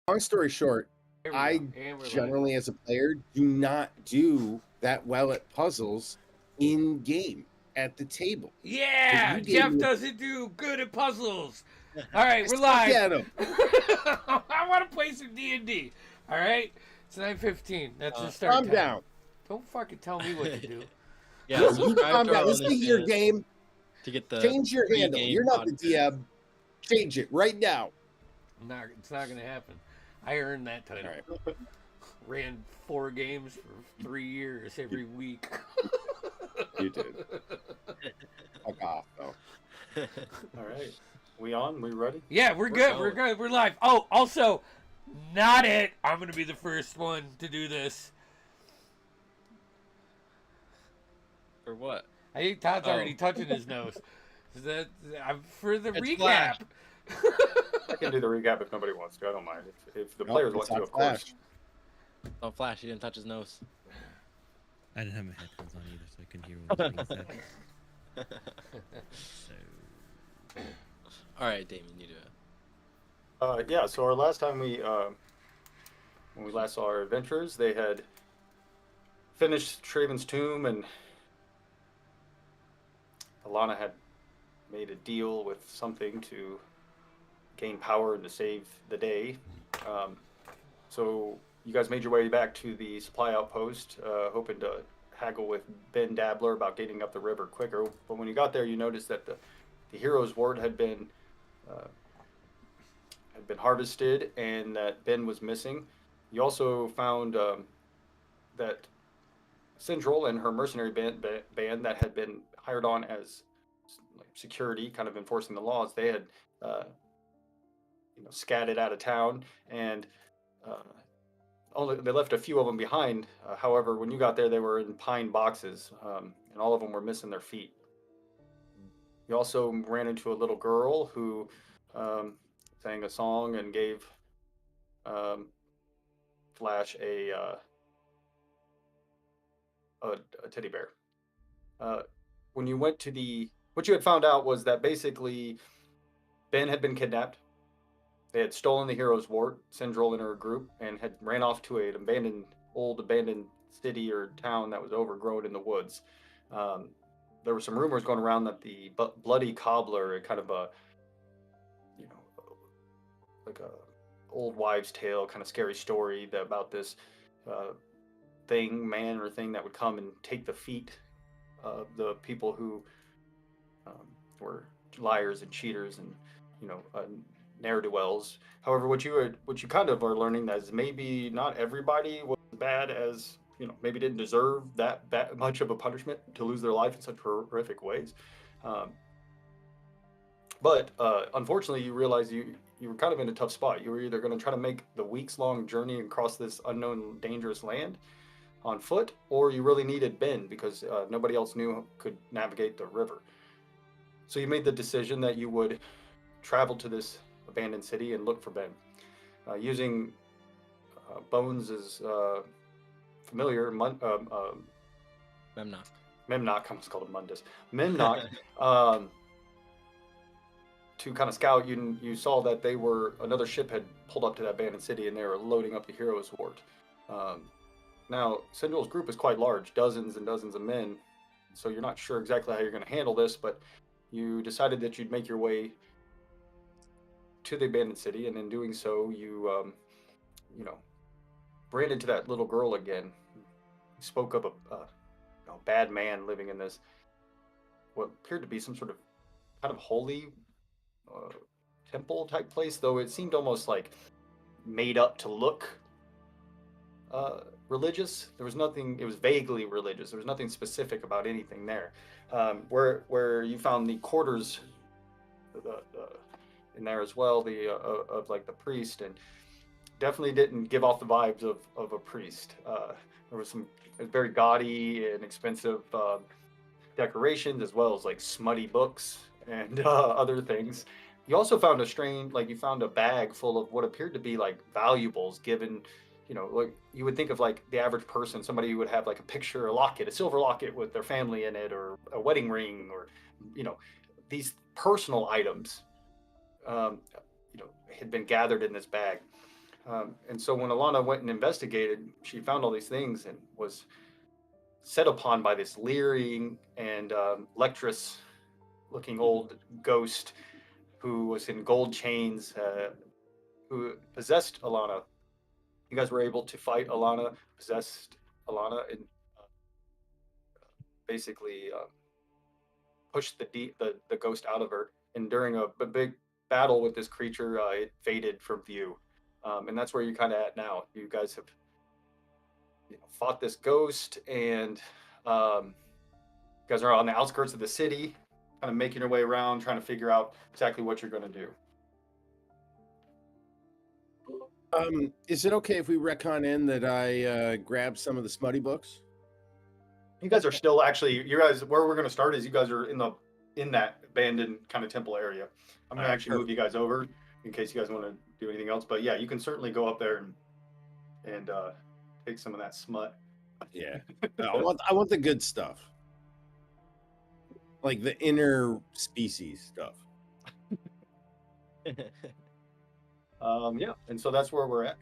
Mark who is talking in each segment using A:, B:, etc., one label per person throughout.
A: long story short,
B: Here we
A: I
B: go. And we're live.
A: generally, as a player, do not do that well at puzzles in game at the table.
B: Yeah,
A: You gave
B: Jeff
A: me
B: doesn't do good at puzzles. All right,
A: I
B: we're
A: suck
B: live.
A: at 'em.
B: I want to play some D&D. All right, it's 9:15. That's the start
A: Calm
B: time.
A: down.
B: Don't fucking tell me what to do.
C: Yeah,
A: You
C: subscribe
A: calm
C: to our
A: down. This is your
C: OnlyFans
A: game.
C: to get the
A: Change your handle.
C: pre-game
A: You're not the
C: podcast.
A: DM. Change it right now.
B: It's not gonna happen. I earned that title.
A: All right.
B: Ran 4 games for 3 years every week.
A: You did. Fuck off, though.
D: All right. We on? We ready?
B: Yeah, we're good. We're good. We're live. Oh, also, not it. I'm gonna be the first one to do this.
C: For what?
B: I think Todd's already touching his nose. For the
C: It's
B: recap.
C: Flash.
D: I can do the recap if nobody wants to. I don't mind. If the
A: Nope,
D: players
A: it's
D: want to,
A: not
D: of course.
A: Flash.
C: Oh, Flash, he didn't touch his nose.
E: I didn't have my headphones on either, so I couldn't hear what was being said. So,
C: All right, Damien, you do it.
D: Yeah. So our last time when we last saw our adventurers, they had finished Traven's tomb, and Alana had made a deal with something to gain power and to save the day. So you guys made your way back to the supply outpost, hoping to haggle with Ben Dabbler about getting up the river quicker. But when you got there, you noticed that the hero's wort had been harvested and that Ben was missing. You also found that Syndrol and her mercenary band that had been hired on as like security, kind of enforcing the laws, they had scattered out of town, and they left a few of them behind. However, when you got there, they were in pine boxes, and all of them were missing their feet. You also ran into a little girl who sang a song and gave Flash a teddy bear. When you went to what you had found out was that basically Ben had been kidnapped. They had stolen the hero's wort, Syndrol and her group, and had ran off to an old abandoned city or town that was overgrown in the woods. There were some rumors going around that the bloody cobbler, kind of like a old wives' tale, kind of scary story about this man or thing that would come and take the feet of the people who were liars and cheaters and ne'er-do-wells. However, what you kind of are learning is maybe not everybody was as bad as, maybe didn't deserve that much of a punishment to lose their life in such horrific ways. But unfortunately, you realize you were kind of in a tough spot. You were either going to try to make the weeks-long journey across this unknown, dangerous land on foot, or you really needed Ben because nobody else could navigate the river. So you made the decision that you would travel to this abandoned city and look for Ben. Using Bones' familiar
C: Memnock.
D: Memnock, I almost called him Mundus. Memnock, to kind of scout, you saw that another ship had pulled up to that abandoned city and they were loading up the hero's wort. Now, Syndrol's group is quite large, dozens and dozens of men, so you're not sure exactly how you're going to handle this, but you decided that you'd make your way to the abandoned city, and in doing so, you ran into that little girl again. You spoke of a bad man living in this, what appeared to be some sort of kind of holy temple type place, though it seemed almost like made up to look religious. There was nothing. It was vaguely religious. There was nothing specific about anything there. Where you found the quarters in there as well, of like the priest, and definitely didn't give off the vibes of a priest. There was some very gaudy and expensive decorations, as well as like smutty books and other things. You also found you found a bag full of what appeared to be like valuables given. Like you would think of like the average person, somebody who would have like a locket, a silver locket with their family in it, or a wedding ring, or, these personal items, had been gathered in this bag. And so when Alana went and investigated, she found all these things and was set upon by this leering and lecherous looking old ghost who was in gold chains, who possessed Alana. You guys were able to fight Alana, possessed Alana, and basically pushed the ghost out of her. And during a big battle with this creature, it faded from view. And that's where you're kind of at now. You guys have fought this ghost, and you guys are on the outskirts of the city, kind of making your way around, trying to figure out exactly what you're going to do.
A: Is it okay if we retcon in that I grab some of the smutty books?
D: You guys are still actually, you guys, where we're going to start is you guys are in that abandoned kind of temple area. I'm going to actually move you guys over in case you guys want to do anything else. But yeah, you can certainly go up there and take some of that smut.
A: Yeah, I want the good stuff, like the inner species stuff.
D: Yeah, and so that's where we're at.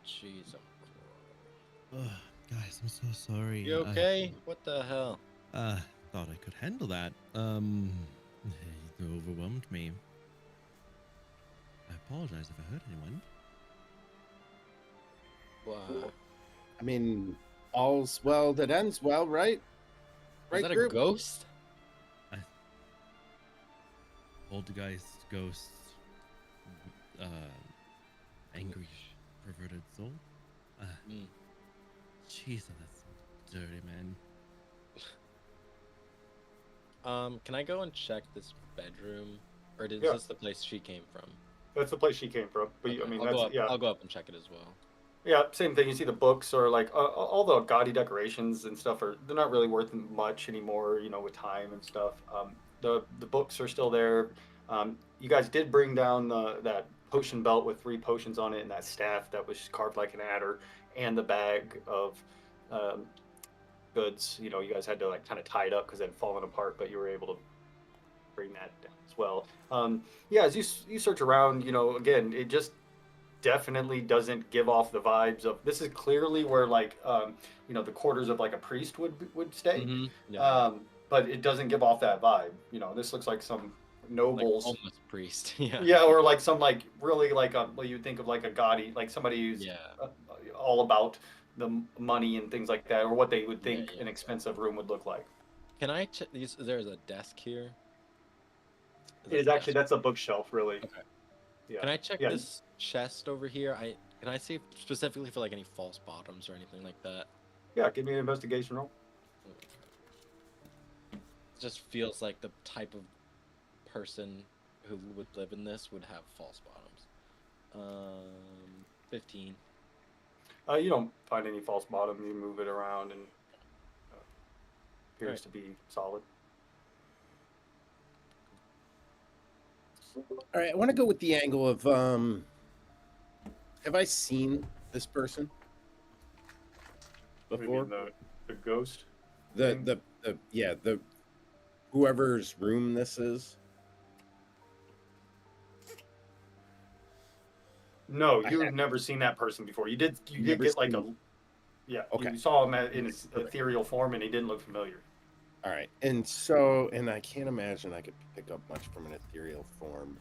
C: Jeez.
E: Ugh, guys, I'm so sorry.
C: You okay? What the hell?
E: Thought I could handle that. It overwhelmed me. I apologize if I hurt anyone.
C: Wow.
A: I mean, all's well that ends well, right?
C: Is that
A: group?
C: a ghost?
E: Poltergeist, ghost, angry, perverted soul. Jeez, that's dirty, man.
C: Can I go and check this bedroom, or is
D: Yeah.
C: this the place she came from?
D: That's the place she came from. But
C: Okay,
D: I mean,
C: I'll
D: that's
C: go up,
D: yeah.
C: I'll go up and check it as well.
D: Yeah, same thing. You see the books or like all the gaudy decorations and stuff they're not really worth much anymore, with time and stuff. The books are still there. You guys did bring down that potion belt with 3 potions on it and that staff that was carved like an adder and the bag of goods. You guys had to like kind of tie it up because it had fallen apart, but you were able to bring that down as well. Yeah, as you search around, again, it just definitely doesn't give off the vibes of this is clearly where like the quarters of like a priest would stay.
C: Yeah.
D: But it doesn't give off that vibe. This looks like some
C: Like
D: nobles.
C: homeless priest. Yeah.
D: Yeah, or like some like really like what you think of like a gaudy, like somebody who's
C: Yeah.
D: all about the money and things like that, or what they would think
C: Yeah.
D: an expensive room would look like.
C: Can I check? There's a desk here.
D: It is actually, that's a bookshelf, really.
C: Okay.
D: Yeah.
C: Can I check
D: Yeah.
C: this chest over here? Can I see specifically for like any false bottoms or anything like that?
D: Yeah, give me an investigation roll.
C: It just feels like the type of person who would live in this would have false bottoms. 15.
D: You don't find any false bottom. You move it around and appears
C: Right.
D: to be solid.
A: All right, I want to go with the angle of have I seen this person
D: What do you
A: before?
D: mean, the ghost?
A: The whoever's room this is.
D: No,
A: I
D: you've
A: have-
D: never seen that person before. You did
A: Never
D: get like
A: seen-
D: yeah.
A: Okay.
D: You saw him in his
A: Perfect.
D: ethereal form, and he didn't look familiar.
A: All right, and I can't imagine I could pick up much from an ethereal form.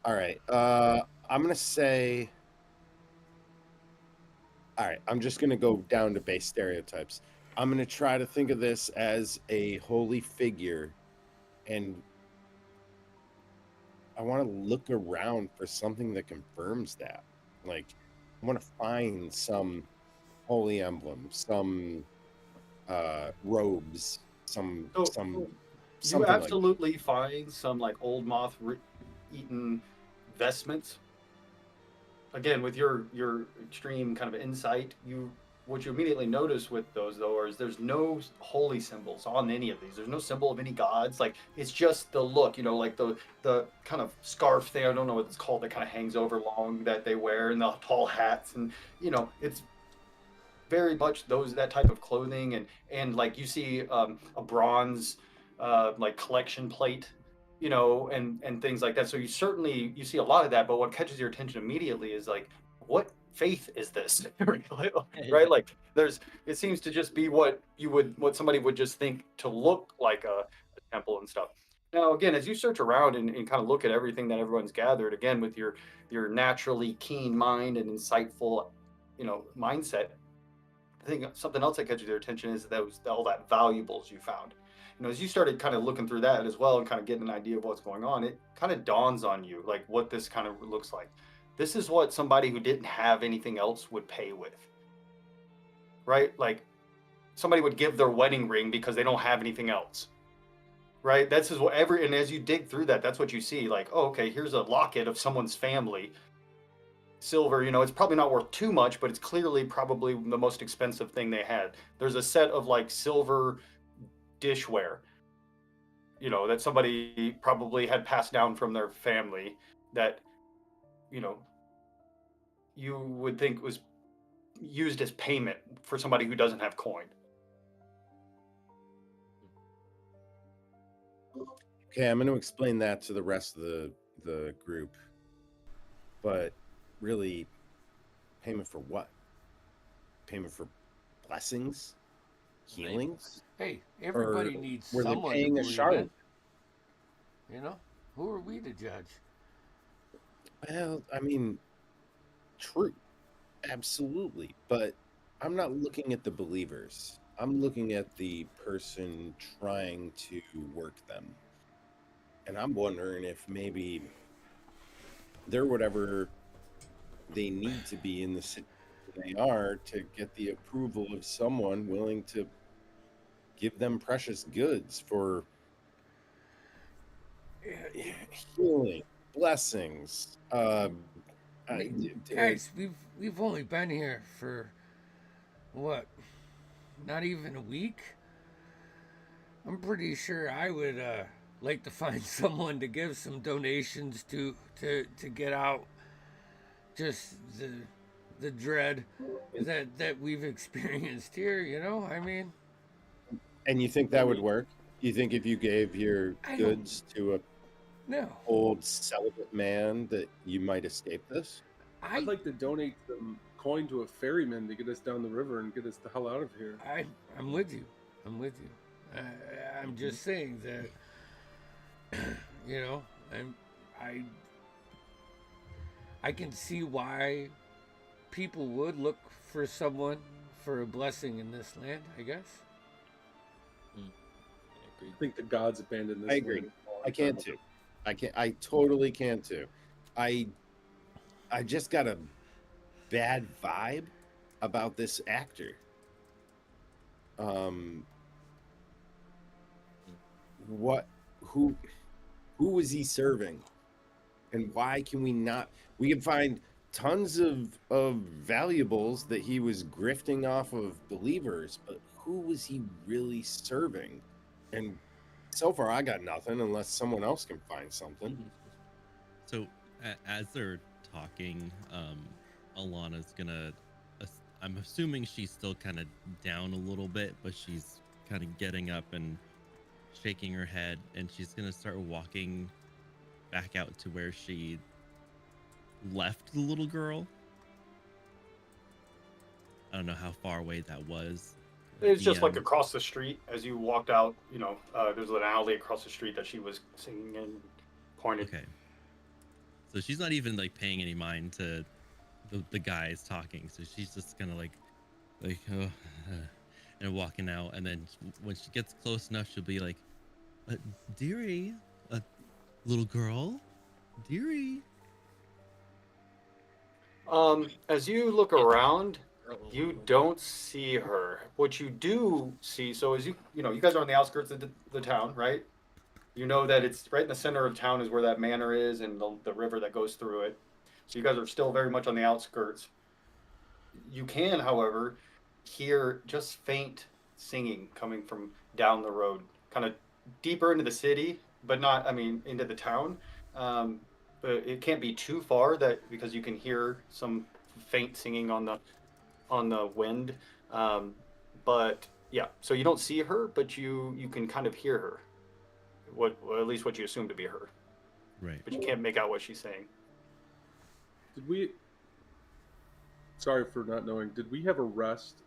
A: All right, I'm gonna say. All right, I'm just gonna go down to base stereotypes. I'm gonna try to think of this as a holy figure, and I want to look around for something that confirms that. Like, I want to find some holy emblem, some robes, some
D: You
A: something like
D: absolutely find some like old moth-eaten vestments. Again, with your extreme kind of insight, what you immediately notice with those though is there's no holy symbols on any of these. There's no symbol of any gods. Like it's just the look, like the kind of scarf thing. I don't know what it's called that kind of hangs over long that they wear, and the tall hats, and it's very much that type of clothing, and like you see a bronze like collection plate, you know, and things like that. So you see a lot of that, but what catches your attention immediately is like, what faith is this? Right? Like it seems to just be what somebody would just think to look like a temple and stuff. Now, again, as you search around and kind of look at everything that everyone's gathered, again, with your naturally keen mind and insightful, you know, mindset, I think something else that catches their attention is all that valuables you found. You know, as you started kind of looking through that as well and kind of getting an idea of what's going on, it kind of dawns on you like what this kind of looks like. This is what somebody who didn't have anything else would pay with, right? Like somebody would give their wedding ring because they don't have anything else, right? That's what and as you dig through that, that's what you see. Like, oh, okay, here's a locket of someone's family, silver, you know, it's probably not worth too much, but it's clearly probably the most expensive thing they had. There's a set of like silver dishware, you know, that somebody probably had passed down from their family that, you know, you would think was used as payment for somebody who doesn't have coin.
A: Okay, I'm going to explain that to the rest of the group. But really, payment for what? Payment for blessings? Healings?
B: Hey, everybody
A: Or
B: needs
A: were they
B: someone
A: paying
B: to
A: a
B: believe
A: charlatan?
B: in. You know, who are we to judge?
A: Well, I mean, true. Absolutely. But I'm not looking at the believers. I'm looking at the person trying to work them. And I'm wondering if maybe they're whatever they need to be in the situation they are to get the approval of someone willing to give them precious goods for healing, blessings.
B: Guys, we've only been here for what? Not even a week. I'm pretty sure I would like to find someone to give some donations to get out just the dread that we've experienced here. You know, I mean,
A: And you think that would work? You think if you gave your
B: I don't-
A: goods to a
B: no,
A: old celibate man that you might escape this?
F: I'd like to donate some coin to a ferryman to get us down the river and get us the hell out of here.
B: I'm with you. I'm with you. I'm just saying that, you know, I can see why people would look for someone for a blessing in this land, I guess.
F: I think the gods abandoned this.
A: I agree.
F: land.
A: I can too. I totally can too. I just got a bad vibe about this actor. Who was he serving? And why can we not? We can find tons of valuables that he was grifting off of believers, but who was he really serving? And so far, I got nothing unless someone else can find something.
E: So as they're talking, Alana's gonna. I'm assuming she's still kind of down a little bit, but she's kind of getting up and shaking her head, and she's gonna start walking back out to where she left the little girl. I don't know how far away that was.
D: It's just like across the street as you walked out. You know, there's an alley across the street that she was singing and pointed.
E: Okay. So she's not even like paying any mind to the guys talking. So she's just gonna like and walking out. And then when she gets close enough, she'll be like, "Dearie, little girl, dearie."
D: As you look around, you don't see her. What you do see, so as you know, you guys are on the outskirts of the town, right? You know that it's right in the center of town is where that manor is and the river that goes through it. So you guys are still very much on the outskirts. You can, however, hear just faint singing coming from down the road, kind of deeper into the city, but not, I mean, into the town. But it can't be too far because you can hear some faint singing on the wind. But yeah, so you don't see her, but you can kind of hear her. Well, at least what you assume to be her,
E: Right.
D: but you can't make out what she's saying.
F: Did we? Sorry for not knowing. Did we have a rest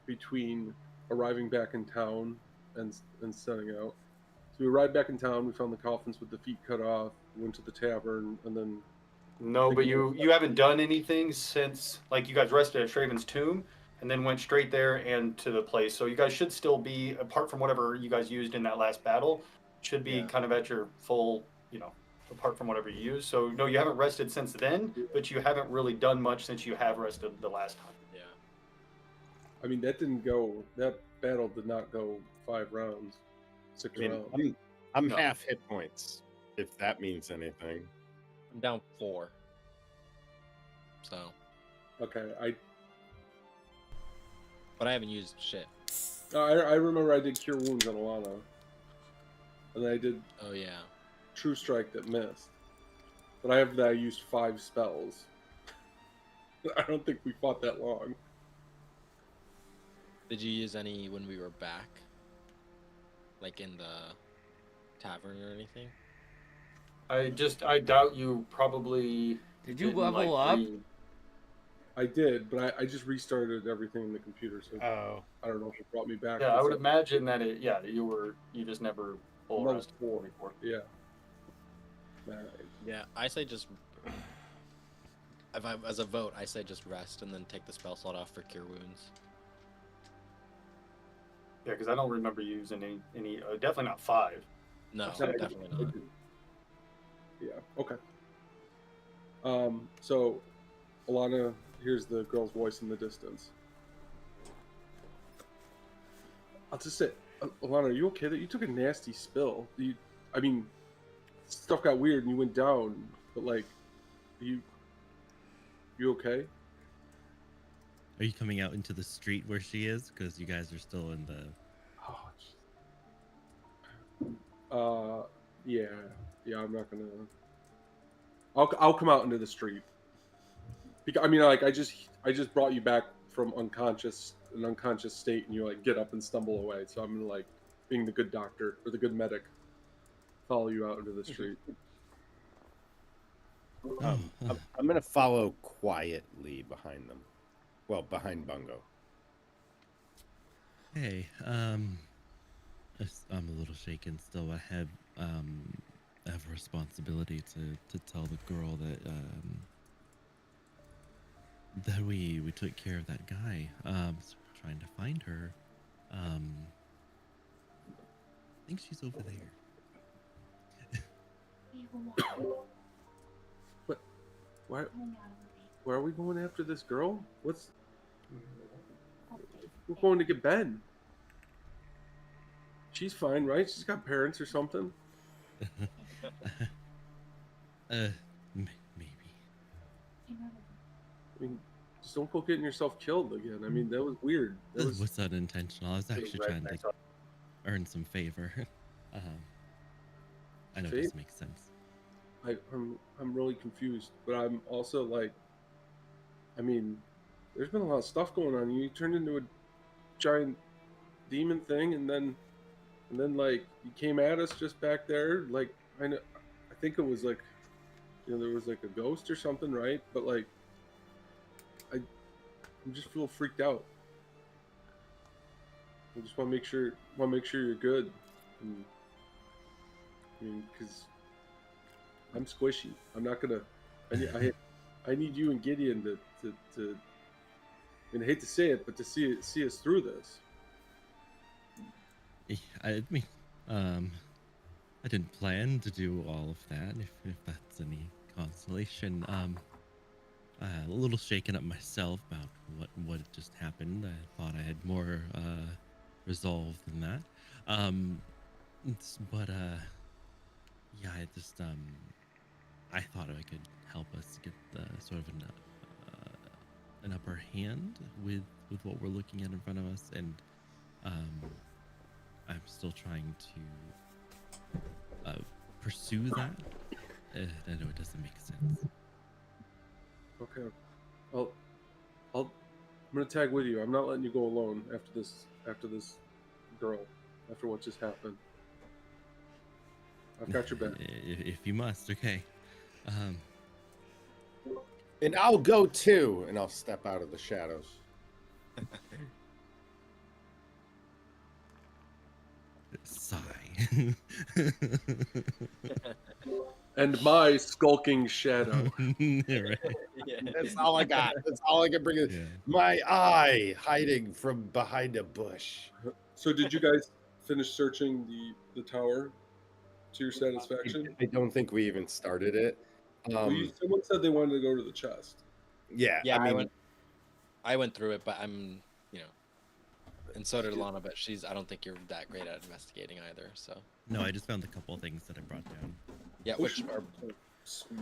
F: between arriving back in town and setting out? So we arrived back in town. We found the coffins with the feet cut off. Went to the tavern, and then
D: No, but you haven't done anything since, like, you guys rested at Shraven's tomb and then went straight there and to the place. So you guys should still be, apart from whatever you guys used in that last battle, should be
A: Yeah.
D: kind of at your full, apart from whatever you used. So no, you haven't rested since then, but you haven't really done much since you have rested the last time.
C: Yeah.
F: I mean that battle did not go 5 rounds, 6
A: I mean,
F: rounds.
A: I'm
D: No.
A: half hit points, if that means anything.
C: I'm down 4. So,
F: Okay,
C: but I haven't used shit.
F: I remember I did Cure Wounds on Alana, and then I did
C: Oh yeah.
F: True Strike that missed. But I used 5 spells. I don't think we fought that long.
C: Did you use any when we were back? Like in the tavern or anything?
D: I doubt you probably.
B: Did you
D: didn't,
B: level
D: like,
B: up?
F: I did, but I just restarted everything in the computer, so
B: Oh.
F: I don't know if it brought me back.
D: Yeah,
F: to
D: I would
F: some-
D: imagine that you just never full
F: Level
D: rested
F: 4.
D: before.
F: Yeah. Nah,
C: Yeah, I say just. As a vote, I say just rest and then take the spell slot off for cure wounds.
D: Yeah, because I don't remember you using any definitely not 5.
C: No,
F: Yeah,
C: definitely not.
F: Yeah. Okay. So, Alana hears the girl's voice in the distance. I'll just say, Alana, are you okay? That you took a nasty spill. I mean, stuff got weird and you went down, but like, you okay?
E: Are you coming out into the street where she is? Because you guys are still in the.
F: Yeah. I'm not gonna. I'll come out into the street. Because I mean, like, I just brought you back from an unconscious state, and you like get up and stumble away. So I'm gonna, like, being the good doctor or the good medic, follow you out into the street.
A: I'm gonna follow quietly behind them. Well, behind Bungo.
E: Hey, I'm a little shaken still. I have a responsibility to tell the girl that we took care of that guy. So we're trying to find her. I think she's over there.
F: But why are we going after this girl? We're going to get Ben. She's fine, right? She's got parents or something.
E: Maybe.
F: I mean, just don't go getting yourself killed again. I mean, that was weird. That was
E: Was unintentional. I was actually trying to earn some favor. I know this makes sense.
F: I'm really confused, but I'm also like, I mean, there's been a lot of stuff going on. You turned into a giant demon thing, and then like you came at us just back there. Like, I think it was like, there was like a ghost or something, right? But like, I just feel freaked out. I just want to make sure you're good. And, I mean, because I'm squishy. I'm not gonna. I need you and Gideon to. I mean, I hate to say it, but to see us through this.
E: I mean, I didn't plan to do all of that. If that's any consolation, a little shaken up myself about what just happened. I thought I had more resolve than that. But yeah, I thought I could help us get sort of an upper hand with what we're looking at in front of us, and I'm still trying to pursue that. I know it doesn't make sense.
F: Okay, I'll gonna tag with you. I'm not letting you go alone after this girl, after what just happened. I've got your back.
E: If you must, okay. Um,
A: And I'll go too, and I'll step out of the shadows.
E: sigh.
F: And my skulking shadow.
E: Right.
C: Yeah.
A: That's all I got. That's all I can bring.
E: Yeah.
A: My eye hiding from behind a bush.
F: So did you guys finish searching the tower to your satisfaction?
A: I don't think we even started it.
F: Well, someone said they wanted to go to the chest.
A: Yeah,
C: Yeah,
A: I mean,
C: I went through it, but I'm, and so did Alana, but I don't think you're that great at investigating either. So
E: No, I just found a couple of things that I brought down.
C: yeah, which are
F: Oh, sweet.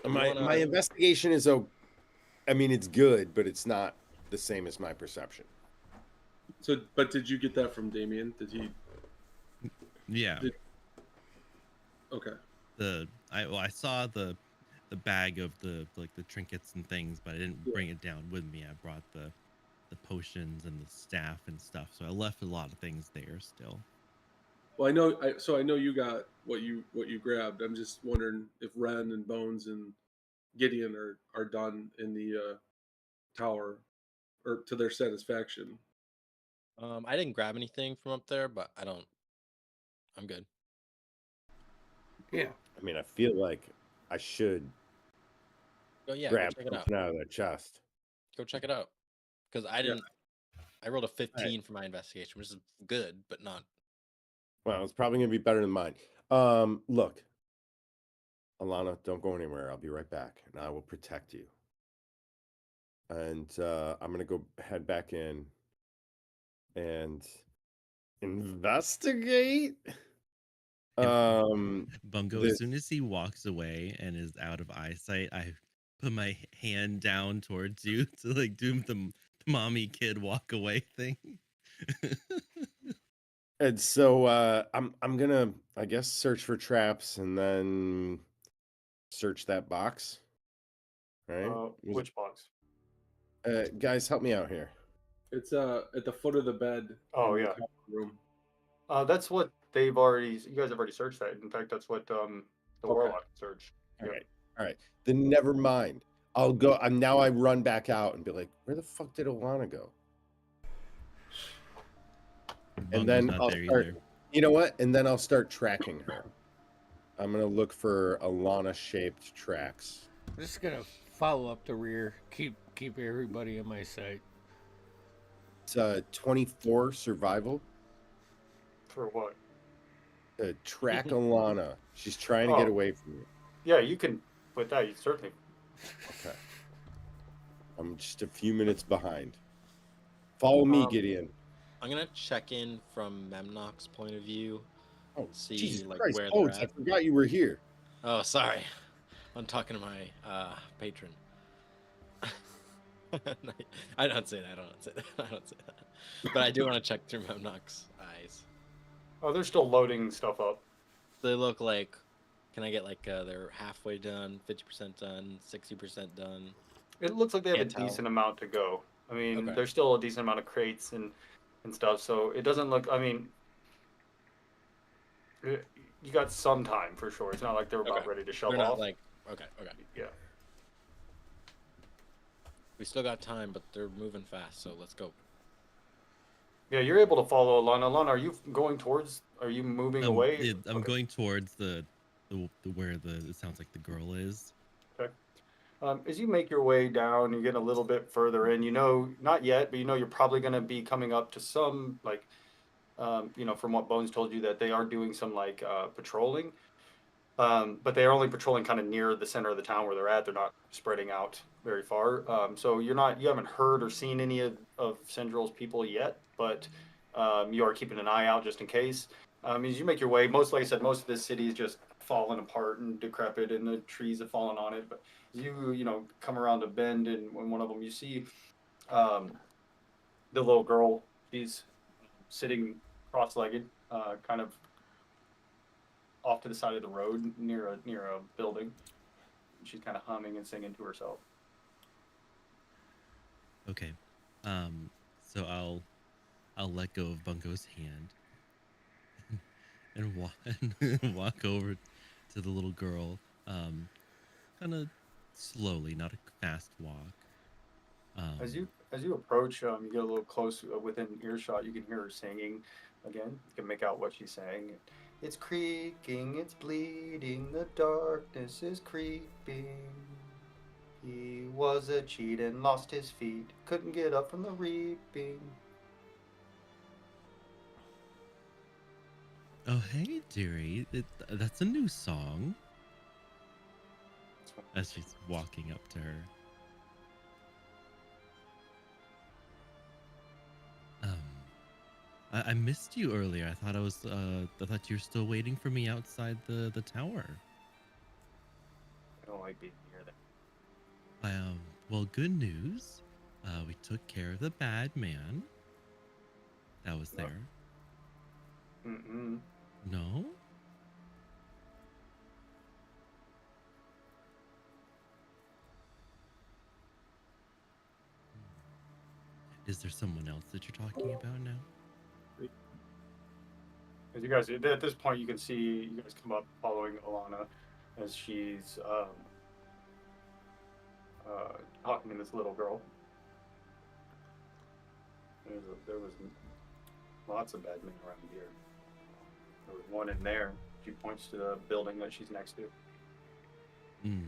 A: my investigation is I mean, it's good, but it's not the same as my perception.
F: So, but did you get that from Damien? Did he?
E: Yeah.
F: Okay.
E: I saw the bag of the trinkets and things, but I didn't bring it down with me. I brought the potions and the staff and stuff, so I left a lot of things there still.
F: Well, I know you got what you grabbed. I'm just wondering if Ren and Bones and Gideon are done in the tower, or to their satisfaction.
C: I didn't grab anything from up there, but I'm good.
B: Yeah.
A: I mean, I feel like I should
C: Go
A: grab
C: check it out.
A: something out of their chest.
C: Go check it out. Because I didn't. I rolled a 15 for my investigation, which is good, but not.
A: Well, it's probably gonna be better than mine. Look, Alana, don't go anywhere. I'll be right back, and I will protect you. And I'm gonna go head back in and investigate.
E: Bungo, as soon as he walks away and is out of eyesight, I put my hand down towards you to do the mommy kid walk away thing.
A: And so I'm gonna, I guess, search for traps and then search that box. Right?
D: Which box?
A: Guys, help me out here.
F: It's at the foot of the bed.
D: Oh,
F: in the
D: yeah.
F: top room.
D: That's what you guys have already searched that. In fact, that's what the warlock searched.
A: All right. Then never mind. I'll go. Now I run back out and be like, where the fuck did Alana go? And then I'll start.
E: Either.
A: You know what? And then I'll start tracking her. I'm gonna look for Alana-shaped tracks.
B: I'm just gonna follow up the rear. Keep everybody in my sight.
A: It's 24 survival.
D: For what?
A: Track Alana. She's trying to get away from you.
D: Yeah, you can put that. You certainly.
A: Okay. I'm just a few minutes behind. Follow me, Gideon.
C: I'm gonna check in from Memnock's point of view.
A: Oh,
C: see
A: Jesus
C: like
A: Christ,
C: where
A: Bones,
C: they're
A: I
C: at.
A: forgot you were here.
C: Oh, sorry. I'm talking to my patron. I don't say that. I don't say that. But I do want to check through Memnock's eyes.
D: Oh, they're still loading stuff up.
C: They look like. Can I get they're halfway done, 50% done, 60% done?
D: It looks like they have
C: Can't
D: a
C: tell.
D: decent amount to go. I mean,
C: Okay.
D: there's still a decent amount of crates and stuff, so it doesn't look. I mean, you got some time for sure. It's not like they're about ready to shove
C: They're not
D: off.
C: okay.
D: Yeah.
C: We still got time, but they're moving fast, so let's go.
D: Yeah, you're able to follow Alana. Alana, are you going towards? Are you moving away?
E: I'm going towards the where it sounds like the girl is.
D: Okay. As you make your way down, you get a little bit further in. You know, not yet, but you know you're probably going to be coming up to some from what Bones told you that they are doing some patrolling. But they are only patrolling kind of near the center of the town where they're at. They're not spreading out very far. So you haven't heard or seen any of Sendril's people yet, but you are keeping an eye out just in case. As you make your way, like I said, most of this city is just fallen apart and decrepit, and the trees have fallen on it. But you come around a bend, and when one of them you see the little girl, she's sitting cross-legged, kind of off to the side of the road near a building. She's kind of humming and singing to herself.
E: Okay. So I'll let go of Bunko's hand and walk and walk over to the little girl. Kind of slowly, not a fast walk.
D: As
E: Um,
D: you approach, you get a little close within earshot. You can hear her singing again. You can make out what she's saying. It's creaking, it's bleeding, the darkness is creeping. He was a cheat and lost his feet. Couldn't get up from the reaping.
E: oh hey, dearie, that's a new song. As she's walking up to her. Um, I missed you earlier. I thought I thought you were still waiting for me outside the tower.
D: I don't like being near them.
E: Um, well, good news. We took care of the bad man that was
D: No.
E: there.
D: Mm-mm.
E: No? Is there someone else that you're talking about now?
D: As you guys, at this point, you can see you guys come up following Alana as she's talking to this little girl. There was lots of bad men around here. There was one in there. She points to the building that she's next to.
E: Hmm.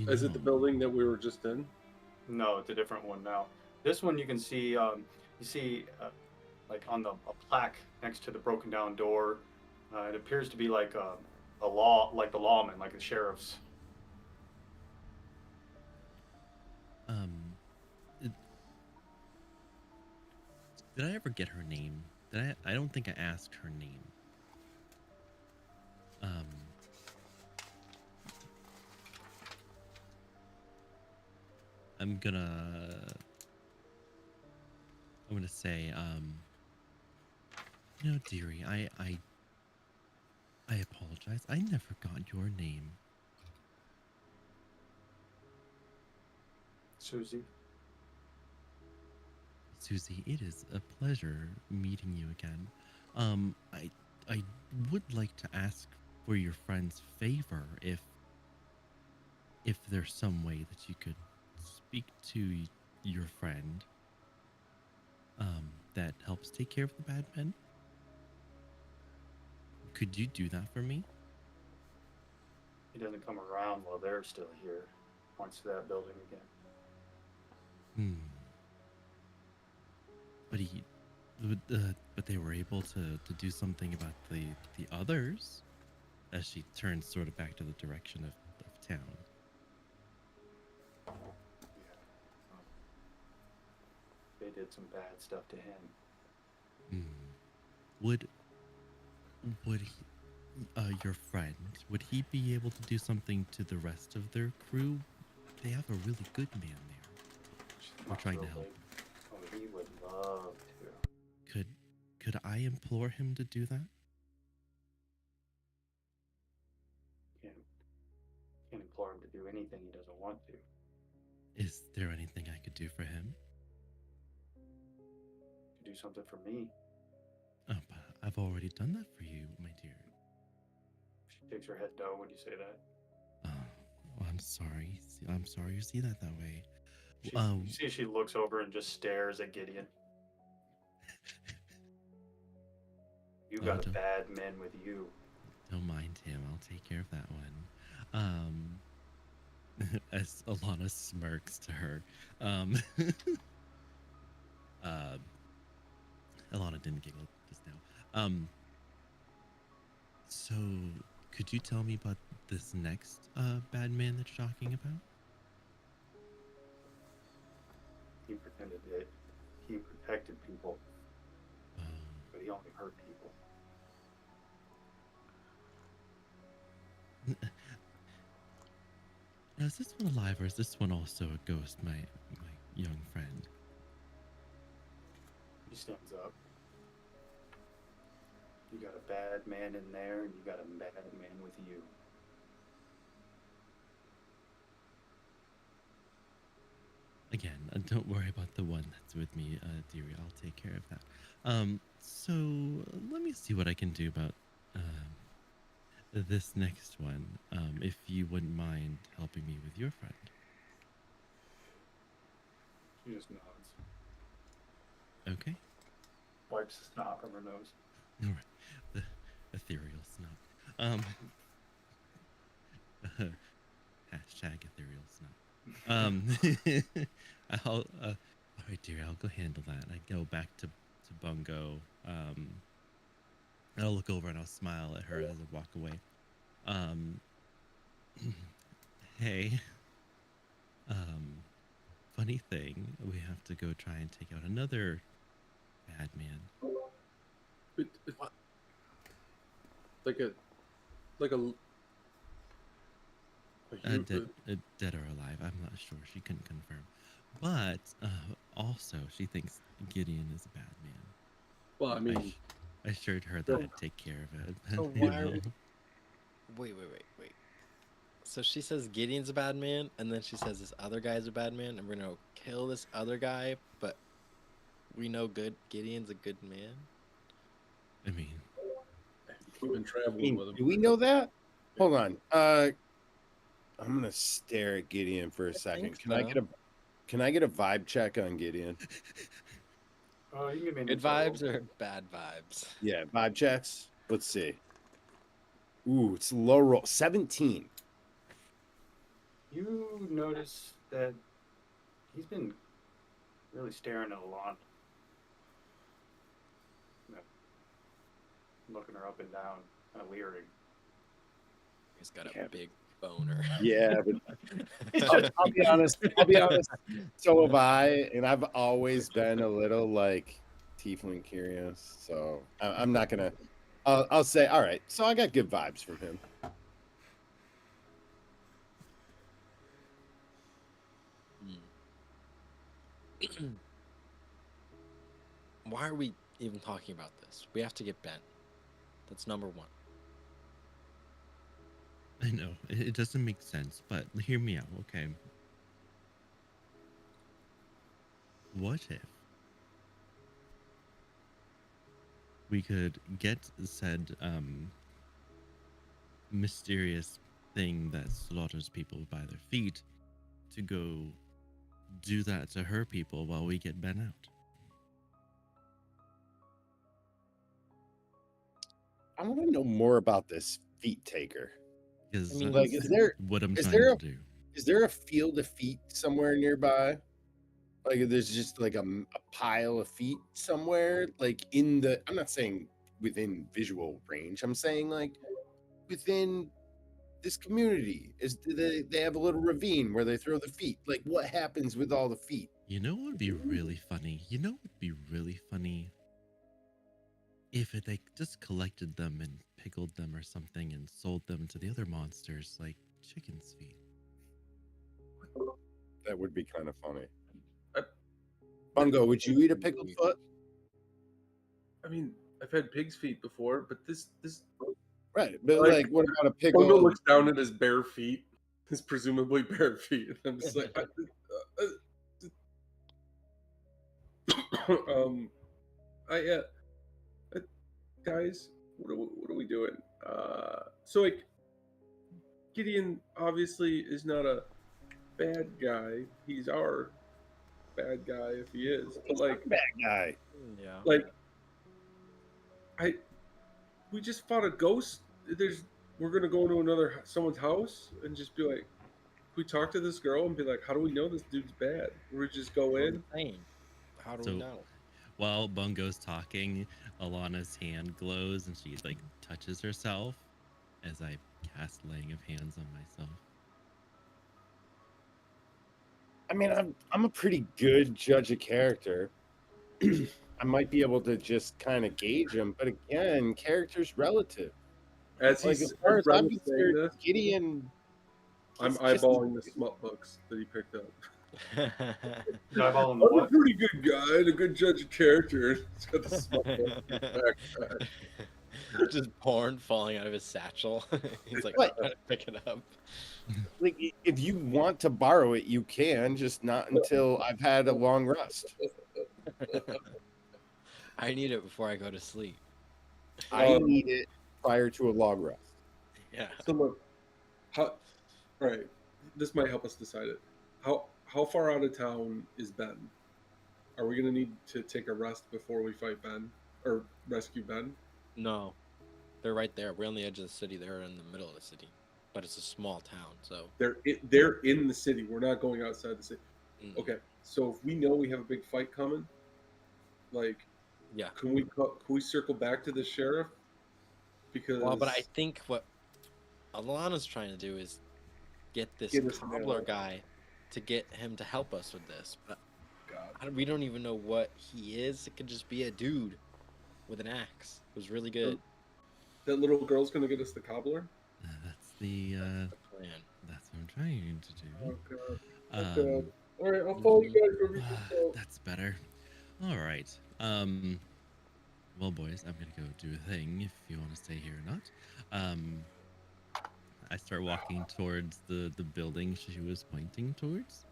F: Is it the building that we were just in?
D: No, it's a different one now. This one you can see. You see, like on a plaque next to the broken down door. It appears to be like a law, like the lawman, like the sheriff's.
E: Um, it- did I ever get her name? Did I don't think I asked her name. Um, I'm gonna say, you know, dearie, I apologize. I never got your name.
D: Susie.
E: Susie, it is a pleasure meeting you again. I would like to ask for your friend's favor if there's some way that you could speak to your friend that helps take care of the bad men. Could you do that for me?
D: He doesn't come around while they're still here. Points to that building again.
E: Hmm. But but they were able to do something about the others. As she turns sort of back to the direction of town.
D: Yeah. Um, they did some bad stuff to him.
E: Hmm. Would would your friend, would he be able to do something to the rest of their crew? They have a really good man there. We're
D: Not
E: trying to
D: really.
E: help.
D: Oh, he would love to.
E: Could I implore him to do that?
D: Can't, can't implore him to do anything he doesn't want to.
E: Is there anything I could do for him?
D: Do something for me.
E: Oh, but I've already done that for you, my dear.
D: She takes her head down when you say that.
E: Oh, well, I'm sorry. I'm sorry you see that way.
D: You see, she looks over and just stares at Gideon. You got a bad man with you.
E: Don't mind him. I'll take care of that one. As Alana smirks to her. Uh, Alana didn't giggle just now. So could you tell me about this next bad man that you're talking about?
D: He pretended that he protected people,
E: Um,
D: but he only hurt people.
E: now, is this one alive or is this one also a ghost, my young friend?
D: He stands up. You got a bad man in there, and you got a bad man with you.
E: Again, Don't worry about the one that's with me, dearie. I'll take care of that. So let me see what I can do about this next one. If you wouldn't mind helping me with your friend.
D: She just nods.
E: Okay.
D: Wipes the snot from her nose.
E: All right. The ethereal snot. Hashtag ethereal snot. All right, dear. I'll go handle that. I go back to Bungo. I'll look over and I'll smile at her as I walk away. Hey. Funny thing, we have to go try and take out another bad man.
F: But, like a
E: Dead or alive, I'm not sure. She couldn't confirm. But also, she thinks Gideon is a bad man.
F: well, I mean,
E: I assured her that I'd take care of it.
C: So
E: you
C: why are
E: know.
C: Wait. So she says Gideon's a bad man, and then she says this other guy's a bad man, and we're gonna kill this other guy, but we know Gideon's a good man.
E: I mean,
F: we've been traveling with him.
A: Do we know that? Hold on. I'm gonna stare at Gideon for a second. Can I get a vibe check on Gideon?
D: Oh, you can give me an
C: Good
D: info.
C: vibes or bad vibes?
A: Yeah, vibe checks. Let's see. Ooh, it's low roll. 17.
D: You notice that he's been really staring at Alana. Looking her up and down, kind of leering.
C: He's got a big boner.
A: Yeah, but I'll be honest. So have I, and I've always been a little like tiefling curious. So I'm not gonna. I'll say, all right. So I got good vibes from him.
C: Why are we even talking about this? We have to get Ben. That's number one.
E: I know it doesn't make sense, but hear me out, okay? What if we could get said mysterious thing that slaughters people by their feet to go do that to her people while we get Ben out?
A: I want to know more about this feet taker.
E: Because
C: I mean,
A: Like, is there
E: what I'm
A: is
E: trying
A: there
E: to do?
A: is there a field of feet somewhere nearby? Like, there's just like a pile of feet somewhere, like in the. I'm not saying within visual range. I'm saying like within this community. They have a little ravine where they throw the feet? Like, what happens with all the feet?
E: You know what would be really funny? You know what would be really funny? If they just collected them and pickled them or something and sold them to the other monsters like chicken's feet.
A: That would be kind of funny.
F: Uh,
A: Bungo, would you eat a pickled foot?
F: I mean, I've had pig's feet before, but this
A: Right, but
F: Like,
A: like, what about a
F: Bungo
A: pickled?
F: looks down at his bare feet, his presumably bare feet, and I'm just like, guys, what are we doing? So like, Gideon obviously is not a bad guy. He's our bad guy if he is. But like,
A: Bad guy.
C: Yeah.
F: like, we just fought a ghost. We're gonna go to someone's house and just be like, we talk to this girl and be like, how do we know this dude's bad? We just go in.
C: How do
E: So-
C: we know?
E: While Bungo's talking, Alana's hand glows and she like touches herself as I cast laying of hands on myself.
A: I mean, I'm a pretty good judge of character. I might be able to just kind of gauge him, but again, character's relative.
F: As
A: Like,
F: he's
A: as far as I'm
F: saying
A: concerned,
F: this,
A: Gideon.
F: I'm
A: he's just-
F: eyeballing the smut books that he picked up.
D: Eyeballing
F: I'm a
D: what?
F: pretty good guy and a good judge of character. He's got the smut book in his backpack.
C: Just porn falling out of his satchel. He's like
A: What?
C: trying to pick it up.
A: Like, if you want to borrow it, you can, just not until I've had a long rest.
C: I need it before I go to sleep.
A: I need it prior to a long rest.
C: Yeah.
F: So look, how? All right, this might help us decide it. How far out of town is Ben? Are we gonna need to take a rest before we fight Ben or rescue Ben?
C: No, they're right there. We're on the edge of the city. They're in the middle of the city, but it's a small town, so.
F: They're in the city. We're not going outside the city.
C: Mm,
F: Okay, so if we know we have a big fight coming, like,
C: Yeah.
F: can we circle back to the sheriff? Because
C: Well, but I think what Alana's trying to do is get this
F: Get us
C: cobbler
F: now.
C: guy to get him to help us with this. But
F: God,
C: we don't even know what he is. It could just be a dude with an axe. It was really good.
F: that little girl's gonna get us the cobbler.
E: That's the
C: Plan.
E: that's what I'm trying to do.
F: Oh God. Okay.
E: Um,
F: All right, I'll follow you guys wherever you go.
E: that's better. All right. Well, boys, I'm gonna go do a thing. If you want to stay here or not. I start walking towards the building she was pointing towards.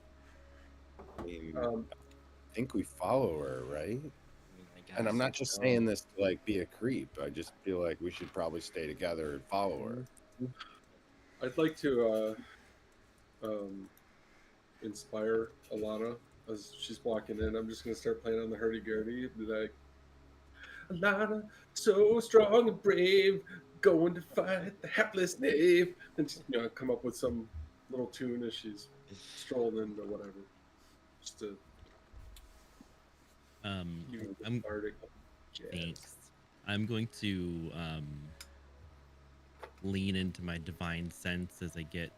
A: I mean,
F: Um,
A: I think we follow her, right?
C: I
A: And I'm
C: guess.
A: not just saying this to like be a creep. I just feel like we should probably stay together and follow her.
F: I'd like to inspire Alana as she's walking in. I'm just gonna start playing on the hurdy-gurdy and be like, Alana, so strong and brave, going to fight the hapless knave, and just, come up with some little tune as she's strolling in or whatever. Just to use the
E: I'm
F: bardic jazz.
E: thanks. I'm going to lean into my divine sense as I get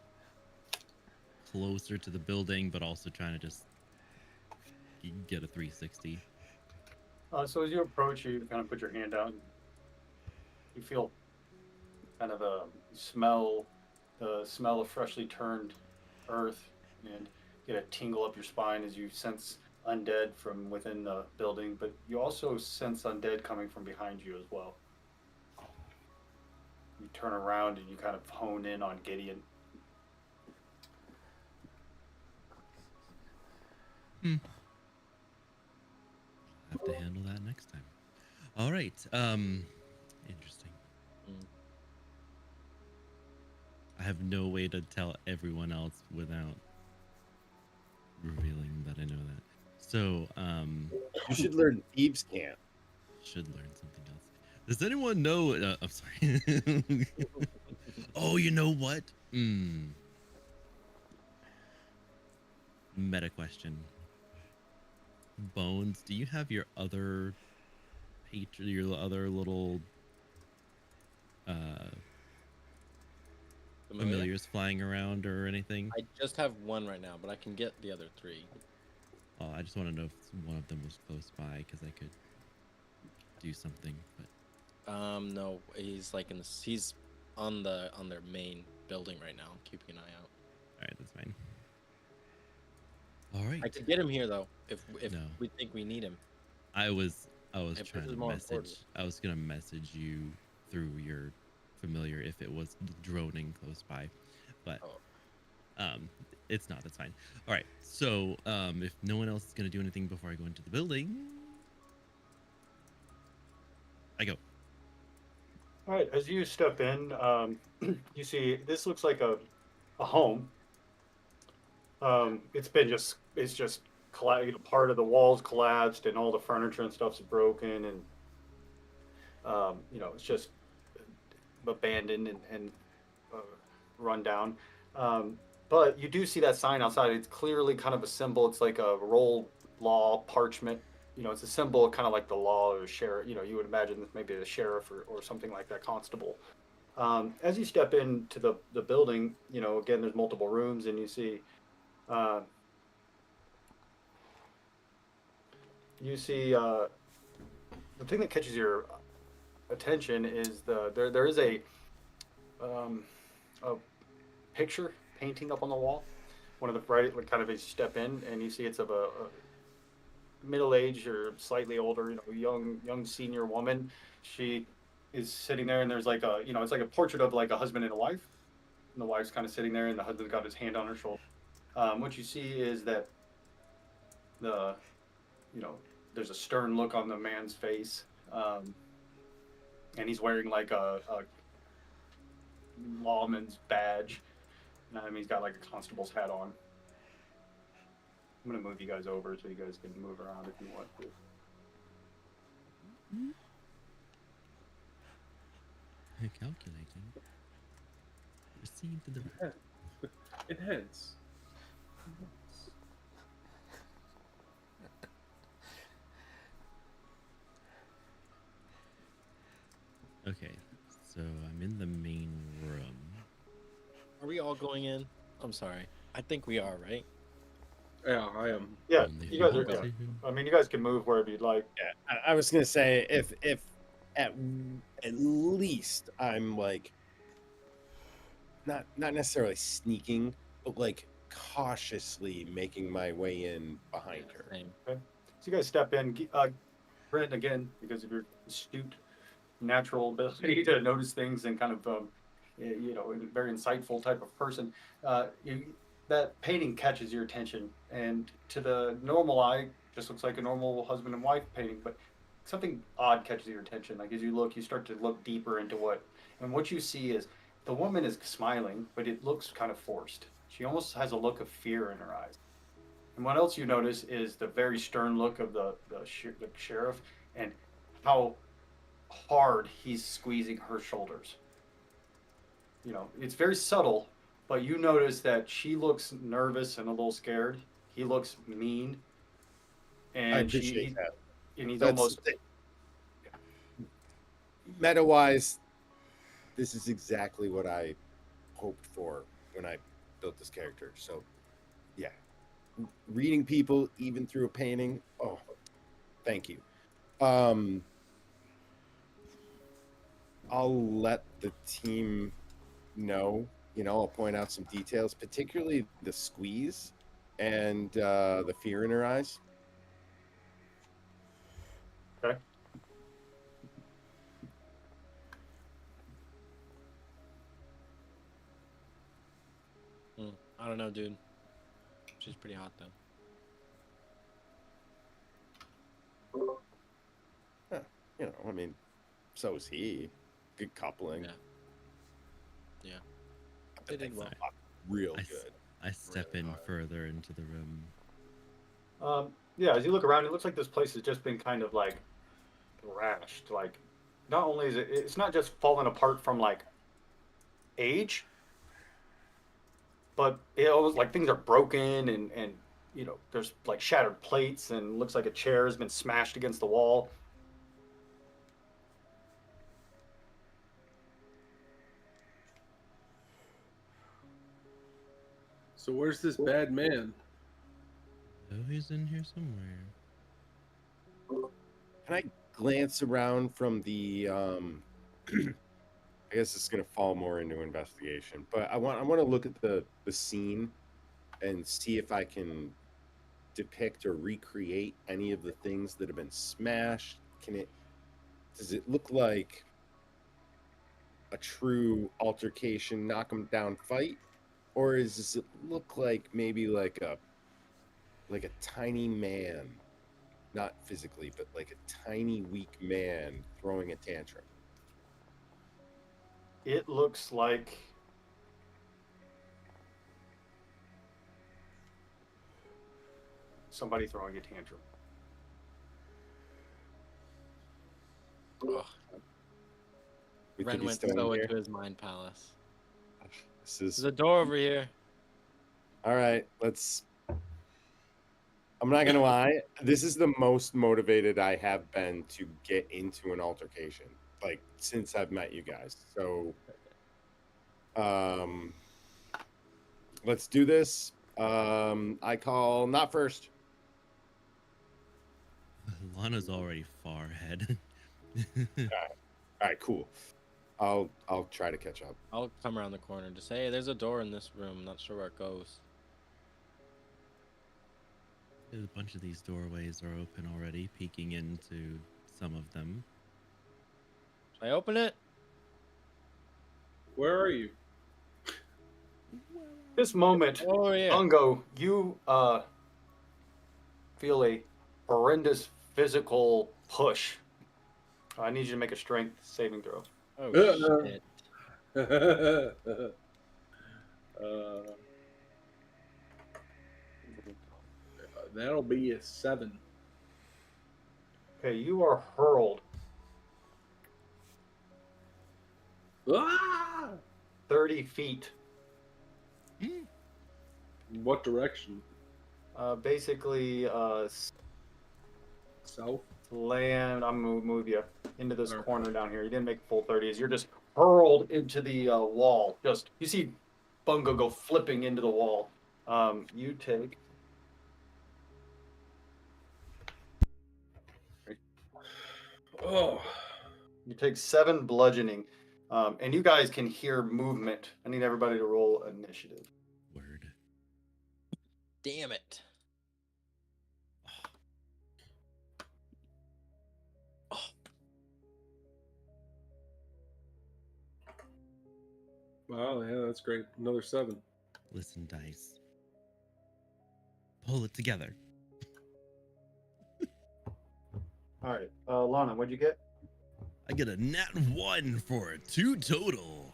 E: closer to the building, but also trying to just get a 360.
D: So as you approach, you kind of put your hand out, and you feel kind of the smell of freshly turned earth, and get a tingle up your spine as you sense undead from within the building. But you also sense undead coming from behind you as well. You turn around and you kind of hone in on Gideon.
E: Have to handle that next time. All right. Interesting.
C: Mm.
E: I have no way to tell everyone else without revealing that I know that. So,
A: You should learn thieves' can't.
E: should learn something else. Does anyone know? I'm sorry. Oh, you know what? Meta question. Bones, do you have your other your other little familiars flying around or anything?
C: I just have one right now, but I can get the other three.
E: Oh, I just want to know if one of them was close by because I could do something. But
C: No, he's like he's on their main building right now. I'm keeping an eye out.
E: all right, that's fine. All right.
C: I could get him here though, if
E: No.
C: we think we need him.
E: I was
C: If this
E: trying
C: is
E: to
C: more
E: message.
C: important.
E: I was gonna message you through your familiar if it was droning close by, but
C: Oh.
E: it's not. That's fine. All right. So if no one else is gonna do anything before I go into the building, I go.
D: All right, as you step in, you see this looks like a home. It's just part of the walls collapsed and all the furniture and stuff's broken, and it's just abandoned and run down. But you do see that sign outside. It's clearly kind of a symbol. It's like a roll law parchment. It's a symbol, kind of like the law or sheriff. You would imagine this maybe the sheriff or something like that, constable. As you step into the building, again, there's multiple rooms, and you see the thing that catches your attention is there is a picture painting up on the wall. One of the right, kind of as you step in, and you see it's of a middle-aged or slightly older, young senior woman. She is sitting there, and there's like a, it's like a portrait of like a husband and a wife, and the wife's kind of sitting there, and the husband's got his hand on her shoulder. What you see is that the, you know, there's a stern look on the man's face, and he's wearing like a lawman's badge. He's got like a constable's hat on. I'm gonna move you guys over so you guys can move around if you want to.
E: Calculating. Proceed to the.
F: Enhance.
E: Okay, so I'm in the main room.
C: Are we all going in? I'm sorry. I think we are, right?
F: Yeah, I am.
D: Yeah,
E: Only if
D: you guys are.
E: want
D: Yeah.
E: to.
D: I mean, you guys can move wherever you'd like.
A: Yeah, I was gonna say if at least I'm like not necessarily sneaking, but like cautiously making my way in behind her.
C: Same.
D: Okay. So you guys step in. Brent, again, because of your astute natural ability to notice things and kind of, very insightful type of person, that painting catches your attention. And to the normal eye, just looks like a normal husband and wife painting, but something odd catches your attention. Like as you look, you start to look deeper into what you see is the woman is smiling, but it looks kind of forced. She almost has a look of fear in her eyes. And what else you notice is the very stern look of the sheriff, and how hard he's squeezing her shoulders. It's very subtle, but you notice that she looks nervous and a little scared. He looks mean,
A: I
D: and
A: appreciate that.
D: and he's
A: That's
D: almost.
A: meta wise. This is exactly what I hoped for when I built this character. So, yeah, reading people even through a painting. Oh, thank you. I'll let the team know. I'll point out some details, particularly the squeeze and the fear in her eyes.
D: Okay.
C: I don't know, dude. She's pretty hot though.
A: I mean, so is he. Good coupling.
C: Yeah.
A: But
C: They did well.
A: Real
E: I,
A: good.
E: I step
C: Really
E: in
C: hard.
E: further into the room.
D: Yeah, as you look around, it looks like this place has just been kind of like thrashed. Like, not only is it's not just fallen apart from like age, but it almost like things are broken, and there's like shattered plates, and looks like a chair has been smashed against the wall.
F: So where's this bad man?
E: Oh, he's in here somewhere.
A: Can I glance around from the I guess it's going to fall more into investigation, but I want to look at the scene and see if I can depict or recreate any of the things that have been smashed. Does it look like a true altercation, knock 'em down fight, or does it look like maybe like a tiny man, not physically, but like a tiny weak man throwing a tantrum?
D: It looks like somebody throwing a tantrum.
C: Ugh.
A: We
C: Ren
A: think he's
C: went
A: still
C: so
A: in
C: into
A: here.
C: his mind palace.
A: This is
C: There's a door over here.
A: all right. I'm not gonna lie. This is the most motivated I have been to get into an altercation, like since I've met you guys. So, let's do this. I call not first.
E: Lana's already far ahead.
A: All right, cool. I'll try to catch up.
C: I'll come around the corner and just say, hey, there's a door in this room. Not sure where it goes.
E: A bunch of these doorways are open already, peeking into some of them.
C: I open it.
F: Where are you?
D: This moment,
C: Oh yeah.
D: Ungo, you feel a horrendous physical push. I need you to make a strength saving throw.
C: Oh shit.
F: That'll be a 7.
D: Okay, you are hurled
F: Ah!
D: 30 feet.
F: In what direction?
D: Basically,
F: South?
D: land. I'm gonna move you into this
F: Alright.
D: corner down here. You didn't make full 30s. You're just hurled into the wall. Just you see Bungo go flipping into the wall. You take
F: Oh.
D: 7 bludgeoning, and you guys can hear movement. I need everybody to roll initiative.
E: Word.
C: Damn it.
F: Wow, yeah, that's great. Another 7.
E: Listen, dice. Pull it together.
D: All right, Lana, what'd you get?
E: I get a nat 1 for a 2 total.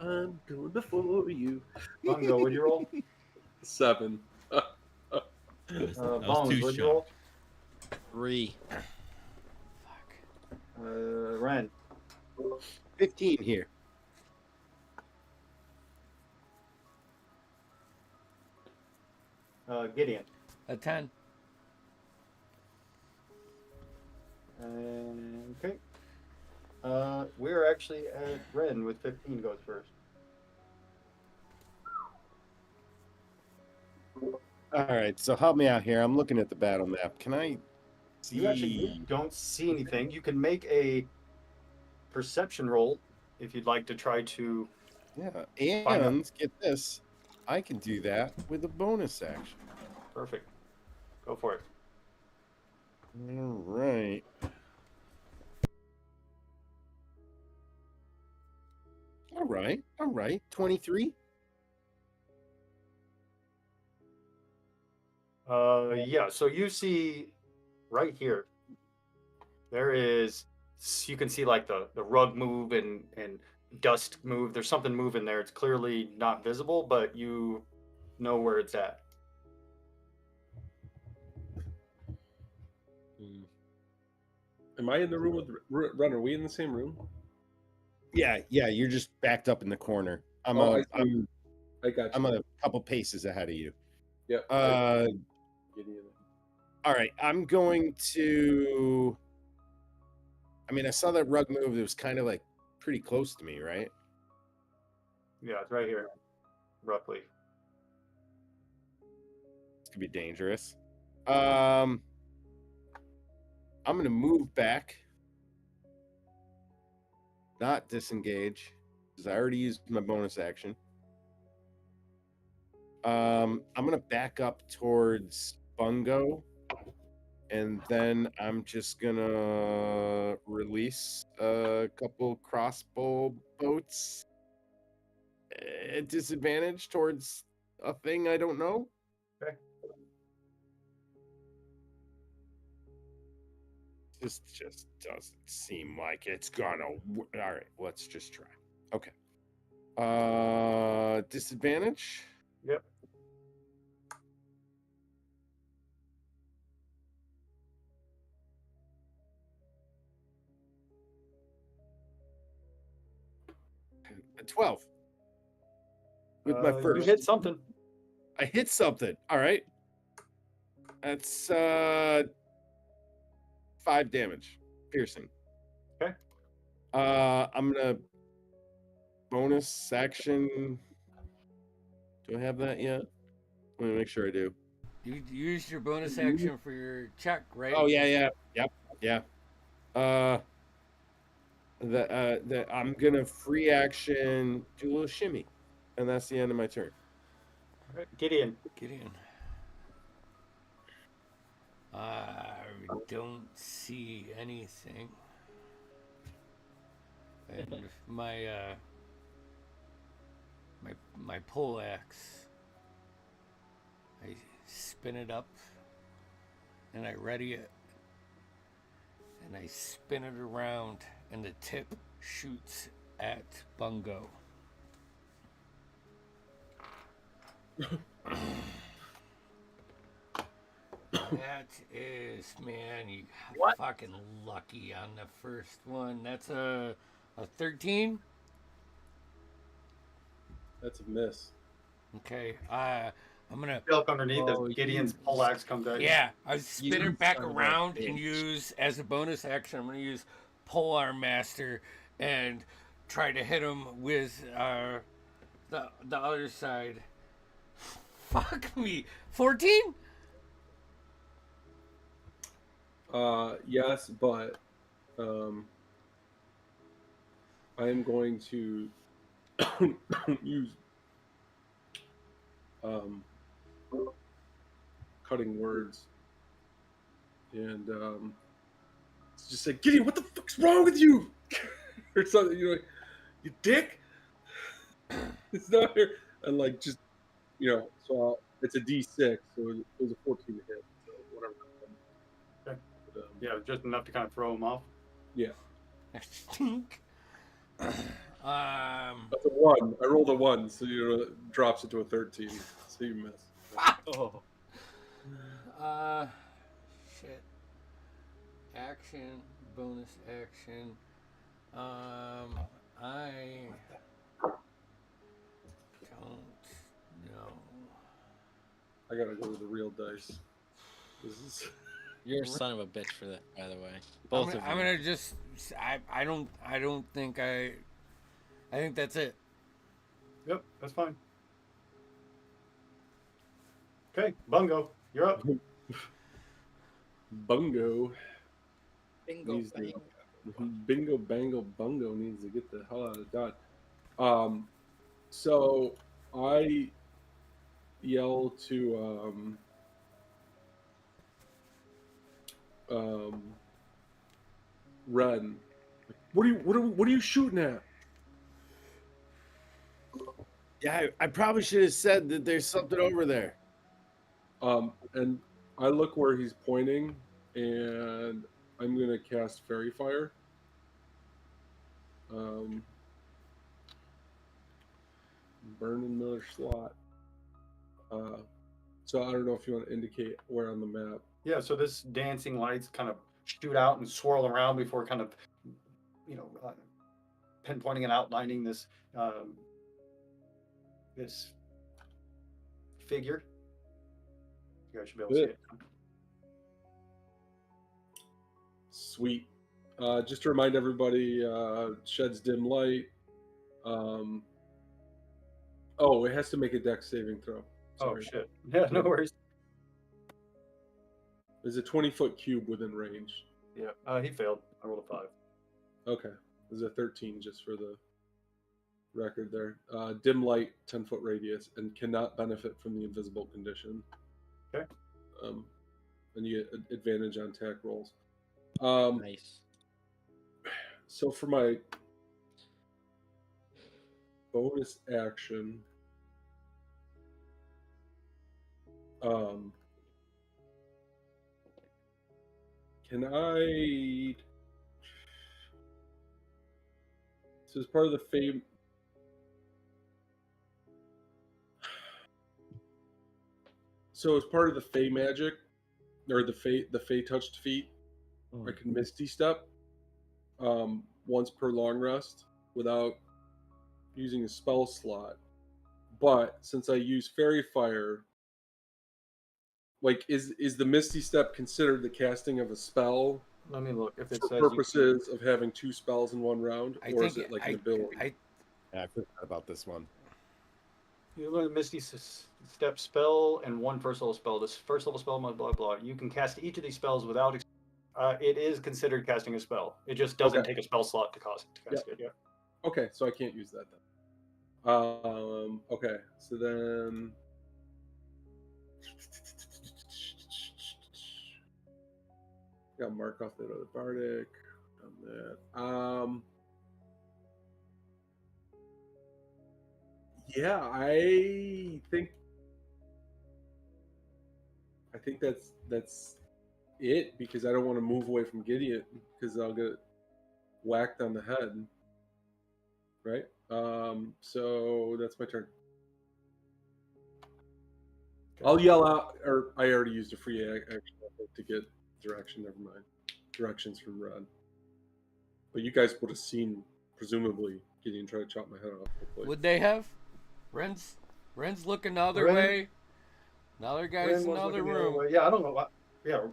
F: I'm going before you.
D: Bungo, what'd you roll?
F: 7.
E: That was
D: Bones,
E: too
D: what'd you roll?
E: shocked.
C: 3.
D: Ren.
A: 15 here.
D: Gideon.
B: A 10.
D: Okay. We're actually at Ren with 15 goes first.
A: All right, so help me out here. I'm looking at the battle map. Can I see?
D: You don't see anything. You can make a perception roll if you'd like to try to.
A: Yeah,
D: Find out.
A: and get this. I can do that with a bonus action.
D: Perfect. Go for it.
A: All right. All right. 23.
D: Yeah. So you see right here. There is. You can see like the rug move and dust move. There's something moving there. It's clearly not visible, but you know where it's at.
F: Am I in the room with Run? Are we in the same room?
A: Yeah. You're just backed up in the corner.
F: I got you.
A: I'm a couple paces ahead of you.
F: Yep.
A: All right. I'm going to. I mean, I saw that rug move. It was kind of like pretty close to me, right?
D: Yeah, it's right here, roughly.
A: It's gonna be dangerous. I'm gonna move back, not disengage, because I already used my bonus action. I'm gonna back up towards Bungo, and then I'm just gonna release a couple crossbow bolts at disadvantage towards a thing I don't know.
D: Okay.
A: This just doesn't seem like it's gonna. All right, let's just try. Okay. Disadvantage.
D: Yep.
A: A 12. With my
D: You
A: first.
D: hit something.
A: I hit something. All right. That's 5 damage. Piercing.
D: Okay.
A: I'm gonna bonus action. Do I have that yet? Let me make sure I do.
B: You used your bonus action for your check, right?
A: Oh yeah. Yep. I'm gonna free action, do a little shimmy, and that's the end of my turn.
D: All right. Gideon.
B: Gideon. don't see anything. And my pole axe, I spin it up and I ready it and I spin it around and the tip shoots at Bungo. That is, man, you got
D: What?
B: fucking lucky on the first one. That's a 13.
F: That's a miss.
B: Okay, I'm gonna,
D: Up underneath
C: Oh,
D: as Gideon's
C: you-
D: poleaxe comes at you.
B: yeah, I spin
C: You
B: it back
C: son of a
B: around and
C: bitch.
B: use, as a bonus action, I'm gonna use Polearm Master and try to hit him with the other side. Fuck me, 14.
F: Yes, but I am going to use cutting words and just say, Gideon, what the fuck's wrong with you? Or something, you dick. It's not here. And like just so it's a D6, so it was a 14 to hit. So whatever.
D: Okay.
F: But,
D: Yeah, just enough to kind of throw him off.
F: yeah.
B: I think.
F: That's a 1. I rolled a 1, so it drops it to a 13. So you miss.
C: Oh.
B: Shit. Action, bonus action. I don't know.
F: I gotta go with the real dice. This is
C: You're a son of a bitch for that, by the way.
B: I'm
C: Both
B: gonna,
C: of you.
B: I'm gonna just. I don't think I. I think that's it.
D: Yep, that's fine. Okay, Bungo, you're up.
F: Bungo.
C: Bingo,
F: Needs to-
C: bango.
F: Bingo Bango Bungo needs to get the hell out of Dodge. So I yell to Ren, like, what are you shooting at?
A: Yeah, I probably should have said that there's something over there.
F: And I look where he's pointing, and I'm gonna cast Fairy Fire. Burn another slot. So I don't know if you want to indicate where on the map.
D: Yeah, so this dancing lights kind of shoot out and swirl around before kind of, pinpointing and outlining this this figure. You guys should be able to see it.
F: Sweet. Just to remind everybody, sheds dim light. Oh, it has to make a dex saving throw.
D: Oh
F: Sorry.
D: shit! Yeah, no worries.
F: There's a 20-foot cube within range.
D: Yeah, he failed. I rolled a 5.
F: Okay. There's a 13 just for the record there. Dim light, 10-foot radius, and cannot benefit from the invisible condition.
D: Okay.
F: And you get advantage on attack rolls.
C: Nice.
F: So for my bonus action, can I? So as part of the fame, so as part of the Fey magic, or the Fey touched feet, I can Misty Step once per long rest without using a spell slot. But since I use Fairy Fire, like is the Misty Step considered the casting of a spell
D: Let me look if it
F: for
D: says
F: purposes of having 2 spells in one round,
B: I
F: or
B: think
F: is it like an ability?
A: Yeah, I forgot about this one.
D: you learn Misty Step spell and 1 first level spell. This first level spell, blah blah blah. You can cast each of these spells without. It is considered casting a spell. It just doesn't take a spell slot to cast it. Yeah.
F: Okay, so I can't use that then. Okay, so then Got to mark off that other Bardic. Done that. Yeah, I think that's it, because I don't want to move away from Gideon because I'll get whacked on the head. Right? So that's my turn. I'll yell out, or I already used a free action to get direction. Never mind. Directions from Red. But you guys would have seen, presumably, Gideon try to chop my head off. Hopefully.
B: Would they have? Ren's looking the other
D: Ren-
B: way. The other guy's in
D: Ren was
B: the other
D: looking the other
B: room.
D: way. Yeah, I don't know. Yeah.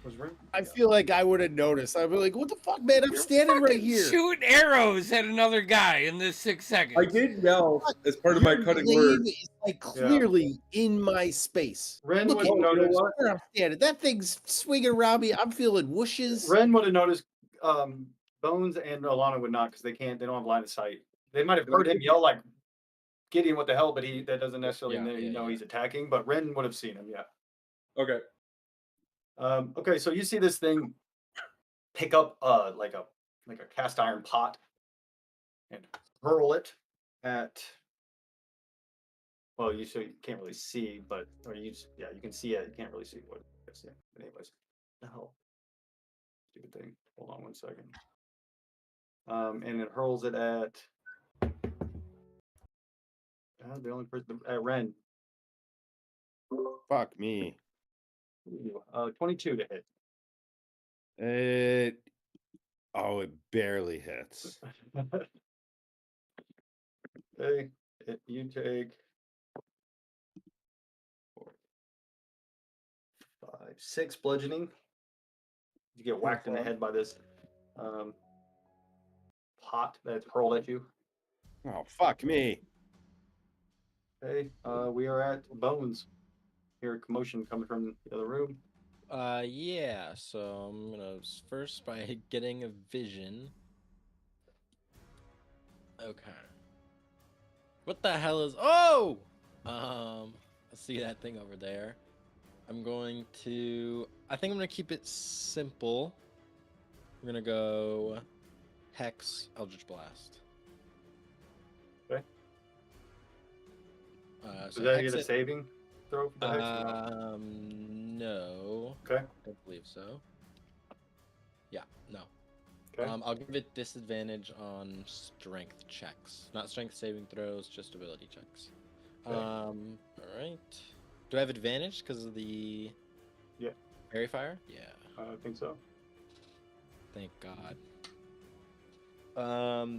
D: Was Ren?
A: I feel like I would have noticed. I'd be like, "What the fuck, man? I'm standing right here."
B: Shooting arrows at another guy in this 6 seconds.
F: I did yell as part of my
A: Your
F: cutting
A: glaive
F: word.
A: is like clearly in my space.
D: Ren
A: Look
D: would
A: at
F: Oh, you know
D: notice.
F: what?
A: where I'm standing. That thing's swinging around me. I'm feeling whooshes.
D: Ren would have noticed. Bones and Alana would not, because they can't. They don't have line of sight. They might have heard him yell like Gideon, "What the hell?" But that doesn't necessarily know he's attacking. But Ren would have seen him. Yeah.
F: Okay.
D: Okay, so you see this thing pick up like a cast iron pot and hurl it at. Well, you can't really see, but you can see it. You can't really see what it's in. But anyways, the hell, stupid thing. Hold on 1 second. And it hurls it at the only person at Ren.
A: Fuck me.
D: 22 to hit.
A: It barely hits.
D: Okay, you take 4, 5, 6 bludgeoning. You get whacked in the head by this pot that's hurled at you.
A: Oh, fuck me.
D: Okay, we are at Bones. Hear a commotion coming from the other room.
C: Yeah, so I'm gonna first by getting a vision. Okay. What the hell is? Oh! I see that thing over there. I'm going to. I think I'm gonna keep it simple. We're gonna go Hex Eldritch Blast.
D: Okay.
C: So
D: Does that
C: Hex
D: get a
C: it-
D: saving throw for the hex? or no?
C: No.
D: Okay.
C: I don't believe so. Yeah, no.
D: Okay.
C: I'll give it disadvantage on strength checks, not strength saving throws, just ability checks.
D: Okay.
C: All right. Do I have advantage because of the fairy fire? Yeah.
D: I think so.
C: Thank God.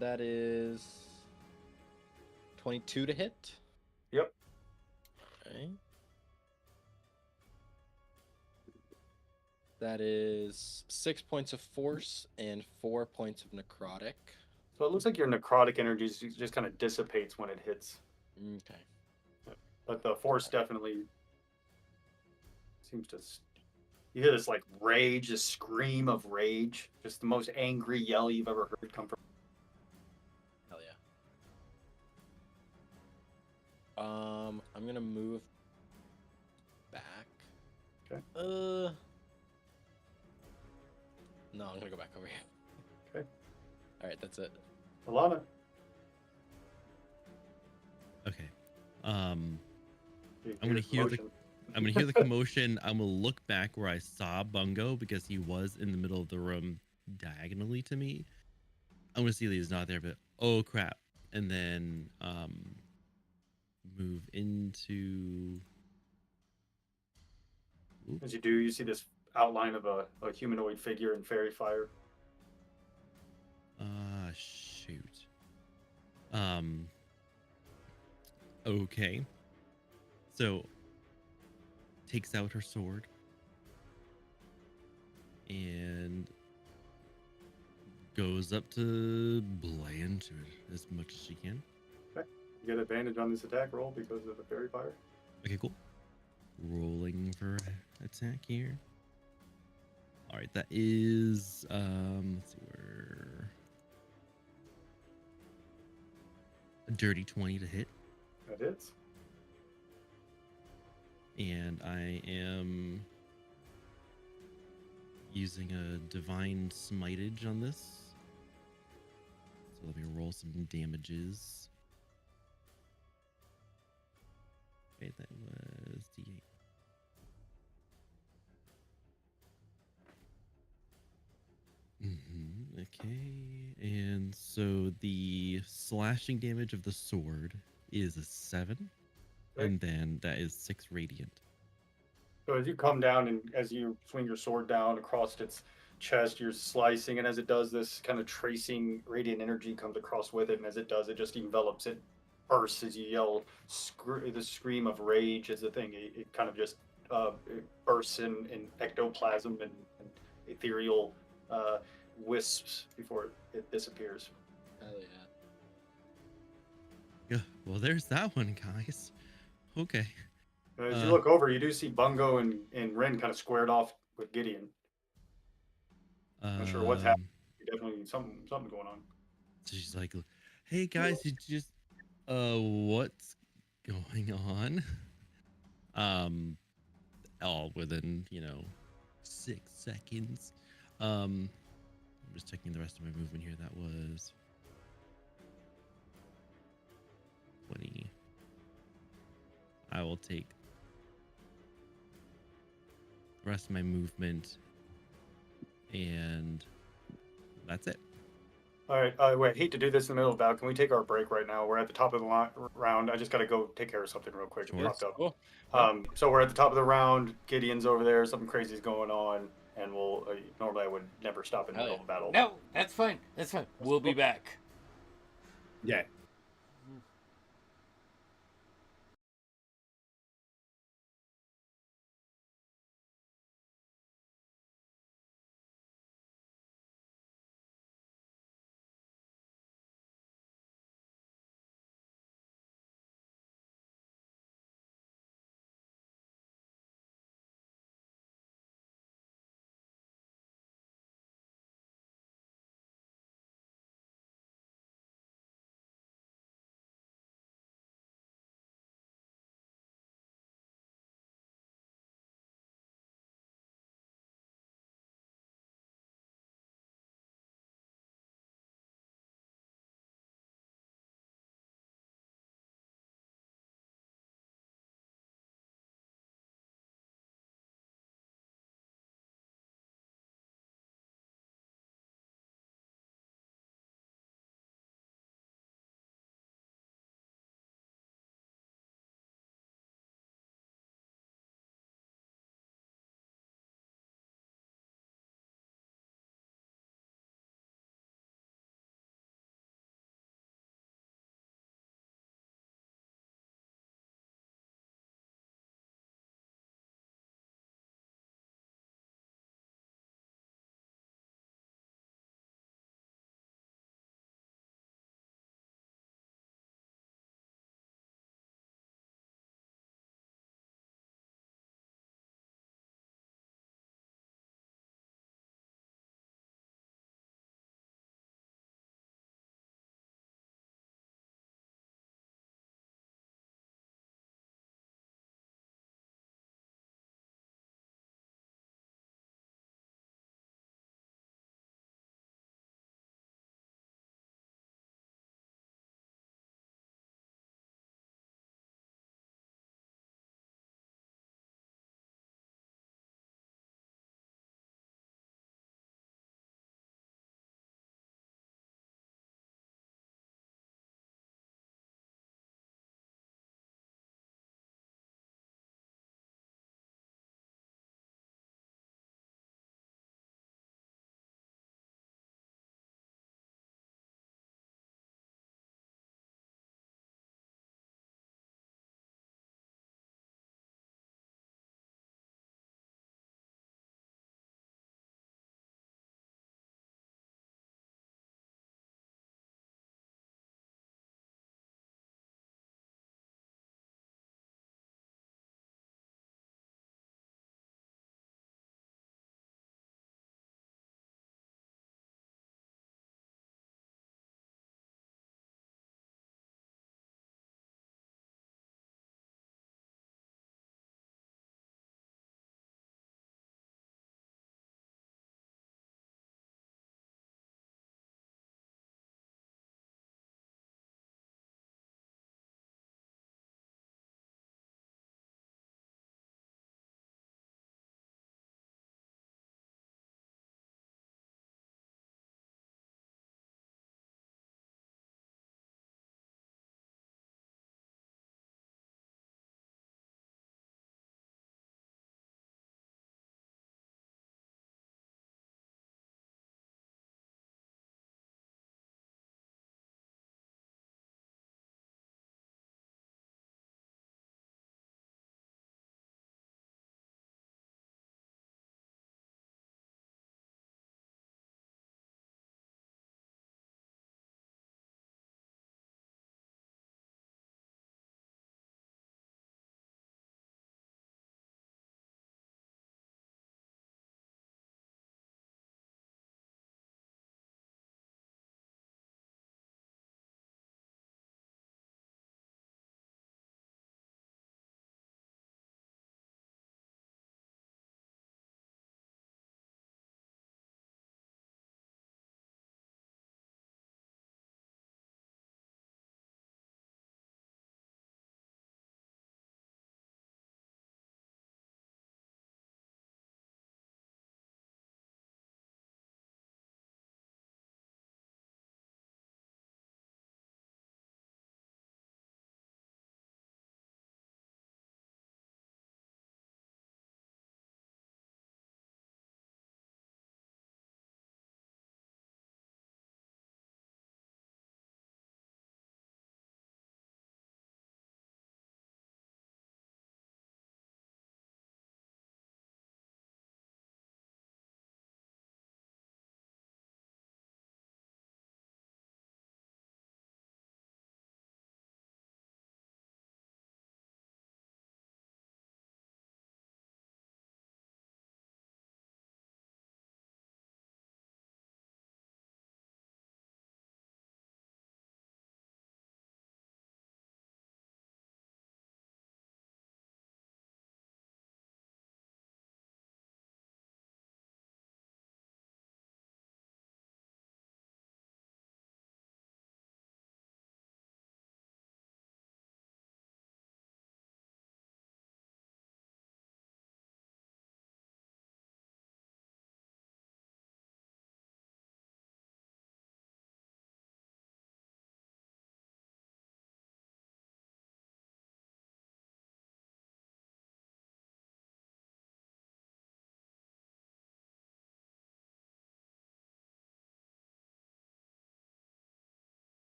C: That is 22 to hit.
D: Yep.
C: Okay. That is 6 points of force and 4 points of necrotic.
D: So it looks like your necrotic energy just kind of dissipates when it hits.
C: Okay.
D: But the force definitely seems to. You hear this like rage, this scream of rage, just the most angry yell you've ever heard come from.
C: Hell yeah. I'm gonna move back.
D: Okay.
C: No, I'm gonna go back over here.
D: Okay.
C: All right, that's it.
D: Alana.
E: Okay.
D: you
E: I'm
D: hear
E: gonna hear the
D: commotion.
E: I'm gonna hear the commotion. I'm gonna look back where I saw Bungo because he was in the middle of the room diagonally to me. I'm gonna see that he's not there, but oh crap. And then move into
D: As you do, you see this outline of a humanoid figure in fairy fire.
E: shoot. Okay. So takes out her sword and goes up to blay into it as much as she can.
D: Okay. You get advantage on this attack roll because of the fairy fire.
E: Okay, cool. Rolling for attack here. All right, that is let's see where a dirty 20 to hit,
D: That hits.
E: and I am using a divine smitage on this. So let me roll some damages. Okay, that was D8. Okay, and so the slashing damage of the sword is a 7,
D: Okay.
E: and then that is 6 radiant.
D: So as you come down and as you swing your sword down across its chest, you're slicing, and as it does this, kind of tracing radiant energy comes across with it, and as it does, it just envelops it, bursts as you yell the scream of rage as the thing. It kind of just it bursts in ectoplasm and ethereal wisps before it disappears.
C: Hell yeah.
E: Yeah, well, there's that one, guys. Okay.
D: As you look over, you do see Bungo and Ren kind of squared off with Gideon. Not sure what's happening. Definitely something going on.
E: So she's like, "Hey guys, you just what's going on?" All within 6 seconds. I'm just checking the rest of my movement here. That was 20. I will take the rest of my movement, and that's it.
D: All right. Wait, I hate to do this in the middle of battle. Can we take our break right now? We're at the top of the round. I just got to go take care of something real quick. It
E: Sure.
D: popped up.
C: Cool.
D: So we're at the top of the round. Gideon's over there. Something crazy is going on, and we'll. Normally, I would never stop in the
C: Hell
D: middle of a battle.
B: No, that's fine. That's fine. We'll be back.
A: Yeah.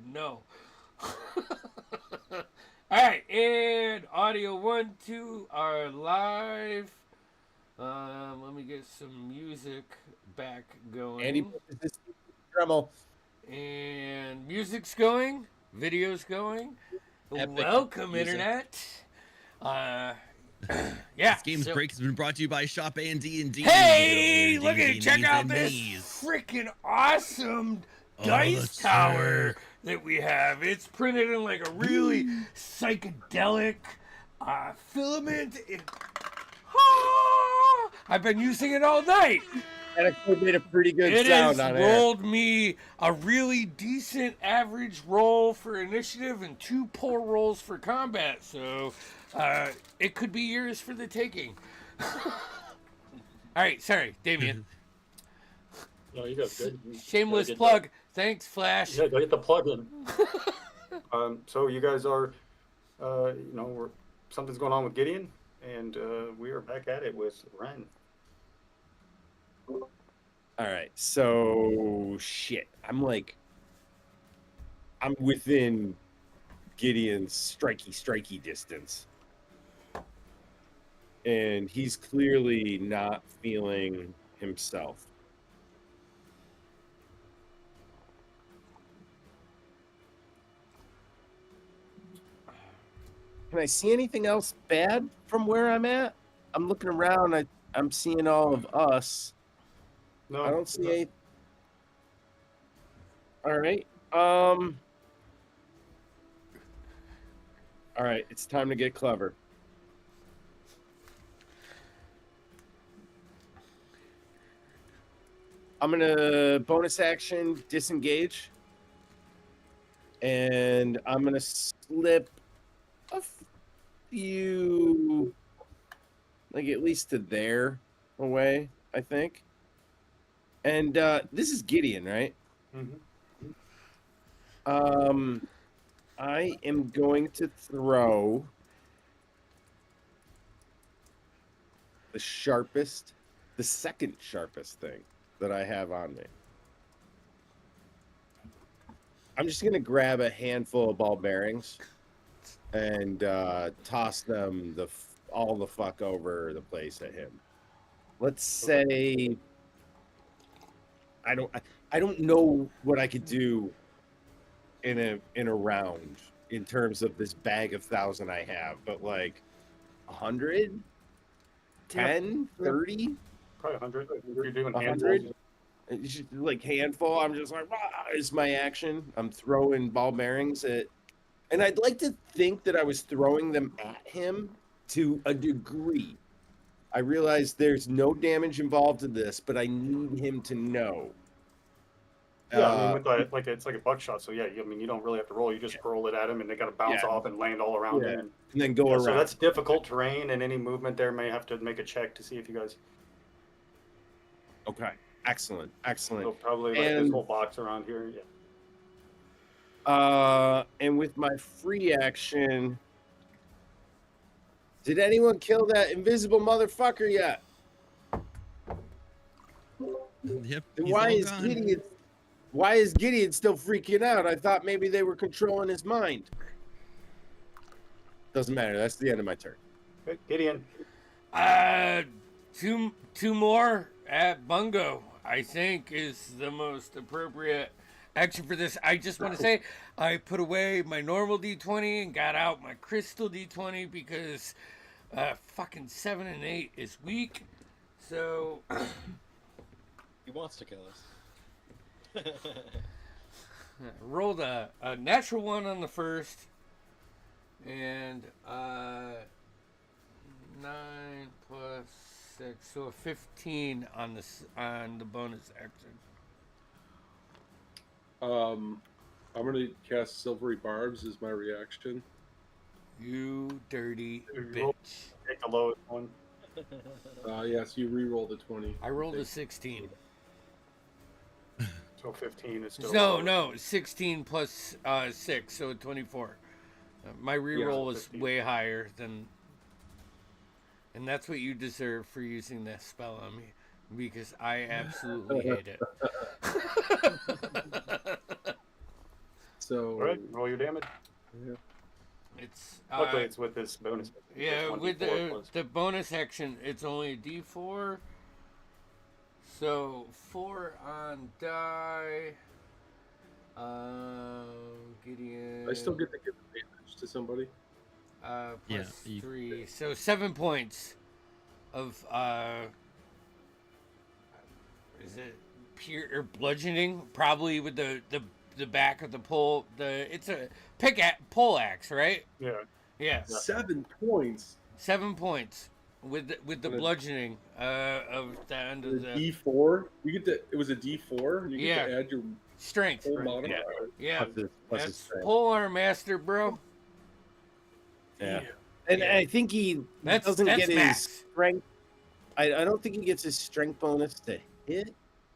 B: No. All right, and audio 1, 2 are live. Let me get some music back
A: Andy,
B: going.
A: Dremel.
B: And music's going, video's going.
C: Epic
B: Welcome,
C: music.
B: Internet. Yeah.
E: This game's
B: so-
E: break has been brought to you by Shop A&D&D.
B: Hey, look at
E: D&D,
B: check
E: minis,
B: out
E: and
B: this
E: minis.
B: freaking awesome
E: Oh,
B: dice
E: that's
B: tower
E: sick.
B: that we have. It's printed in like a really psychedelic filament. I've been using it all night.
A: And it made a pretty good
B: It
A: sound
B: has
A: on air.
B: rolled me a really decent average roll for initiative and 2 poor rolls for combat. So it could be yours for the taking. All right, sorry, Damien.
D: No, you guys good. You
B: Shameless
D: gotta get
B: plug. Thanks, Flash.
D: Yeah, go get the plug in. So you guys are, something's going on with Gideon, and we are back at it with Ren.
A: All right, so shit. I'm within Gideon's strikey distance. And he's clearly not feeling himself. Can I see anything else bad from where I'm at? I'm looking around. I'm seeing all of us.
D: No,
A: I don't see any. All right. All right. It's time to get clever. I'm gonna bonus action disengage, and I'm gonna slip a few, like at least to there away, I think. And this is Gideon, right?
D: Mhm.
A: I am going to throw the second sharpest thing that I have on me. I'm just gonna grab a handful of ball bearings and toss them all the fuck over the place at him. Let's say I don't know what I could do in a round in terms of this bag of 1,000 I have, but like 100, 10, 30,
D: Probably 100. You're doing
A: 100.
D: handfuls.
A: It's just like handful. I'm just like, is my action. I'm throwing ball bearings at, and I'd like to think that I was throwing them at him to a degree. I realize there's no damage involved in this, but I need him to know.
D: Yeah, I mean, with it's like a buckshot. So yeah, you don't really have to roll. You just hurl it at him, and they got to bounce
A: Yeah.
D: off and land all around
A: Yeah.
D: him.
A: And then go around.
D: So that's difficult terrain, and any movement there may have to make a check to see if you guys.
A: Okay. Excellent.
D: So probably like this whole box around here. Yeah.
A: And with my free action, did anyone kill that invisible motherfucker yet?
E: Yep.
A: Then
E: he's all gone.
A: why is Gideon still freaking out? I thought maybe they were controlling his mind. Doesn't matter. That's the end of my turn.
D: Okay, Gideon.
B: Two more at Bungo, I think, is the most appropriate action for this. I just want to say I put away my normal D20 and got out my crystal D20 because fucking 7 and 8 is weak. So
C: He wants to kill us.
B: rolled a natural 1 on the first, and 9 plus 6, so a 15 on the bonus action.
F: I'm gonna cast Silvery Barbs as my reaction.
B: You dirty
D: Roll-
B: bitch.
D: Take the lowest one.
F: Yes, you re-roll the 20.
B: I rolled a 16.
D: So 15 is still.
B: No, 16 plus 6, so 24. My reroll was
D: 15.
B: way higher than, and that's what you deserve for using that spell on me. because I absolutely hate it.
F: So
D: All right, roll your damage.
F: yeah.
B: It's
D: Luckily, it's with this bonus.
B: yeah,
D: It's
B: with
D: 1d4 plus.
B: the bonus action, it's only a D4. So 4 on die. Gideon.
F: I still get to give advantage to somebody.
E: Yeah,
B: Plus
E: you-
B: 3. So 7 points of is it pure or bludgeoning? Probably with the back of the pole. It's a pole axe, right?
D: Yeah.
B: Yeah.
F: 7 points.
B: 7 points with the
F: And a-
B: bludgeoning of the end
F: And
B: of
F: a
B: the
F: D4. You get to. It was a D4, and you get
B: Yeah.
F: to add your
B: strength.
F: whole
D: Strength,
F: modifier.
B: Yeah.
A: Plus his
B: That's
A: strength.
B: pole arm master, bro.
A: Yeah. And
B: Yeah.
A: I think he
B: That's
A: doesn't get his
B: max.
A: strength. I don't think he gets his strength bonus to hit,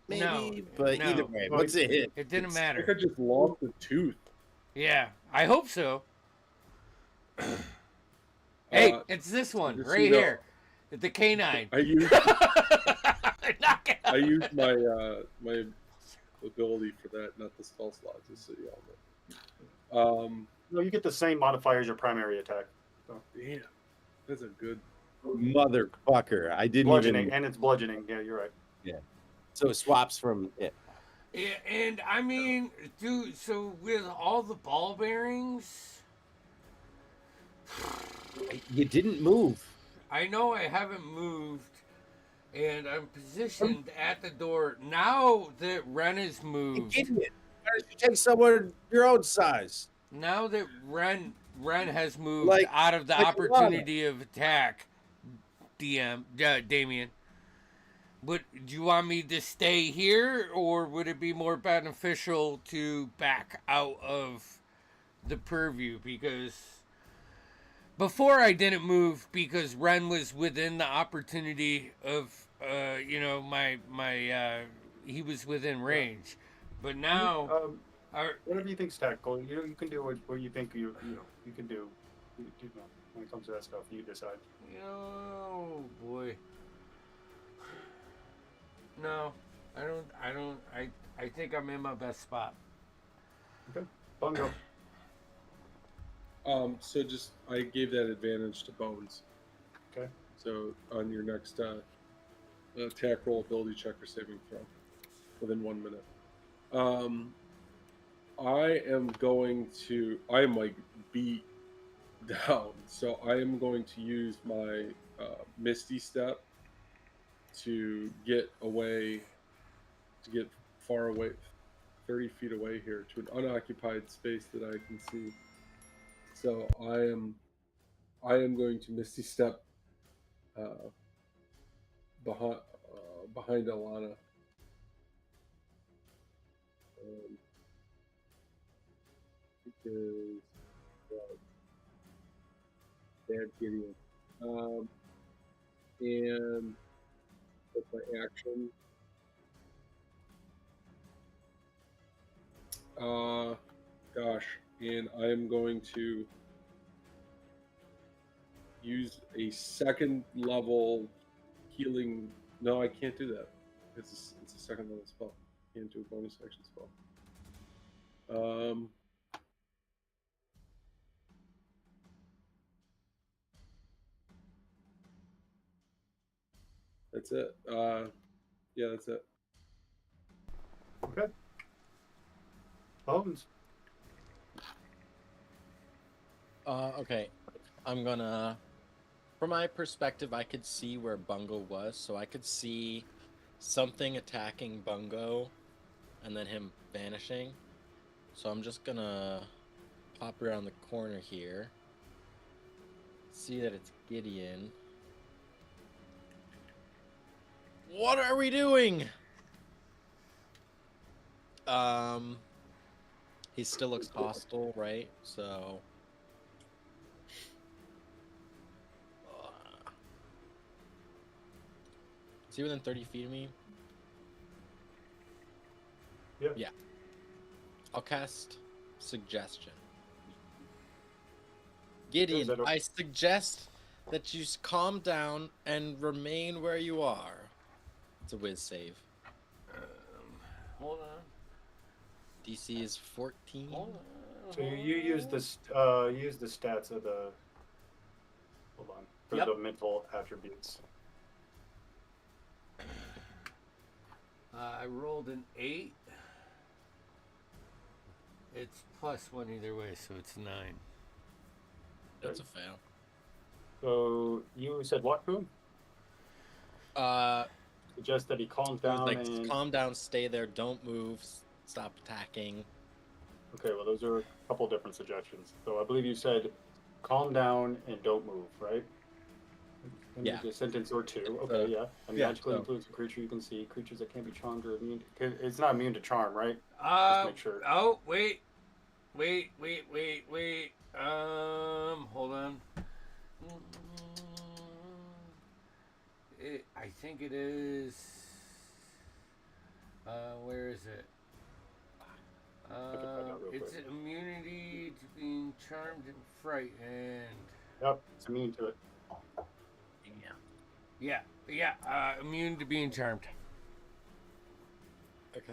A: maybe.
B: No,
A: but
B: no.
A: either way,
D: Well,
A: once it hit,
B: It didn't
F: I
B: matter.
F: think I just lost a tooth.
B: Yeah, I hope so. Hey, it's this one
F: just so
B: right
F: you know,
B: here. The canine.
F: I used
B: Knock it out.
F: I used my my ability for that, not the spell slot, just so you all know.
D: No, you get the same modifier as your primary attack.
F: Damn, that's a good.
A: motherfucker. I didn't
D: Bludgeoning,
A: even.
D: and it's bludgeoning. Yeah, you're right.
A: So it swaps from it.
B: Yeah, and I mean, dude, so with all the ball bearings,
A: You didn't move.
B: I know I haven't moved, and I'm positioned at the door. Now that Ren is moved,
A: Idiot. Why don't you take someone your own size?
B: now that Ren has moved
A: Like-
B: out of the
A: like
B: opportunity of attack, Damien. But do you want me to stay here, or would it be more beneficial to back out of the purview? Because before I didn't move because Ren was within the opportunity of, he was within range. But now,
D: Whatever you think's tactical, you can do what you think you can do. When it comes to that stuff, you decide.
B: oh boy. No, I think I'm in my best spot.
D: Bungo.
F: So just I gave that advantage to Bones.
D: Okay.
F: So on your next attack roll, ability check or saving throw, within 1 minute. I am like beat down, so I am going to use my Misty Step to get far away, 30 feet away here to an unoccupied space that I can see. So I am going to Misty Step behind Alana. Because bad Gideon. And with my action, and I am going to use a second level healing. No, I can't do that. It's a second level spell. Can't do a bonus action spell. That's it. Yeah, that's it.
D: Okay. Bones.
C: Okay. I'm gonna. From my perspective, I could see where Bungo was, so I could see something attacking Bungo, and then him vanishing. So I'm just gonna pop around the corner here. See that it's Gideon. What are we doing? He still looks hostile, right? So is he within 30 feet of me?
D: Yeah.
C: I'll cast Suggestion. Gideon,
D: that a-
C: I suggest that you calm down and remain where you are. It's a whiz save.
B: Hold on.
C: DC is 14.
B: Hold on.
D: So you use this use the stats of the hold on for
B: Yep.
D: the mental attributes.
B: I rolled an 8. It's +1 either way, so it's 9.
C: That's a fail.
D: So you said what to him? Suggest that he calms
C: It was
D: down
C: like,
D: and
C: calm down, stay there, don't move, stop attacking.
D: okay, well those are a couple different suggestions. So I believe you said calm down and don't move, right?
C: Yeah.
D: A sentence or two. Okay, yeah. And
C: yeah,
D: magically
C: so-
D: influence a creature you can see. Creatures that can't be charmed or immune. It's not immune to charm, right? Just make sure.
B: Oh, wait. Hold on. I think it is. Where is it?
D: I can find out real
B: It's
D: quick.
B: immunity to being charmed and frightened.
D: Yep, it's immune to it.
B: Yeah. Immune to being charmed.
C: Okay.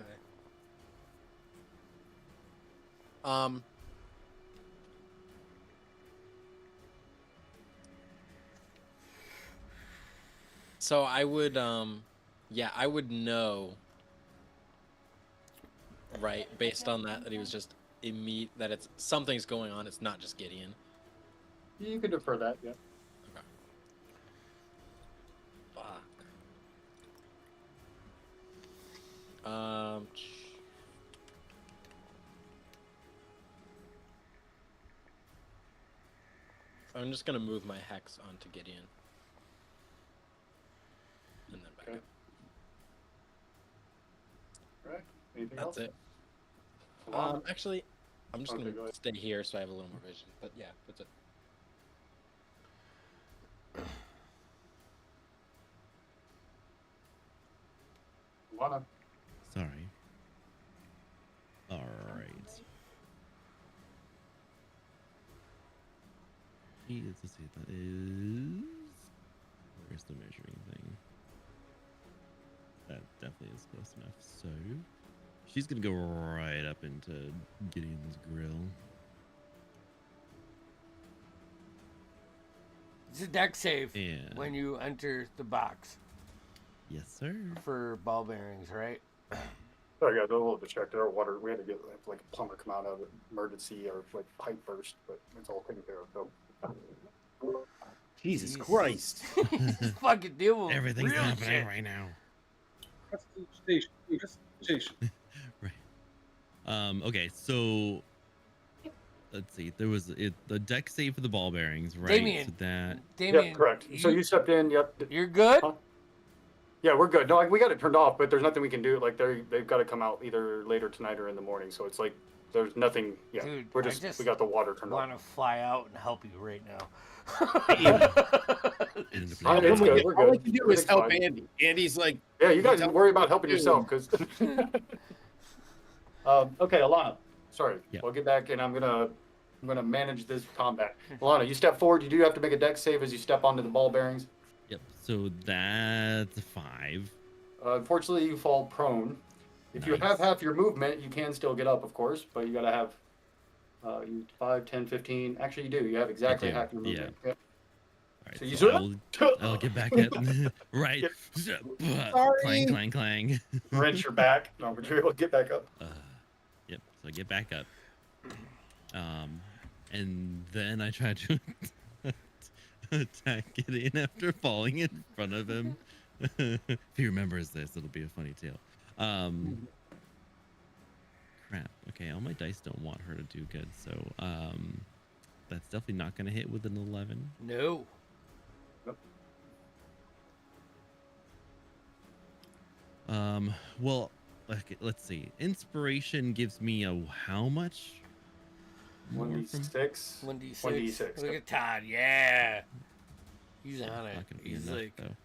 C: So I would I would know, right, based on that he was just that it's something's going on, it's not just Gideon.
D: You could defer that, yeah.
C: Okay. Fuck. I'm just gonna move my hex onto Gideon. And then back
D: Okay.
C: up.
D: All right. Anything
C: That's
D: else?
C: it.
D: Alana?
C: Actually, I'm just
D: Okay, go
C: gonna
D: ahead.
C: stay here so I have a little more vision. But yeah, that's it.
D: Alana?
E: Sorry. All right. Let's see. That is. Where's the measuring thing? That definitely is close enough. So she's gonna go right up into Gideon's grill.
B: It's a deck save
E: And
B: when you enter the box
E: yes, sir.
B: for ball bearings, right?
D: Sorry, guys, a little distracted. Our water, we had to get like a plumber come out of an emergency or like pipe burst, but it's all taken care of. So.
A: Jesus
B: Jeez.
A: Christ.
B: Just fucking deal with
E: Everything's
B: real
E: happening
B: shit.
E: right now.
F: Station.
E: Right. Okay, so let's see. There was the deck save for the ball bearings, right?
B: Damien.
E: So that
B: Damien,
D: Yep, correct. So you stepped in. Yep.
B: You're good?
D: Huh? Yeah, we're good. No, we got it turned off, but there's nothing we can do. Like they've got to come out either later tonight or in the morning. So it's like there's nothing. Yeah,
B: Dude,
D: we're
B: I
D: we got the water turned off.
B: want to fly out and help you right now.
E: in the
D: All right,
E: blade.
D: it's good. We're
A: All I
D: good.
A: can do is
D: Everything's
A: help
D: fine.
A: Andy. Andy's like,
D: Yeah, you guys
A: tell
D: worry
A: me
D: about
A: what
D: helping
A: to do.
D: yourself, because. Okay, Alana. Sorry,
E: Yeah.
D: I'll get back, and I'm gonna manage this combat. Alana, you step forward. You do have to make a dex save as you step onto the ball bearings.
E: Yep. So that's a 5.
D: Unfortunately, you fall prone. If you have
E: Nice.
D: half your movement, you can still get up, of course, but you gotta have you 5, 10, 15. Actually, you do. You have exactly
E: do,
D: half your movement. Yeah.
E: All right.
D: So you
E: I'll get back up. Right. Clang, clang, clang.
D: wrench your back. No, but you're able to get back up.
E: Yep. So I get back up. And then I try to attack Gideon after falling in front of him. If he remembers this, it'll be a funny tale. Crap. Okay, all my dice don't want her to do good, so that's definitely not going to hit with an 11.
B: No.
E: Well, okay, let's see. Inspiration gives me a how much? More from-
D: 1d6.
B: 1d6.
D: 1d6.
B: Look at Todd. Yeah. He's
E: Yeah,
B: on
E: it's
B: it.
E: not gonna be
B: He's
E: enough,
B: like,
E: though.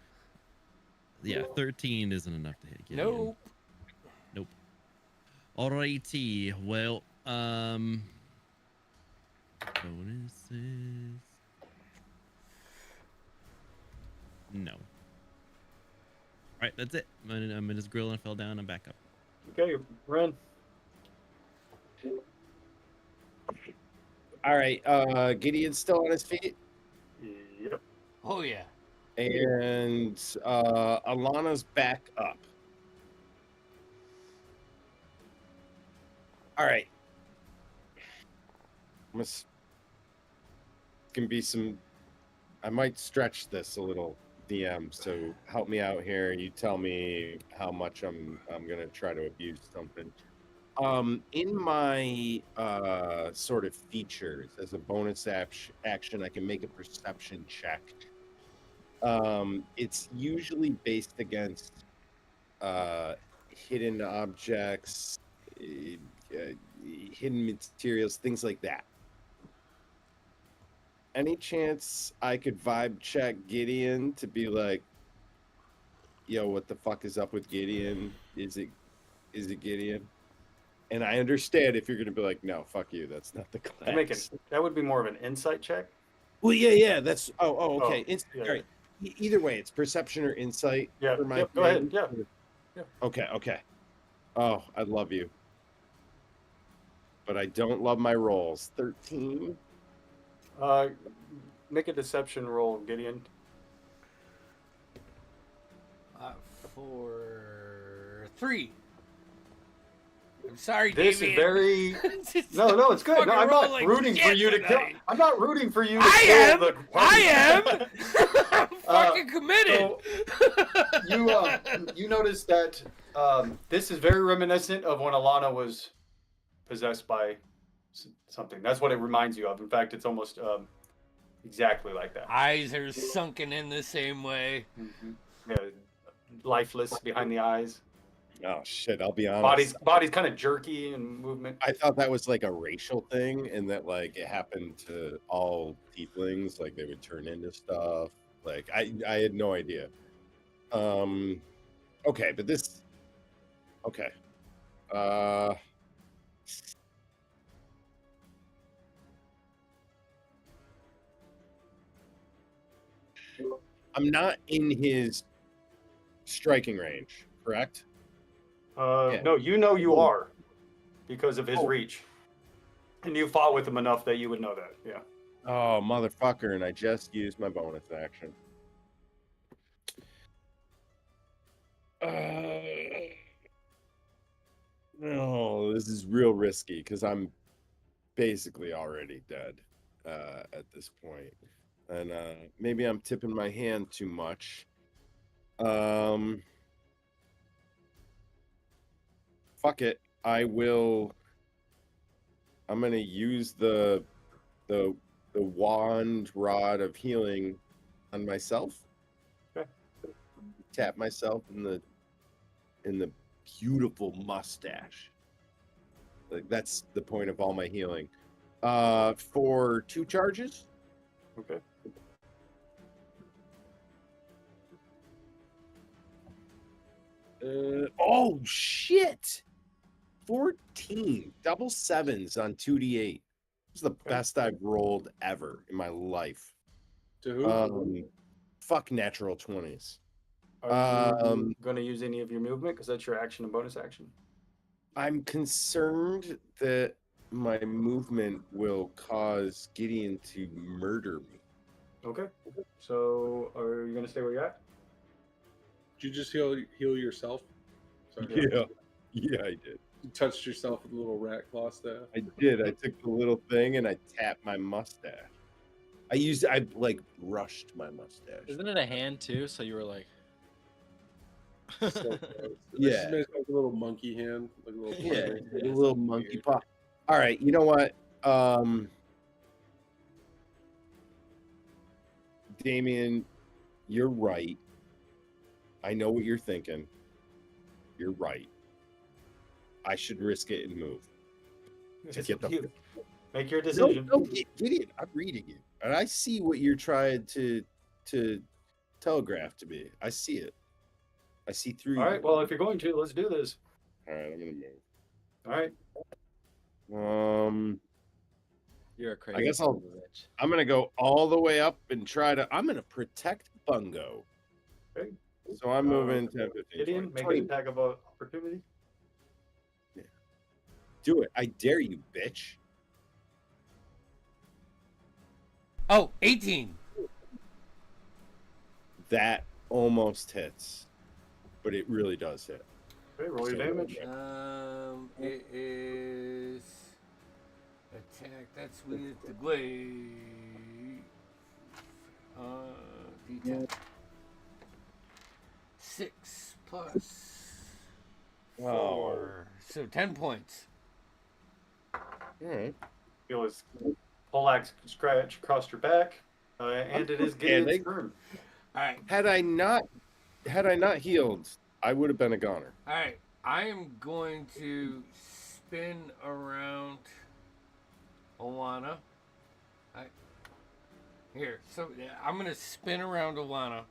E: Yeah, 13 isn't enough to hit Gideon.
B: nope.
E: Nope. Alrighty. Well, bonuses. No. right, that's it. I'm in his grill and I fell down. I'm back up.
D: Okay, Ren.
A: All right. Gideon's still on his feet,
D: Yep.
B: Oh yeah.
A: and Alana's back up. All right. Can be some. I might stretch this a little, DM. So help me out here. You tell me how much I'm gonna try to abuse something. In my sort of features as a bonus action, I can make a perception check. It's usually based against hidden objects, hidden materials, things like that. Any chance I could vibe check Gideon to be like, yo, what the fuck is up with Gideon? Is it Gideon? And I understand if you're gonna be like, no, fuck you, that's not the class.
D: That would be more of an insight check.
A: Well, yeah, that's okay.
D: Yeah,
A: All right. Either way, it's perception or insight
D: Yeah,
A: for my
D: yep, go ahead.
A: thing.
D: Yeah.
A: Okay. Oh, I love you. But I don't love my rolls. 13.
D: Make a deception roll, Gideon.
B: For 3. I'm sorry,
D: This
B: Damien.
D: is very. No, it's good. No, I'm not rooting for you to kill. I'm not rooting for you to kill the party.
B: I am. I'm fucking committed.
D: So you notice that this is very reminiscent of when Alana was possessed by something. That's what it reminds you of. In fact, it's almost exactly like that.
B: Eyes are sunken in the same way.
D: Mm-hmm. Yeah, lifeless behind the eyes.
A: Oh shit! I'll be honest.
D: Body's kind of jerky in movement.
A: I thought that was like a racial thing, and that like it happened to all tieflings. Like they would turn into stuff. Like I had no idea. Okay, but this. Okay. I'm not in his striking range, correct? Yeah.
D: No, you are because of his reach. And you fought with him enough that you would know that, yeah.
A: Oh, motherfucker, and I just used my bonus action. No, this is real risky because I'm basically already dead at this point. And maybe I'm tipping my hand too much. Fuck it. I'm gonna use the wand rod of healing on myself.
D: Okay.
A: Tap myself in the beautiful mustache. Like that's the point of all my healing. For 2 charges.
D: Okay.
A: Oh shit! 14 double 7s on 2d8. This is the best I've rolled ever in my life.
F: To who?
A: Fuck natural 20s.
D: Are you going to use any of your movement? Because that's your action and bonus action.
A: I'm concerned that my movement will cause Gideon to murder me.
D: Okay. So are you going to stay where you're at?
F: Did you just heal yourself? Sorry.
A: Yeah, I did.
F: You touched yourself with a little rat claw staff.
A: I did. I took the little thing and I tapped my mustache. I like brushed my mustache.
C: Isn't it a hand too? So you were like,
F: So
A: yeah,
F: like a little monkey hand, like
A: a little monkey paw. All right, you know what? Damien, you're right. I know what you're thinking. You're right. I should risk it and move.
D: Make your decision.
A: No, Gideon, I'm reading you. And I see what you're trying to telegraph to me. I see it. I see through
D: All right, well, if you're going to, let's do this.
A: All right, I'm going to
D: All right.
C: you're a crazy.
A: I guess I'm going to go all the way up and I'm going to protect Bungo.
D: Okay.
A: So I'm moving 10, 15,
D: Gideon,
A: 20,
D: make
A: 20.
D: an attack of opportunity.
A: Do it. I dare you, bitch.
B: Oh, 18.
A: That almost hits, but it really does hit.
D: Okay, roll your
A: So,
D: damage.
B: It is attack. That's with the glaive. D10. 6 plus
A: Oh.
B: 4. So 10 points.
A: All right.
D: Feel his poleaxe scratch across your back, and it is Gideon's turn.
B: All right.
A: Had I not healed, I would have been a goner.
B: All right. I am going to spin around Alana. So I'm going to spin around Alana,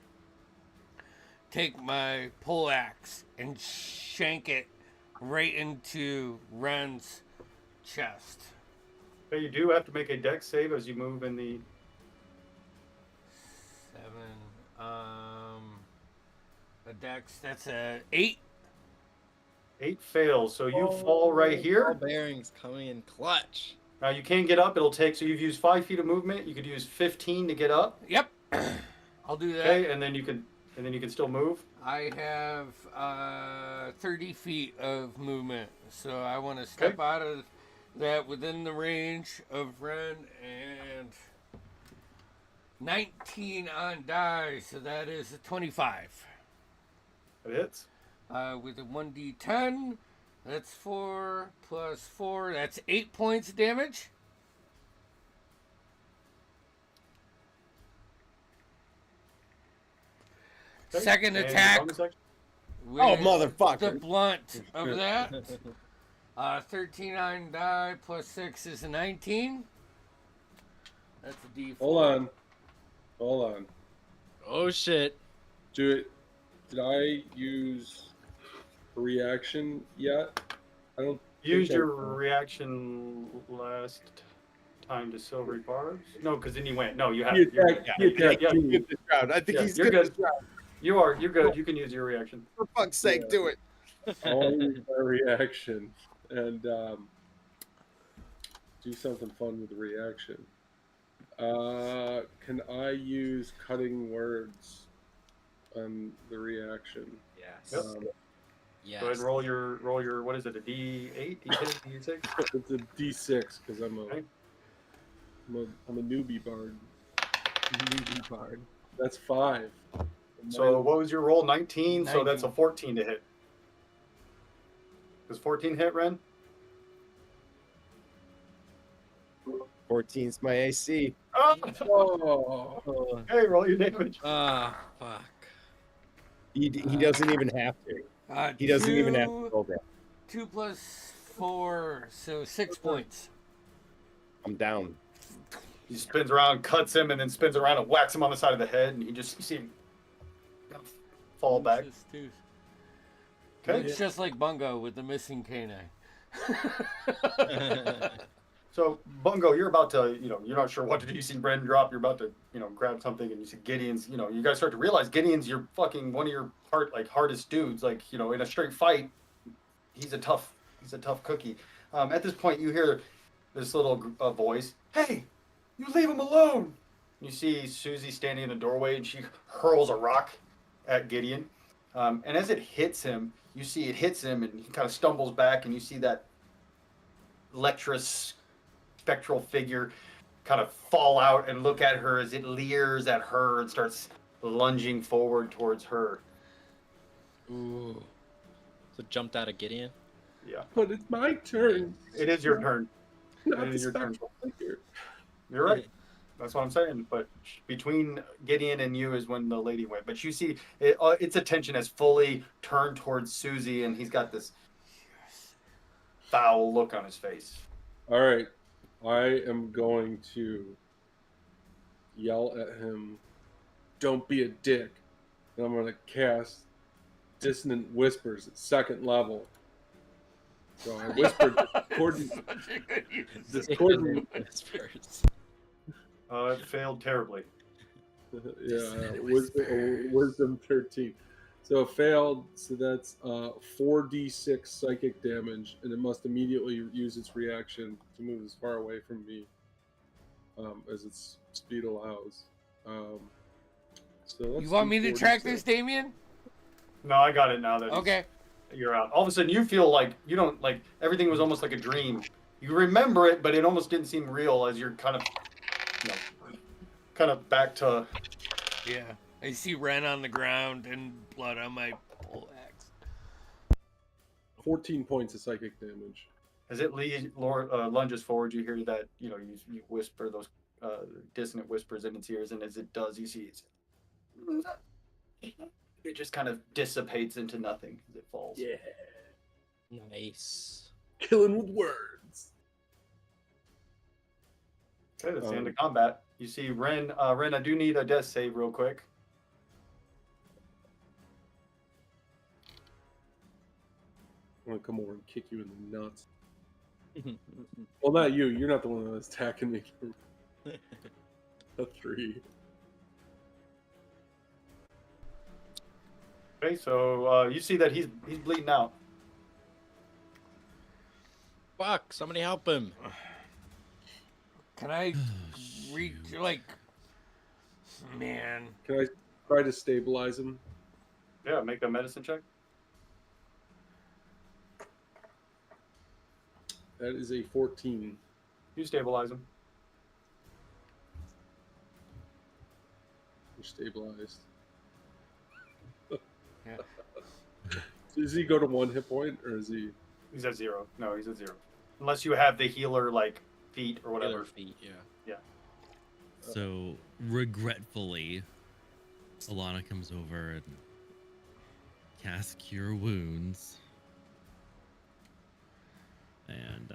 B: take my poleaxe, and shank it right into Ren's chest.
D: Okay, you do have to make a dex save as you move in the.
B: 7. A dex. That's a 8.
D: 8 fails, so you fall right
C: Ball
D: here.
C: bearings coming in clutch.
D: Now you can get up. It'll take. So you've used 5 feet of movement. You could use 15 to get up.
B: Yep. I'll do that.
D: Okay, and then you can still move.
B: I have 30 feet of movement, so I want to step out of that within the range of Ren, and 19 on die, so that is a 25.
D: It hits.
B: With a 1d10, that's 4 plus 4, that's 8 points of damage.
D: Okay,
B: Second
D: and
B: attack.
D: bonus action?
B: With
A: Oh, motherfucker.
B: The blunt of that. 13 on die plus 6 is a 19. That's a D4.
F: Hold on.
C: Oh shit.
F: Did I use a reaction yet? I don't.
D: Used
F: think I-
D: your reaction last time to silvery barbs? No, because then you went. No, you have.
F: He attacked
D: yeah,
F: me.
A: Get this round. I think
D: Yeah,
A: he's
D: you're
A: good.
D: good. You're good. You can use your reaction.
A: For fuck's sake, do it.
F: I want to use my reaction and do something fun with the reaction. Can I use cutting words on the reaction?
C: Yes.
D: Yep.
C: Yes.
D: Go ahead and roll your what is it, a D8, D10, D6?
F: It's a D6 because I'm
D: Okay.
F: a newbie bard. That's 5.
D: So what was your roll? 19. So that's a
B: 19.
D: 14 to hit. Does 14 hit, Ren?
A: 14's my AC.
D: Oh,
F: Oh,
D: okay, roll your damage.
C: Ah, fuck.
A: He doesn't even have to. He doesn't even have to roll that.
B: 2 plus 4, so 6 points.
A: I'm down.
D: He spins around, cuts him, and then spins around and whacks him on the side of the head, and you see him fall back. Okay.
B: Looks just like Bungo with the missing canine.
D: So, Bungo, you're about to, you're not sure what to do. You see Brendan drop, you're about to, grab something, and you see Gideon's, you guys start to realize Gideon's one of your hardest dudes. Like, in a straight fight, he's a tough cookie. At this point, you hear this little voice, "Hey, you leave him alone!" You see Susie standing in the doorway, and she hurls a rock at Gideon. And as it hits him, you see it hits him, and he kind of stumbles back, and you see that lecherous spectral figure kind of fall out and look at her as it leers at her and starts lunging forward towards her.
C: Ooh. So jumped out of Gideon.
D: Yeah,
F: but it's my turn.
D: it is your turn.
F: Not
D: It
F: the
D: is your turn.
F: spectral figure.
D: You're right. That's what I'm saying. But between Gideon and you is when the lady went. But you see, its attention has fully turned towards Susie, and he's got this foul look on his face.
F: All right, I am going to yell at him, "Don't be a dick," and I'm going to cast Dissonant Whispers at 2nd level. So I whispered discordant.
C: Whispers.
D: It failed terribly.
F: Yeah, wisdom 13. So it failed. So that's 4d6 psychic damage, and it must immediately use its reaction to move as far away from me as its speed allows. So let's
B: You want
F: do
B: me to track
F: 4d6.
B: this, Damien?
D: No, I got it now that
B: Okay.
D: you're out. All of a sudden, you feel like you don't like everything was almost like a dream. You remember it, but it almost didn't seem real as you're kind of, kind of back to.
B: Yeah. I see Ren on the ground and blood on my pole axe.
F: 14 points of psychic damage.
D: As it lunges forward, you hear that you whisper those dissonant whispers in its ears, and as it does, you see it just kind of dissipates into nothing as it falls.
F: Yeah.
C: Nice.
F: Killing with words.
D: Okay, that's the end of combat. You see Ren. Ren, I do need a death save real quick.
F: I'm gonna come over and kick you in the nuts. Well, not you. You're not the one that was attacking me. A 3.
D: Okay, so you see that he's bleeding out.
C: Fuck! Somebody help him.
B: Can I reach, like, man.
F: Can I try to stabilize him?
D: Yeah, make a medicine check.
F: That is a 14.
D: You stabilize him.
F: You're stabilized.
B: Yeah.
F: So does he go to 1 hit point, or is he?
D: He's at 0. No, he's at 0. Unless you have the healer like feet or whatever.
C: Killer feet, yeah.
E: So regretfully, Alana comes over and casts Cure Wounds. And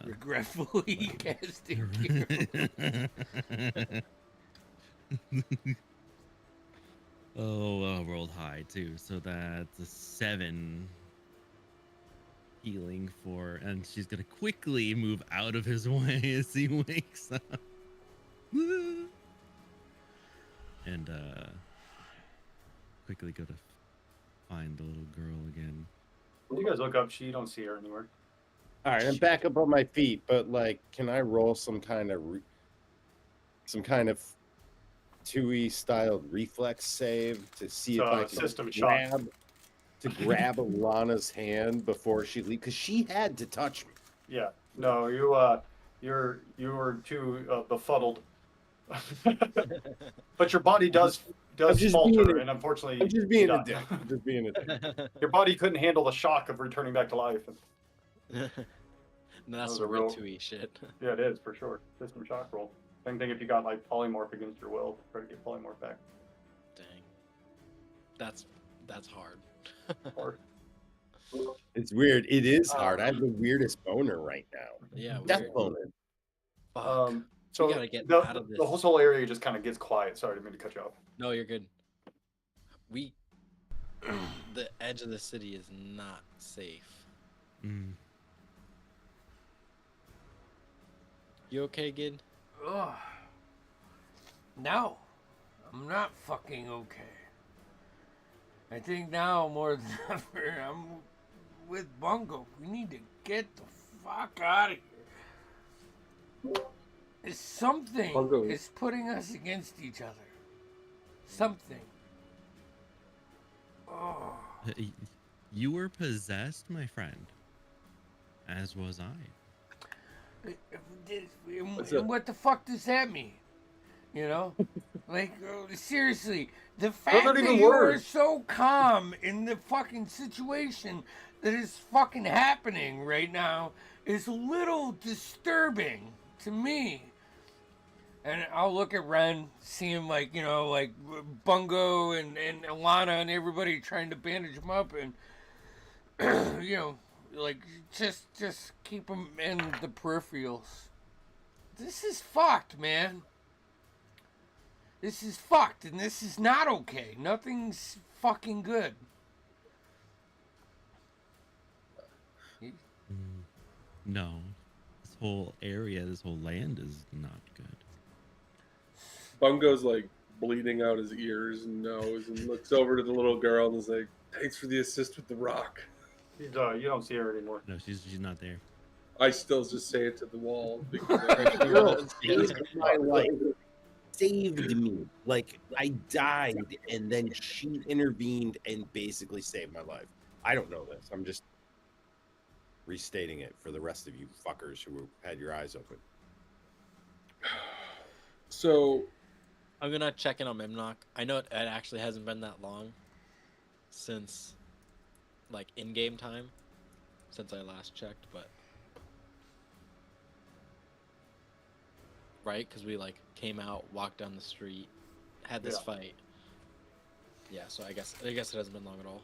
B: Regretfully casting Cure.
E: rolled high too. So that's a 7 healing for, and she's gonna quickly move out of his way as he wakes up. And quickly go to find the little girl again.
D: When you guys look up, you don't see her anywhere.
A: All right, I'm back up on my feet, but like, can I roll some kind of 2E styled reflex save to see if I can
D: system shock.
A: grab Alana's hand before she leaves? Because she had to touch me.
D: Yeah. No, you were too befuddled. But your body does falter, and unfortunately,
A: I'm just being a dick. I'm just being a dick.
D: Your body couldn't handle the shock of returning back to life.
C: No, that's
D: was
C: a
D: a real-
C: real 2E shit.
D: Yeah, it is for sure. System shock roll. Same thing if you got like polymorph against your will. Try to get polymorph back.
C: Dang. That's hard.
D: Or
A: It's weird. It is hard. I have the weirdest boner right now.
C: Yeah,
A: Death
C: weird.
A: boner.
C: Fuck.
D: so
C: We gotta get
D: the,
C: out of this.
D: the whole area just kind of gets quiet. Sorry, I didn't mean to cut you off.
C: No, you're good. The edge of the city is not safe.
E: Mm.
C: You okay, Gid?
B: Ugh. No, I'm not fucking okay. I think now more than ever, I'm with Bungo. We need to get the fuck out of here. It's something
F: Bungo.
B: is putting us against each other. Something. Oh.
E: You were possessed, my friend. As was I.
B: And what the fuck does that mean? You know? Like, seriously, the fact
D: aren't
B: that
D: even
B: you are
D: words.
B: so calm in the fucking situation that is fucking happening right now is a little disturbing to me. And I'll look at Ren, see him like, you know, like Bungo and Alana and everybody trying to bandage him up and, you know, like, just keep him in the peripherals. This is fucked, man. This is fucked, and this is not okay. Nothing's fucking good.
E: No. This whole area, this whole land is not good.
F: Bungo's like bleeding out his ears and nose, and looks over to the little girl and is like, "Thanks for the assist with the rock."
D: You don't see her anymore.
E: No, she's not there.
F: I still just say it to the wall because
C: She
A: Girl
C: was, yeah.
A: saved my life. Saved me. Like I died, and then she intervened and basically saved my life. I don't know this. I'm just restating it for the rest of you fuckers who had your eyes open.
F: So
C: I'm gonna check in on Mimnock. I know it actually hasn't been that long since, like, in-game time, since I last checked, but right, because we like came out, walked down the street, had this
D: Yeah.
C: fight. Yeah, so I guess it hasn't been long at all.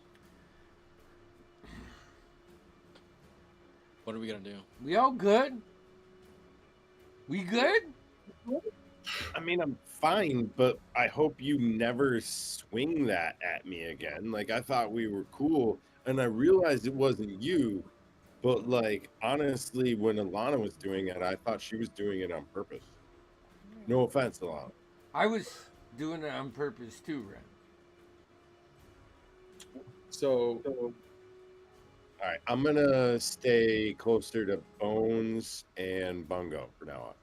C: What are we gonna do?
B: We all good? We good?
A: I mean, I'm fine, but I hope you never swing that at me again. Like, I thought we were cool, and I realized it wasn't you. But, like, honestly, when Alana was doing it, I thought she was doing it on purpose. No offense, Alana.
B: I was doing it on purpose too, Ren.
F: so
A: All right, I'm gonna stay closer to Bones and Bungo for now on.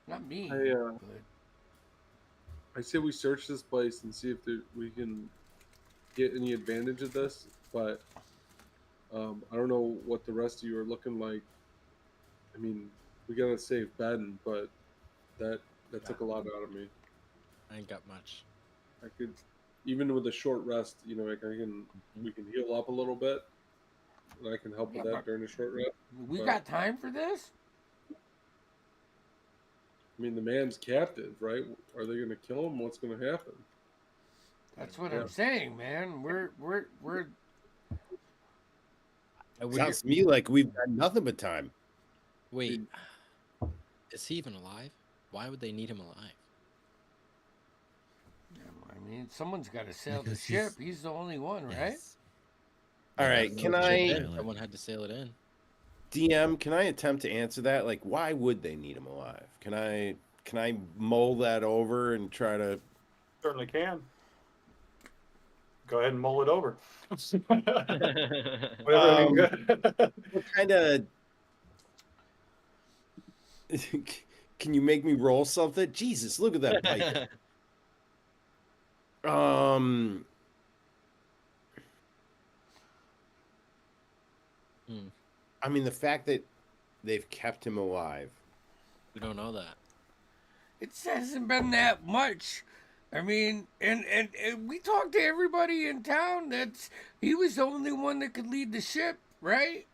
B: Not me.
F: I
B: but
F: say we search this place and see if we can get any advantage of this, but I don't know what the rest of you are looking like. I mean, we gotta save Ben, but that took a lot out of me.
C: I ain't got much.
F: I could, even with a short rest, you know, like we can heal up a little bit, and I can help with
B: Yeah,
F: that
B: but-
F: during a short rest.
B: we
F: Right.
B: got time for this?
F: I mean, the man's captive, right? Are they gonna kill him? What's gonna happen?
B: That's what
F: Yeah.
B: I'm saying, man. We're
A: Sounds to me like we've got nothing but time.
C: Wait, is he even alive? Why would they need him alive?
B: I mean, someone's got to sail the
E: Because
B: ship. He's the only one, right?
E: Yes.
A: All right,
C: No
A: can
C: ship
A: I,
C: in. Someone had to sail it in.
A: DM? Can I attempt to answer that? Like, why would they need him alive? Can I mull that over and try to?
D: Certainly can. Go ahead and mull it over. Whatever you good.
A: What kind of? Can you make me roll something? Jesus, look at that bike. I mean, the fact that they've kept him alive.
C: We don't know that.
B: It hasn't been that much. I mean, and we talked to everybody in town. He was the only one that could lead the ship, right?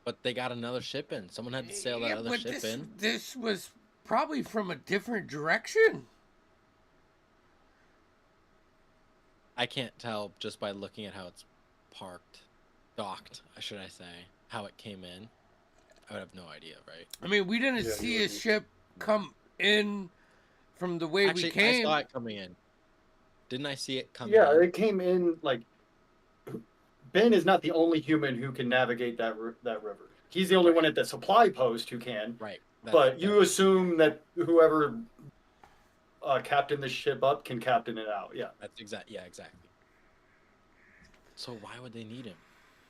C: But they got another ship in. Someone had to sail that other
B: but
C: ship in.
B: this was probably from a different direction.
C: I can't tell just by looking at how it's docked, should I say, how it came in. I would have no idea, right?
B: I mean, we didn't
D: Yeah,
B: see
D: you
B: a
D: wouldn't.
B: ship come in from the way
C: Actually,
B: we came.
C: I saw it coming in. Didn't I see it coming
D: Yeah,
C: in?
D: it came in like Ben is not the only human who can navigate that river. He's the only one at the supply post who can.
C: Right.
D: But you assume that whoever captained the ship up can captain it out. Yeah.
C: That's exactly. So why would they need him?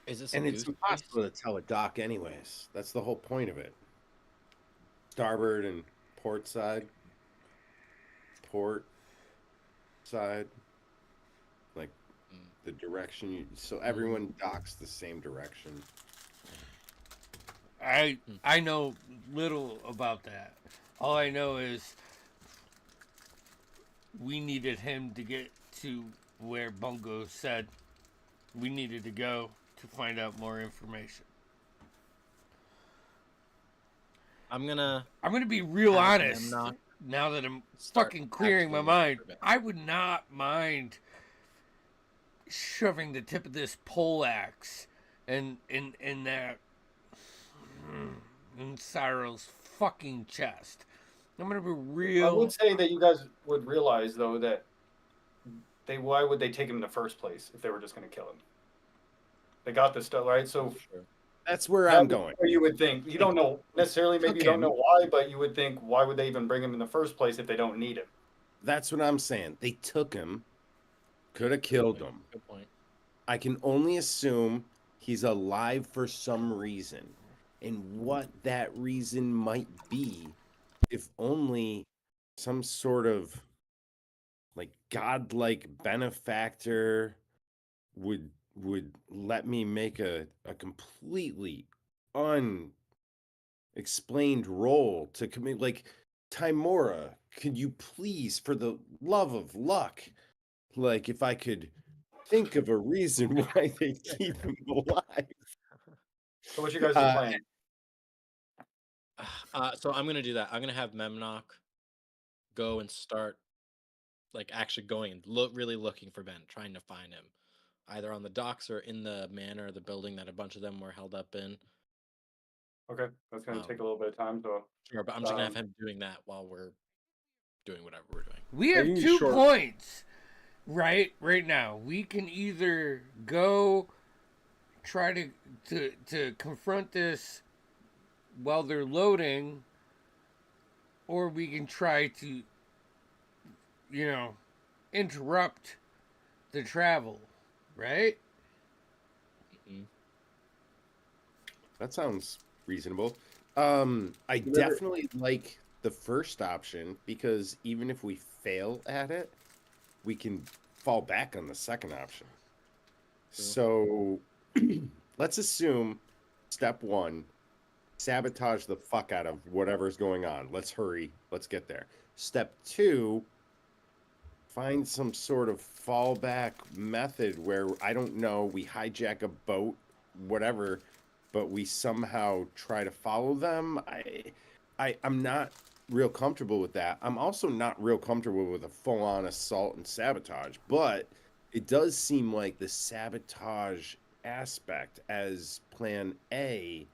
C: Is this
A: And
C: a
A: it's
C: goose
A: impossible to tell a dock, anyways. That's the whole point of it. Starboard and port side. Port side. Like the direction. So everyone docks the same direction.
B: I know little about that. All I know is we needed him to get to where Bungo said we needed to go to find out more information.
C: I'm gonna
B: be real
C: have
B: honest
C: them
B: now that I'm
C: start
B: fucking clearing my
C: actually
B: mind.
C: looking for it.
B: I would not mind shoving the tip of this pole axe in that in Cyril's fucking chest. I'm gonna be real.
D: I would say that you guys would realize though that why would they take him in the first place if they were just going to kill him? They got the stuff right, so
C: Sure.
A: That's where
D: That
A: I'm
D: would-
A: going.
D: or you would think you don't know necessarily. Maybe you don't know
A: him.
D: why, but you would think, why would they even bring him in the first place if they don't need him?
A: That's what I'm saying. They took him, could have killed
C: Point.
A: him.
C: Good point.
A: I can only assume he's alive for some reason. And what that reason might be, if only some sort of like godlike benefactor would let me make a completely unexplained role to commit, like, Timora, could you please, for the love of luck, like, if I could think of a reason why they keep him alive.
D: So what's your guys'
A: Uh,
D: plan?
C: So I'm gonna do that. I'm gonna have Memnock go and start like actually going and really looking for Ben, trying to find him, either on the docks or in the manor, the building that a bunch of them were held up in.
D: Okay, that's going to
C: Um,
D: take a little bit of time. So
C: Sure, but I'm just gonna have
D: um,
C: him doing that while we're doing whatever we're doing.
B: We
F: I
B: have
F: think he's
B: 2
F: short.
B: points right now. We can either go try to confront this while they're loading, or we can try to, interrupt the travel, right?
C: Mhm.
A: that sounds reasonable. I
F: You never-
A: definitely like the first option because even if we fail at it, we can fall back on the second option. So let's assume step 1, sabotage the fuck out of whatever's going on. Let's hurry. Let's get there. Step 2, find some sort of fallback method where, I don't know, we hijack a boat, whatever, but we somehow try to follow them. I'm not real comfortable with that. I'm also not real comfortable with a full-on assault and sabotage, but it does seem like the sabotage aspect as plan A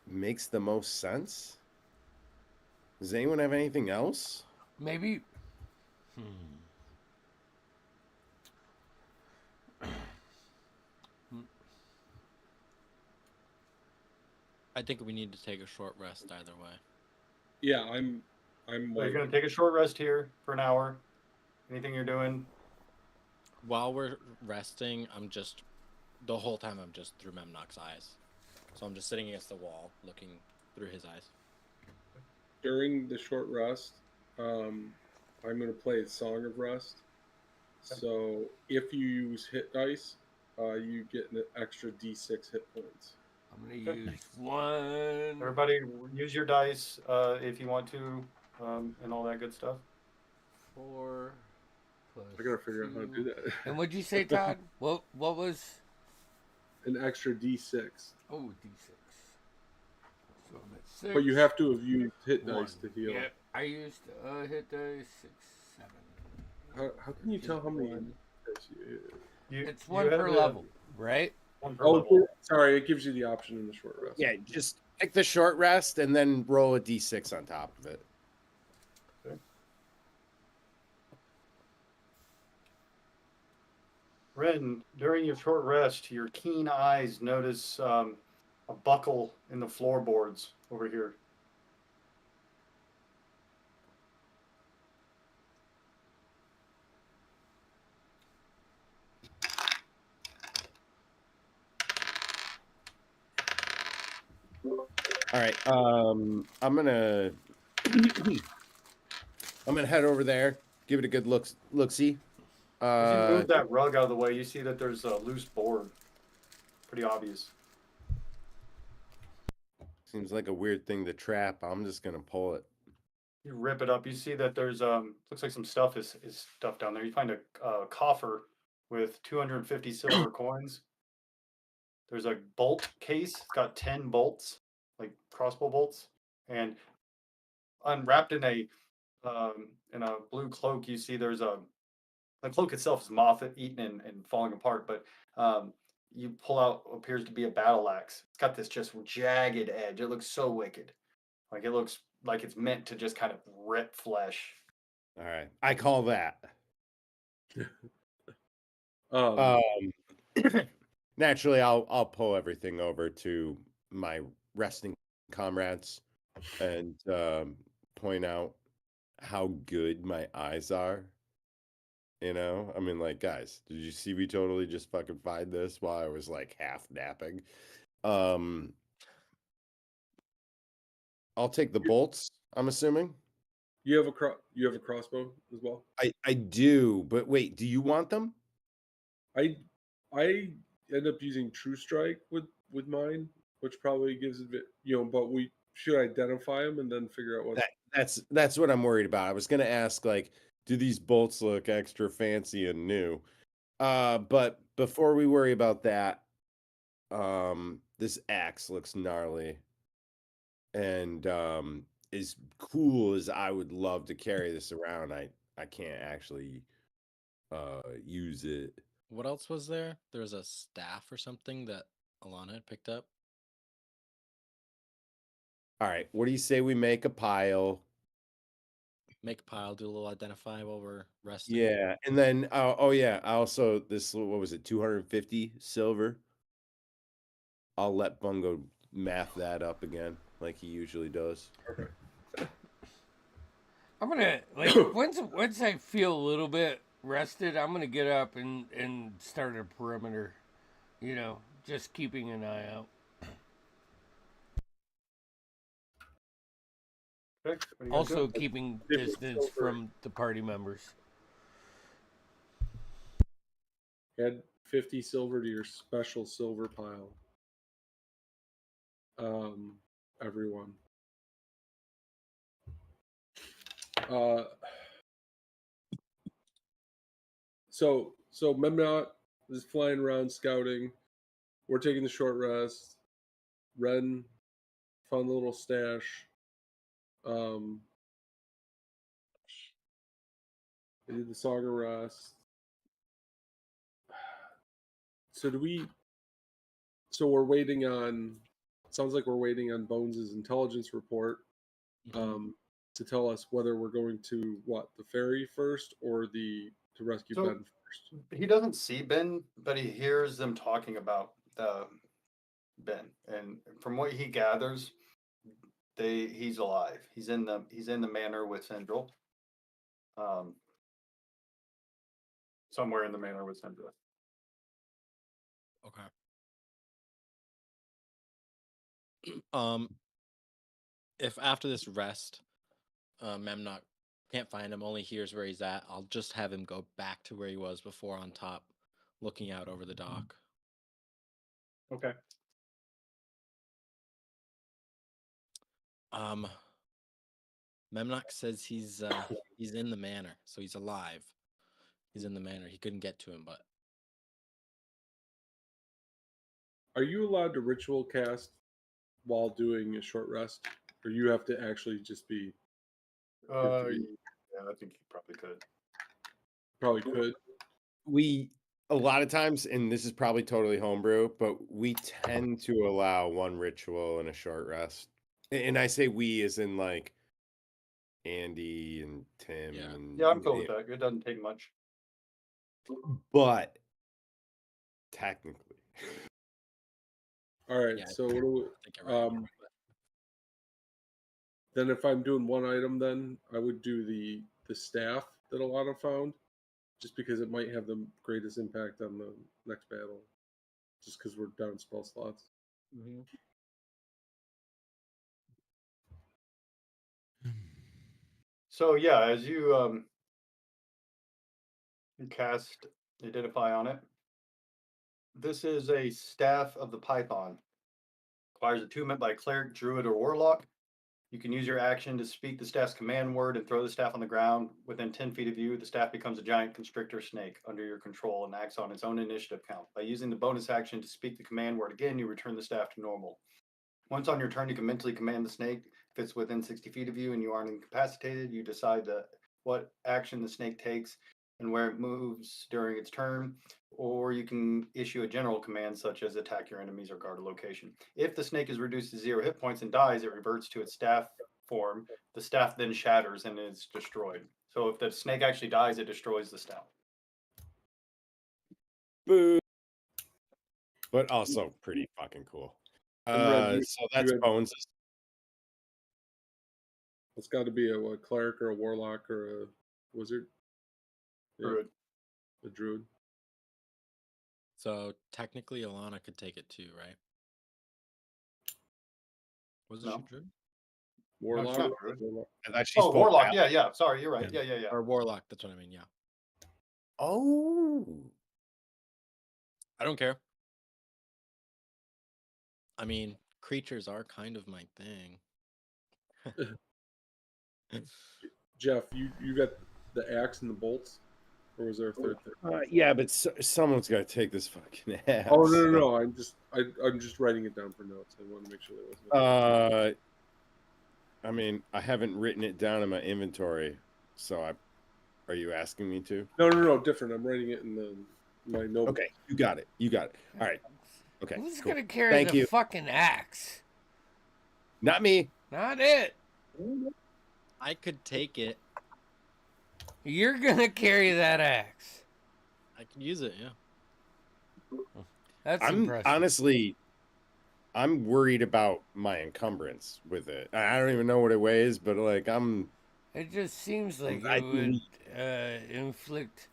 A: makes the most sense. Does anyone have anything else?
B: Maybe.
C: I think we need to take a short rest either way.
F: Yeah, I'm
D: so you're
F: like,
D: going to take a short rest here for an hour. Anything you're doing?
C: While we're resting, the whole time I'm just through Memnock's eyes. So I'm just sitting against the wall, looking through his eyes.
F: during the short rest, I'm going to play Song of Rest. So if you use hit dice, you get an extra D6 hit points.
B: I'm gonna use 1.
D: Everybody, use your dice if you want to, and all that good stuff.
B: 4 plus.
F: I gotta figure out how to
B: 2.
F: do that.
B: And what'd you say, Todd? What was?
F: An extra D6.
B: Oh, D6. So I'm at 6.
F: But you have to have used hit
B: 1.
F: dice to heal.
B: Yep, I used hit dice 6, 7.
F: How can you tell how many
B: One.
F: dice you
B: It's 1 per level, right?
D: One per
F: Oh,
D: level.
F: sorry, it gives you the option in the short rest.
A: Yeah, just take the short rest and then roll a d6 on top of it.
D: Ren, during your short rest, your keen eyes notice a buckle in the floorboards over here.
A: All right. I'm gonna head over there, give it a good look-see.
D: As you move that rug out of the way, you see that there's a loose board. Pretty obvious.
A: Seems like a weird thing to trap. I'm just gonna pull it.
D: You rip it up. You see that there's looks like some stuff is stuffed down there. You find a coffer with 250 silver coins. There's a bolt case. It's got 10 bolts, like crossbow bolts, and unwrapped in a blue cloak. You see there's the cloak itself is moth eaten and falling apart, but you pull out what appears to be a battle axe. It's got this just jagged edge. It looks so wicked. Like it looks like it's meant to just kind of rip flesh.
A: All right. I call that.
F: Um,
A: Um, Naturally, I'll pull everything over to my resting comrades and point out how good my eyes are. You know, I mean, like, guys, did you see me totally just fucking find this while I was like half napping? Um, I'll take the bolts. I'm assuming.
F: You have a crossbow as well.
A: I do, but wait, do you want them?
F: I I end up using True Strike with mine, which probably gives it, but we should identify them and then figure out what.
A: That's what I'm worried about. I was gonna ask, like, do these bolts look extra fancy and new? But before we worry about that, this axe looks gnarly. And as cool as I would love to carry this around, I can't actually use it.
C: What else was there? There was a staff or something that Alana had picked up.
A: All right, what do you say we make a pile?
C: Make a pile, do a little identify while we're resting.
A: Yeah, and then oh yeah, I also this what was it, 250 silver? I'll let Bungo math that up again like he usually does.
F: Okay.
B: I'm gonna like once I feel a little bit rested, I'm gonna get up and start a perimeter. You know, just keeping an eye out.
D: Okay, what are you guys
B: Also
D: doing?
B: keeping
F: 50
B: distance
F: silver.
B: from the party members.
F: Add 50 silver to your special silver pile. Everyone. So Memnot is flying around scouting. We're taking the short rest. Ren found the little stash. They did the song of rest. So we're waiting on. Sounds like we're waiting on Bones's intelligence report to tell us whether we're going to the ferry first or to rescue
D: So-
F: Ben first.
D: He doesn't see Ben, but he hears them talking about Ben, and from what he gathers, he's alive. He's in the manor with Central. Somewhere in the manor with Central.
C: Okay. If after this rest, Memnock can't find him, only hears where he's at, I'll just have him go back to where he was before on top, looking out over the dock.
D: Okay.
C: Memnock says he's in the manor, so he's alive. He's in the manor. He couldn't get to him, but
F: Are you allowed to ritual cast while doing a short rest, or you have to actually just be?
D: Yeah, I think he probably could.
F: Probably could.
A: We a lot of times, and this is probably totally homebrew, but we tend to allow one ritual and a short rest. And I say we as in like Andy and Tim
C: Yeah.
A: and
D: Yeah, I'm cool with that. It doesn't take much.
A: but technically.
F: All right.
C: Yeah,
F: So what do
C: I think you're right.
F: then if I'm doing one item, then I would do the staff that Alana found, just because it might have the greatest impact on the next battle, just because we're down spell slots.
D: So yeah, as you cast Identify on it, this is a staff of the Python. Requires attunement by cleric, druid, or warlock. You can use your action to speak the staff's command word and throw the staff on the ground. Within 10 feet of you, the staff becomes a giant constrictor snake under your control and acts on its own initiative count. By using the bonus action to speak the command word again, you return the staff to normal. Once on your turn, you can mentally command the snake. If it's within 60 feet of you and you aren't incapacitated, you decide what action the snake takes and where it moves during its turn, or you can issue a general command such as attack your enemies or guard a location. If the snake is reduced to 0 hit points and dies, it reverts to its staff form. The staff then shatters and is destroyed. So if the snake actually dies, it destroys the staff.
A: Boo. but also pretty fucking cool.
F: And Red,
A: So that's
F: had,
A: Bones.
F: it's got to be a cleric or a warlock or a wizard. Yeah,
D: Druid.
F: a druid.
C: So technically, Alana could take it too, right? Was
D: No.
C: she druid?
F: Warlock.
D: not druid.
F: Warlock.
A: I thought she's
D: Oh,
A: full
D: warlock.
A: path.
D: Yeah. Sorry, you're right.
E: Yeah.
D: Yeah.
C: Or warlock? That's what I mean. Yeah.
A: Oh,
C: I don't care. I mean, creatures are kind of my thing.
F: Jeff, you got the axe and the bolts, or was there a third thing?
A: yeah, but someone's got to take this fucking ass.
F: Oh no! I'm just writing it down for notes. I want to make sure there wasn't.
A: I mean, I haven't written it down in my inventory, so are you asking me to?
F: No, different. I'm writing it in my note.
A: Okay, you got it. All right. Okay.
B: Who's
A: cool.
B: gonna carry
A: Thank
B: the
A: you.
B: fucking axe?
A: Not me.
B: Not it.
C: I could take it.
B: You're gonna carry that axe.
C: I can use it. Yeah.
B: That's
A: I'm
B: impressive.
A: honestly, I'm worried about my encumbrance with it. I don't even know what it weighs, but like
B: It just seems like
A: I
B: it would inflict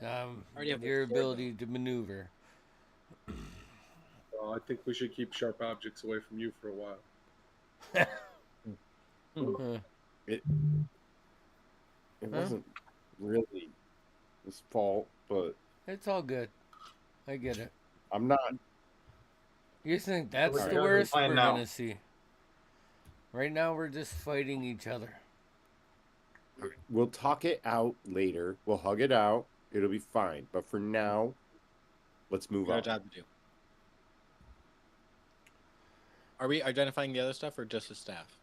C: Already have a
B: your
C: sword, though.
B: ability to maneuver.
F: I think we should keep sharp objects away from you for a while.
A: it wasn't really his fault, but
B: It's all good. I get it.
A: I'm not.
B: You think that's
D: we're
B: the
D: gonna
B: worst
D: plan
B: we're
D: now.
B: gonna see? Right now, we're just fighting each other.
A: We'll talk it out later. We'll hug it out. It'll be fine. But for now, let's move
C: Got a
A: on.
C: job to do. Are we identifying the other stuff or just the staff?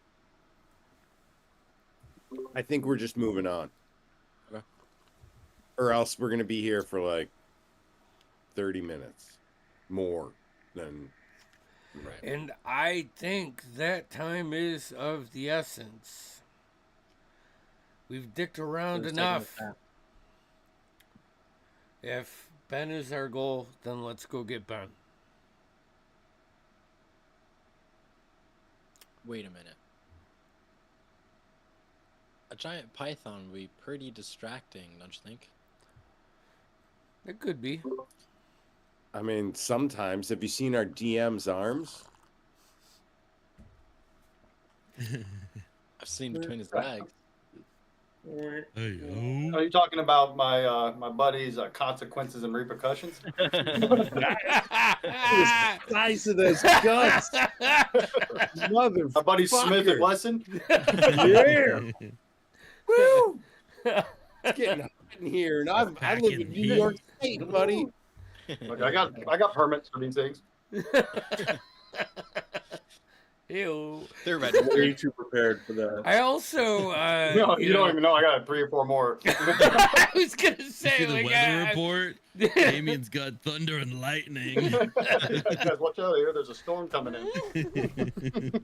A: I think we're just moving on.
C: Okay.
A: Or else we're going to be here for like 30 minutes more than.
C: Right.
B: And I think that time is of the essence. We've dicked around
C: So it's taking a
B: enough.
C: staff.
B: If Ben is our goal, then let's go get Ben.
C: Wait a minute. A giant python would be pretty distracting, don't you think?
B: It could be.
A: I mean, sometimes. Have you seen our DM's arms?
C: I've seen between his legs.
E: Hey,
D: Are you talking about my my buddy's consequences and repercussions?
A: The size of those guts, mother.
D: My buddy Smith and Wesson.
A: Yeah. Woo! It's getting hot in here, and I live in New York State, buddy.
D: Look, I got permits for these things.
B: Ew.
C: They're ready.
F: Way too prepared for that.
B: I also,
D: No, you don't even know. I got 3 or 4 more.
B: I was gonna
E: See
B: say,
E: the
B: like,
E: weather report? Damien's got thunder and lightning.
D: Guys, watch out here. There's a storm coming in.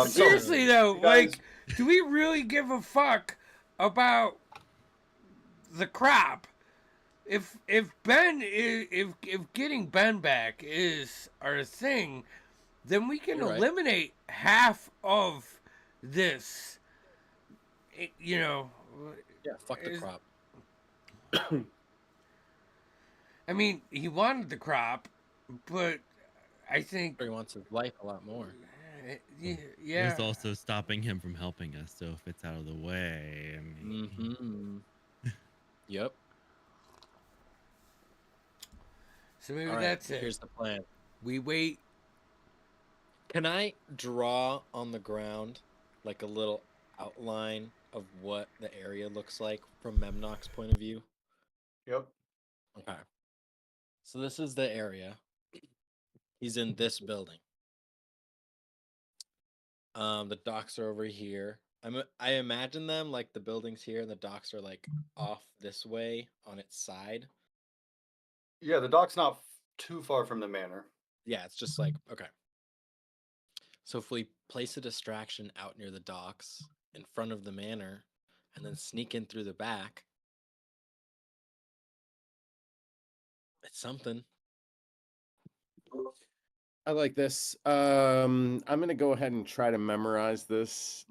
B: Seriously though,
D: you guys-
B: like, do we really give a fuck about the crop? If Ben is, if getting Ben back is our thing, then we can
C: You're right.
B: eliminate half of this. You know,
C: Yeah, fuck the
B: Is-
C: crop.
B: I mean, he wanted the crop, but I think,
C: He wants his life a lot more.
B: yeah.
E: It's also stopping him from helping us, so if it's out of the way, I mean,
C: Mm-hmm. Yep.
B: So maybe
C: All right,
B: that's it.
C: here's the plan.
B: We wait.
C: Can I draw on the ground like a little outline of what the area looks like from Memnock's point of view?
D: Yep.
C: Okay. So this is the area. He's in this building. The docks are over here. I imagine them like the buildings here and the docks are like off this way on its side.
D: Yeah, the dock's not too far from the manor.
C: Yeah, it's just like, okay. So if we place a distraction out near the docks in front of the manor and then sneak in through the back, It's something.
A: I like this. I'm gonna go ahead and try to memorize this,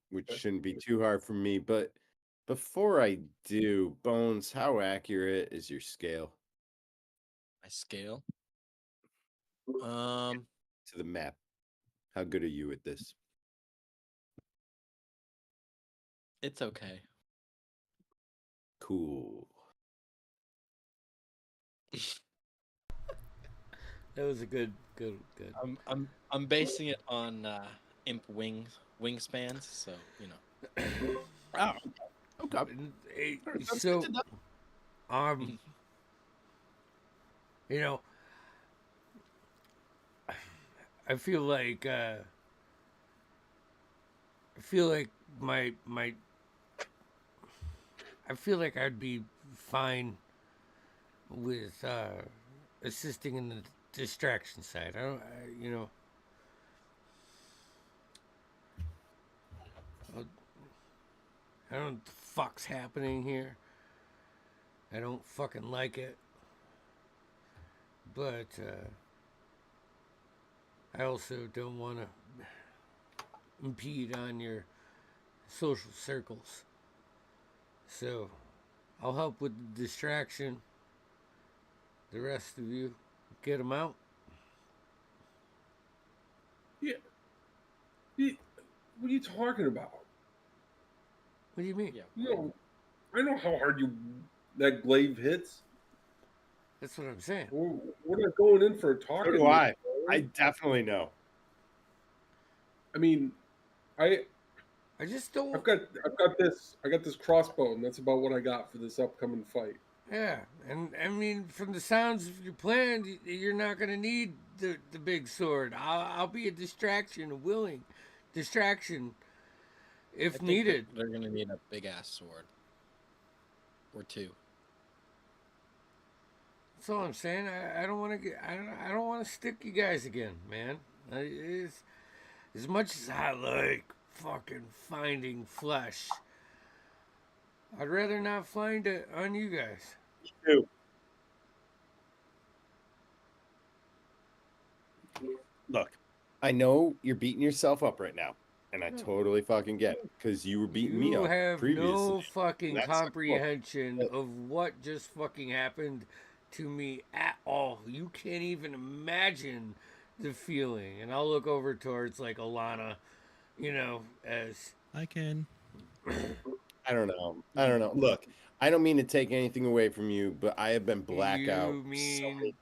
A: which shouldn't be too hard for me. But before I do, Bones, how accurate is your scale
C: My scale.
A: to the map? How good are you at this?
C: It's okay.
A: Cool.
B: That was a good.
C: I'm basing it on imp wingspans, so you know.
A: Oh, okay. That's
B: So,
A: good to know.
B: you know, I feel like my I feel like I'd be fine with assisting in the distraction side. You know, I don't know what the fuck's happening here. I don't fucking like it. But I also don't want to impede on your social circles. So I'll help with the distraction. The rest of you, get them out.
F: Yeah. What are you talking about?
B: What do you mean?
C: Yeah.
F: You know, I know how hard that glaive hits.
B: That's what I'm saying.
F: We're not going in for a talk.
A: So do I. I definitely know.
F: I mean, I
B: just don't.
F: I got this crossbow, and that's about what I got for this upcoming fight.
B: Yeah, and I mean, from the sounds of your plan, you're not gonna need the big sword. I'll be a distraction, a willing distraction,
C: I
B: if
C: think
B: needed.
C: they're gonna need a big ass sword or two.
B: That's all I'm saying. I don't want to get. I don't want to stick you guys again, man. As much as I like fucking finding flesh, I'd rather not find it on you guys.
A: Too. Look, I know you're beating yourself up right now, and I totally fucking get it because you were beating me
B: You
A: up
B: have
A: previously.
B: no fucking
A: That's the quote.
B: comprehension of what just fucking happened to me at all. You can't even imagine the feeling. And I'll look over towards like Alana, you know, as
E: I can.
A: I don't know. I don't know. Look, I don't mean to take anything away from you, but I have been blackout
B: you
A: so many
B: mean.
A: times.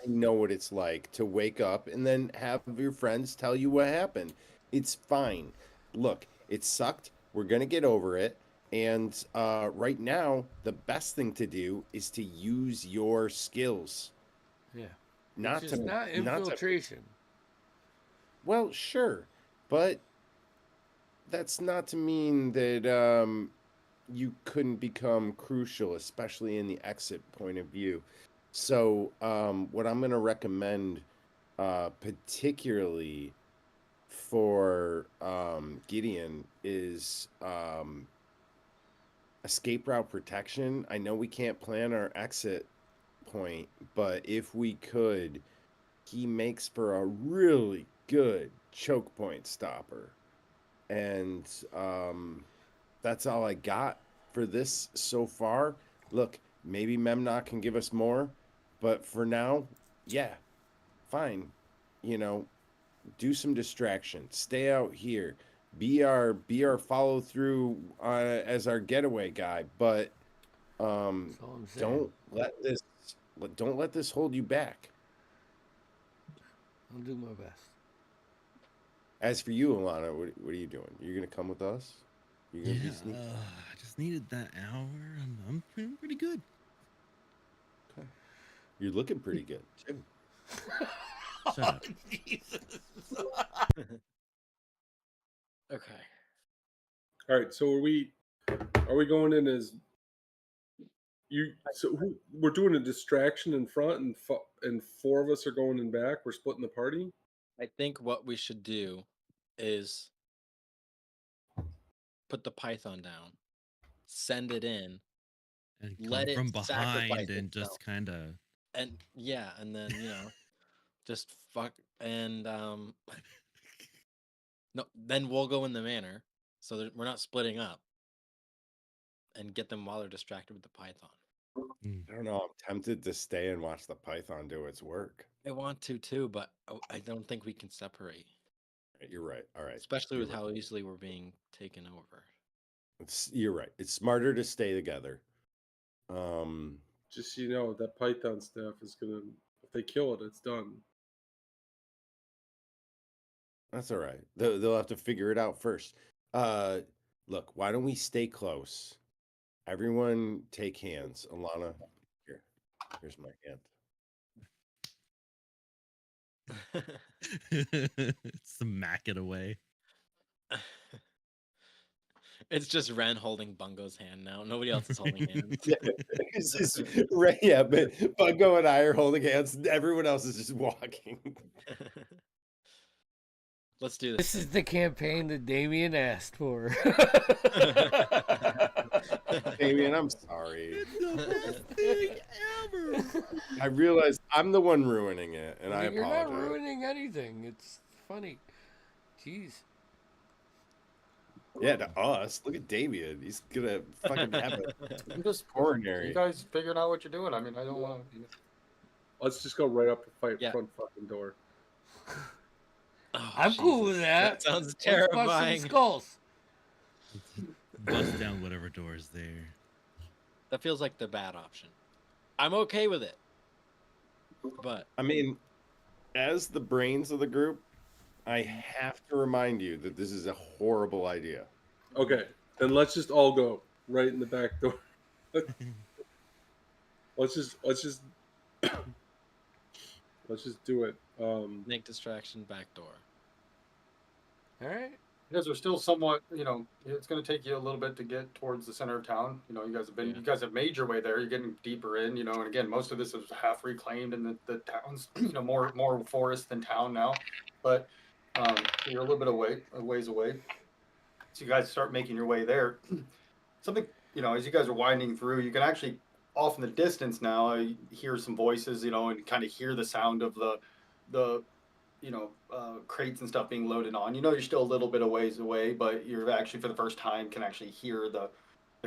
A: I know what it's like to wake up and then have your friends tell you what happened. It's fine. Look, it sucked. We're gonna get over it. And right now, the best thing to do is to use your skills.
B: Yeah. It's
A: Not
B: just
A: to,
B: not
A: not to.
B: infiltration.
A: Well, sure, but that's not to mean that you couldn't become crucial, especially in the exit point of view. So, what I'm going to recommend, particularly for Gideon, is escape route protection. I know we can't plan our exit point, but if we could, he makes for a really good choke point stopper. And that's all I got for this so far. Look, maybe Memnock can give us more, but for now, yeah, fine. You know, do some distraction. Stay out here. Be our follow through as our getaway guy, but
B: That's all I'm saying.
A: don't let this hold you back.
B: I'll do my best.
A: As for you, Alana, what are you doing? You're gonna come with us? You're gonna
E: Yeah,
A: be sneaky.
E: I just needed that hour. I'm feeling pretty good.
A: Okay. You're looking pretty good too.
E: Shut up.
B: Jesus.
C: Okay.
F: All right, so are we going in as you? So we're doing a distraction in front, and four of us are going in back. We're splitting the party.
C: I think what we should do is put the python down, send it in,
E: And
C: let
E: come
C: it
E: from
C: sacrifice
E: behind and
C: itself.
E: just kind of.
C: And yeah, and then just fuck and no, then we'll go in the manor, so that we're not splitting up, and get them while they're distracted with the python.
A: I don't know. I'm tempted to stay and watch the python do its work.
C: I want to too, but I don't think we can separate,
A: You're right. All right.
C: especially
A: You're
C: with
A: right.
C: how easily we're being taken over.
A: You're right. It's smarter to stay together.
F: Just so you know, that python staff is gonna. If they kill it, it's done.
A: That's all right. They'll have to figure it out first. Look, why don't we stay close? Everyone take hands. Alana, here's my hand.
E: Smack it away.
C: It's just Ren holding Bungo's hand now. Nobody else is holding hands.
A: Yeah, it's just right. Yeah, but Bungo and I are holding hands. Everyone else is just walking.
C: Let's do
B: This
C: this.
B: is the campaign that Damien asked for.
A: Damien, I'm sorry.
E: It's the best thing ever.
A: I realize I'm the one ruining it, and I
B: You're
A: apologize.
B: not ruining anything. It's funny. Jeez.
A: Yeah, to us. Look at Damien. He's gonna fucking have a
D: I'm just
A: coronary.
D: You guys figuring out what you're doing. I mean, I don't want to.
F: Let's just go right up the fight
C: Yeah.
F: front fucking door.
C: Oh,
B: I'm cool with
C: Jesus.
B: that.
C: Sounds
B: Let's bust some
C: terrifying.
B: skulls.
E: Bust down whatever door is there.
C: That feels like the bad option. I'm okay with it, but
A: I mean, as the brains of the group, I have to remind you that this is a horrible idea.
F: Okay, then let's just all go right in the back door. let's just let's just do it.
C: make distraction back door.
B: All right.
D: You guys are still somewhat, it's going to take you a little bit to get towards the center of town. You guys have made your way there. You're getting deeper in, and again, most of this is half reclaimed, and the town's, more forest than town now. But you're a little bit a ways away. So you guys start making your way there. Something, as you guys are winding through, you can actually, off in the distance now, hear some voices, and kind of hear the sound of the crates and stuff being loaded on. You're still a little bit of ways away, but you're actually, for the first time, can actually hear the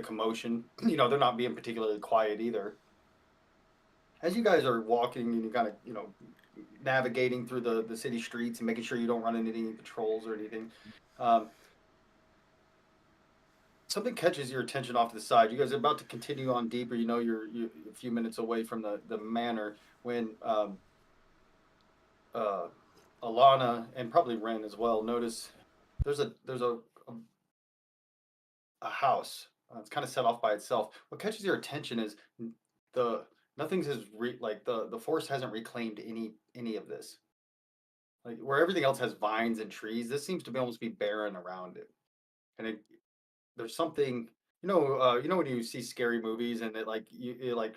D: commotion. They're not being particularly quiet either. As you guys are walking and you kind of, navigating through the city streets and making sure you don't run into any patrols or anything, something catches your attention off to the side. You guys are about to continue on deeper. You're a few minutes away from the manor when Alana and probably Ren as well notice there's a house. It's kind of set off by itself. What catches your attention is nothing's the forest hasn't reclaimed any of this. Like where everything else has vines and trees, this seems to be almost be barren around it. And there's something, when you see scary movies and it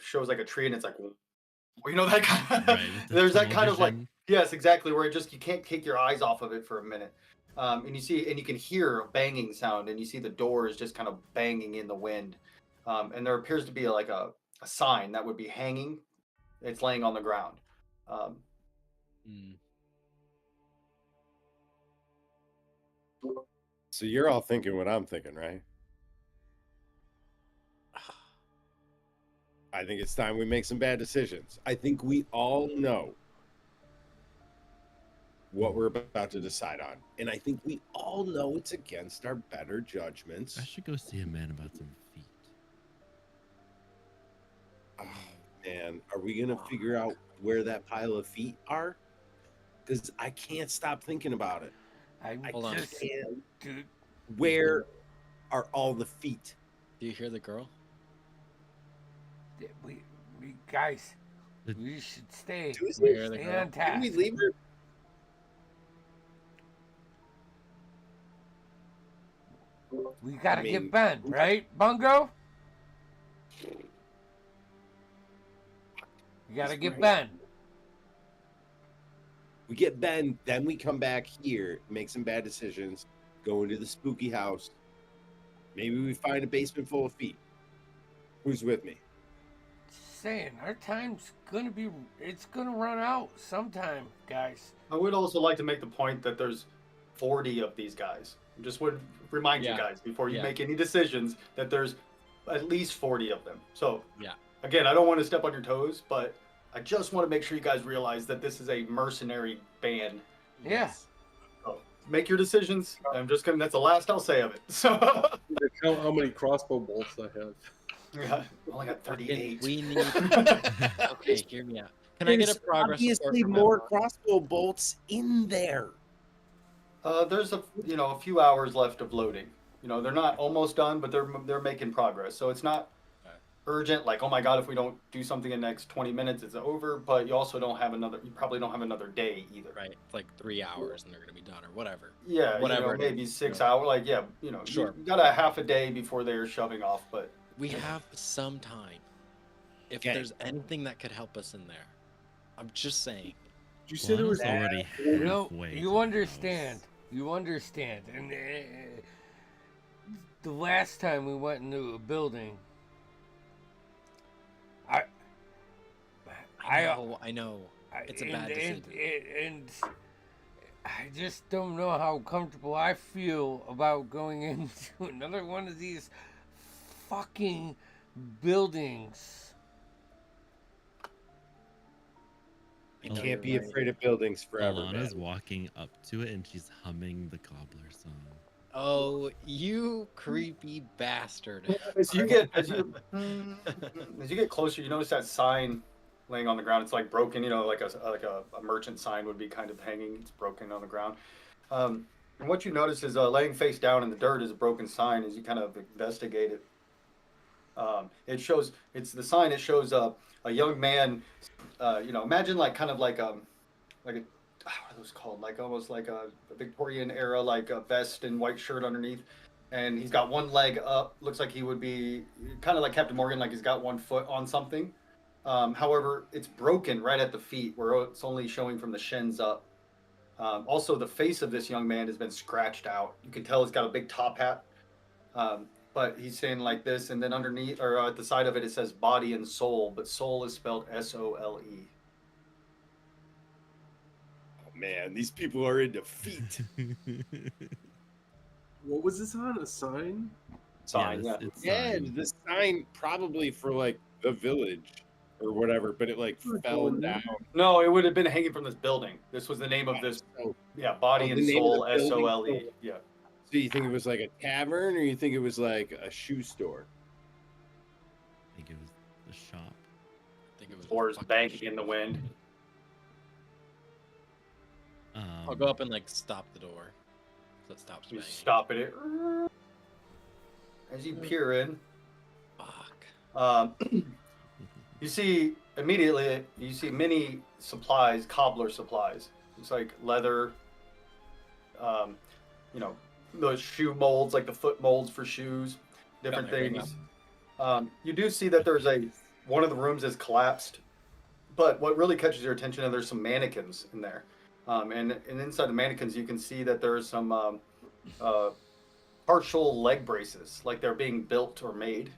D: shows like a tree and it's like, that kind of,
E: Right, with the
D: there's that
E: tunnel
D: kind of like,
E: vision.
D: yes, exactly, where you can't take your eyes off of it for a minute. And you can hear a banging sound, and you see the doors just kind of banging in the wind. And there appears to be like a sign that would be hanging. It's laying on the ground.
A: So you're all thinking what I'm thinking, right? I think it's time we make some bad decisions. I think we all know what we're about to decide on. And I think we all know it's against our better judgments.
E: I should go see a man about some feet.
A: Oh, man, are we going to figure out where that pile of feet are? Because I can't stop thinking about it. I
B: just
A: can't.
B: dude,
A: Where are all the feet?
C: Do you hear the girl?
B: we guys, we should stay.
C: Where are the
B: Stay
C: girl?
B: on task.
A: Can we leave her?
B: We gotta get Ben, right, Bungo? We gotta get Ben.
A: We get Ben, then we come back here, make some bad decisions, go into the spooky house. Maybe we find a basement full of feet. Who's with me?
B: saying, our time's it's gonna run out sometime, guys.
D: I would also like to make the point that there's 40 of these guys. I just would remind you
C: Yeah.
D: guys before you
C: Yeah.
D: make any decisions that there's at least 40 of them. So,
C: Yeah.
D: again, I don't want to step on your toes, but I just want to make sure you guys realize that this is a mercenary band.
B: Yeah.
D: So make your decisions. That's the last I'll say of it. So,
F: Count how many crossbow bolts I have.
D: yeah, I only got 38.
C: We need. Okay, hear me out. Can I get a progress report
A: obviously
C: from
A: more
C: everyone?
A: crossbow bolts in there.
D: There's a few hours left of loading. They're not almost done, but they're making progress. So it's not urgent. Like, oh my god, if we don't do something in the next 20 minutes, it's over. But you also don't have another. You probably don't have another day either.
C: Right, it's like 3 hours and they're gonna be done or whatever.
D: Yeah,
C: Whatever it
D: maybe
C: is,
D: 6 hours. Like, yeah,
C: Sure.
D: you got a half a day before they're shoving off. But
C: We have some time. If
A: Okay.
C: there's anything that could help us in there, I'm just saying.
F: Did you say there was
E: Lana's already
B: You know,
E: halfway. to
B: you
E: the
B: understand.
E: house.
B: You understand. And the last time we went into a building,
C: I know. It's a bad
B: and,
C: decision.
B: and I just don't know how comfortable I feel about going into another one of these fucking buildings.
A: You
C: I know
A: can't
C: you're
A: be
C: right.
A: afraid of buildings forever,
E: Alana's
A: man.
E: walking up to it and she's humming the cobbler song.
C: Oh, you creepy bastard.
D: as you get closer, you notice that sign laying on the ground. It's like broken. Like a merchant sign would be kind of hanging. It's broken on the ground. And what you notice is laying face down in the dirt is a broken sign. As you kind of investigate it, it shows the sign. It shows a young man. Imagine like kind of like a what are those called? Like almost like a Victorian era, like a vest and white shirt underneath, and he's got one leg up. Looks like he would be kind of like Captain Morgan, like he's got one foot on something. However, it's broken right at the feet, where it's only showing from the shins up. Also, the face of this young man has been scratched out. You can tell he's got a big top hat. But he's saying like this, and then underneath or at the side of it, it says body and soul, but soul is spelled SOLE.
A: Oh, man, these people are into feet.
F: What was this on? A sign?
D: Sign,
E: Yeah,
D: yeah.
E: it's
A: Yeah,
E: signed.
A: the sign probably for like the village or whatever, but it like fell down.
D: No, it would have been hanging from this building. This was the name of this.
A: So,
D: Yeah, body
A: Oh,
D: and
A: the name of
D: soul,
A: the building?
D: SOLE. Yeah.
A: so you think it was like a tavern, or you think it was like a shoe store?
E: I think it was the shop.
C: I think it was
D: Doors
C: fucking
D: banging in the wind.
C: I'll go up and like stop the door. So it stops
D: You
C: banging.
D: stop it. As you peer in,
C: Fuck.
D: you see immediately. You see many supplies, cobbler supplies. It's like leather. Those shoe molds, like the foot molds for shoes, different
C: Got my ring
D: things. You do see that there's one of the rooms is collapsed, but what really catches your attention is there's some mannequins in there, and inside the mannequins you can see that there's some partial leg braces, like they're being built or made,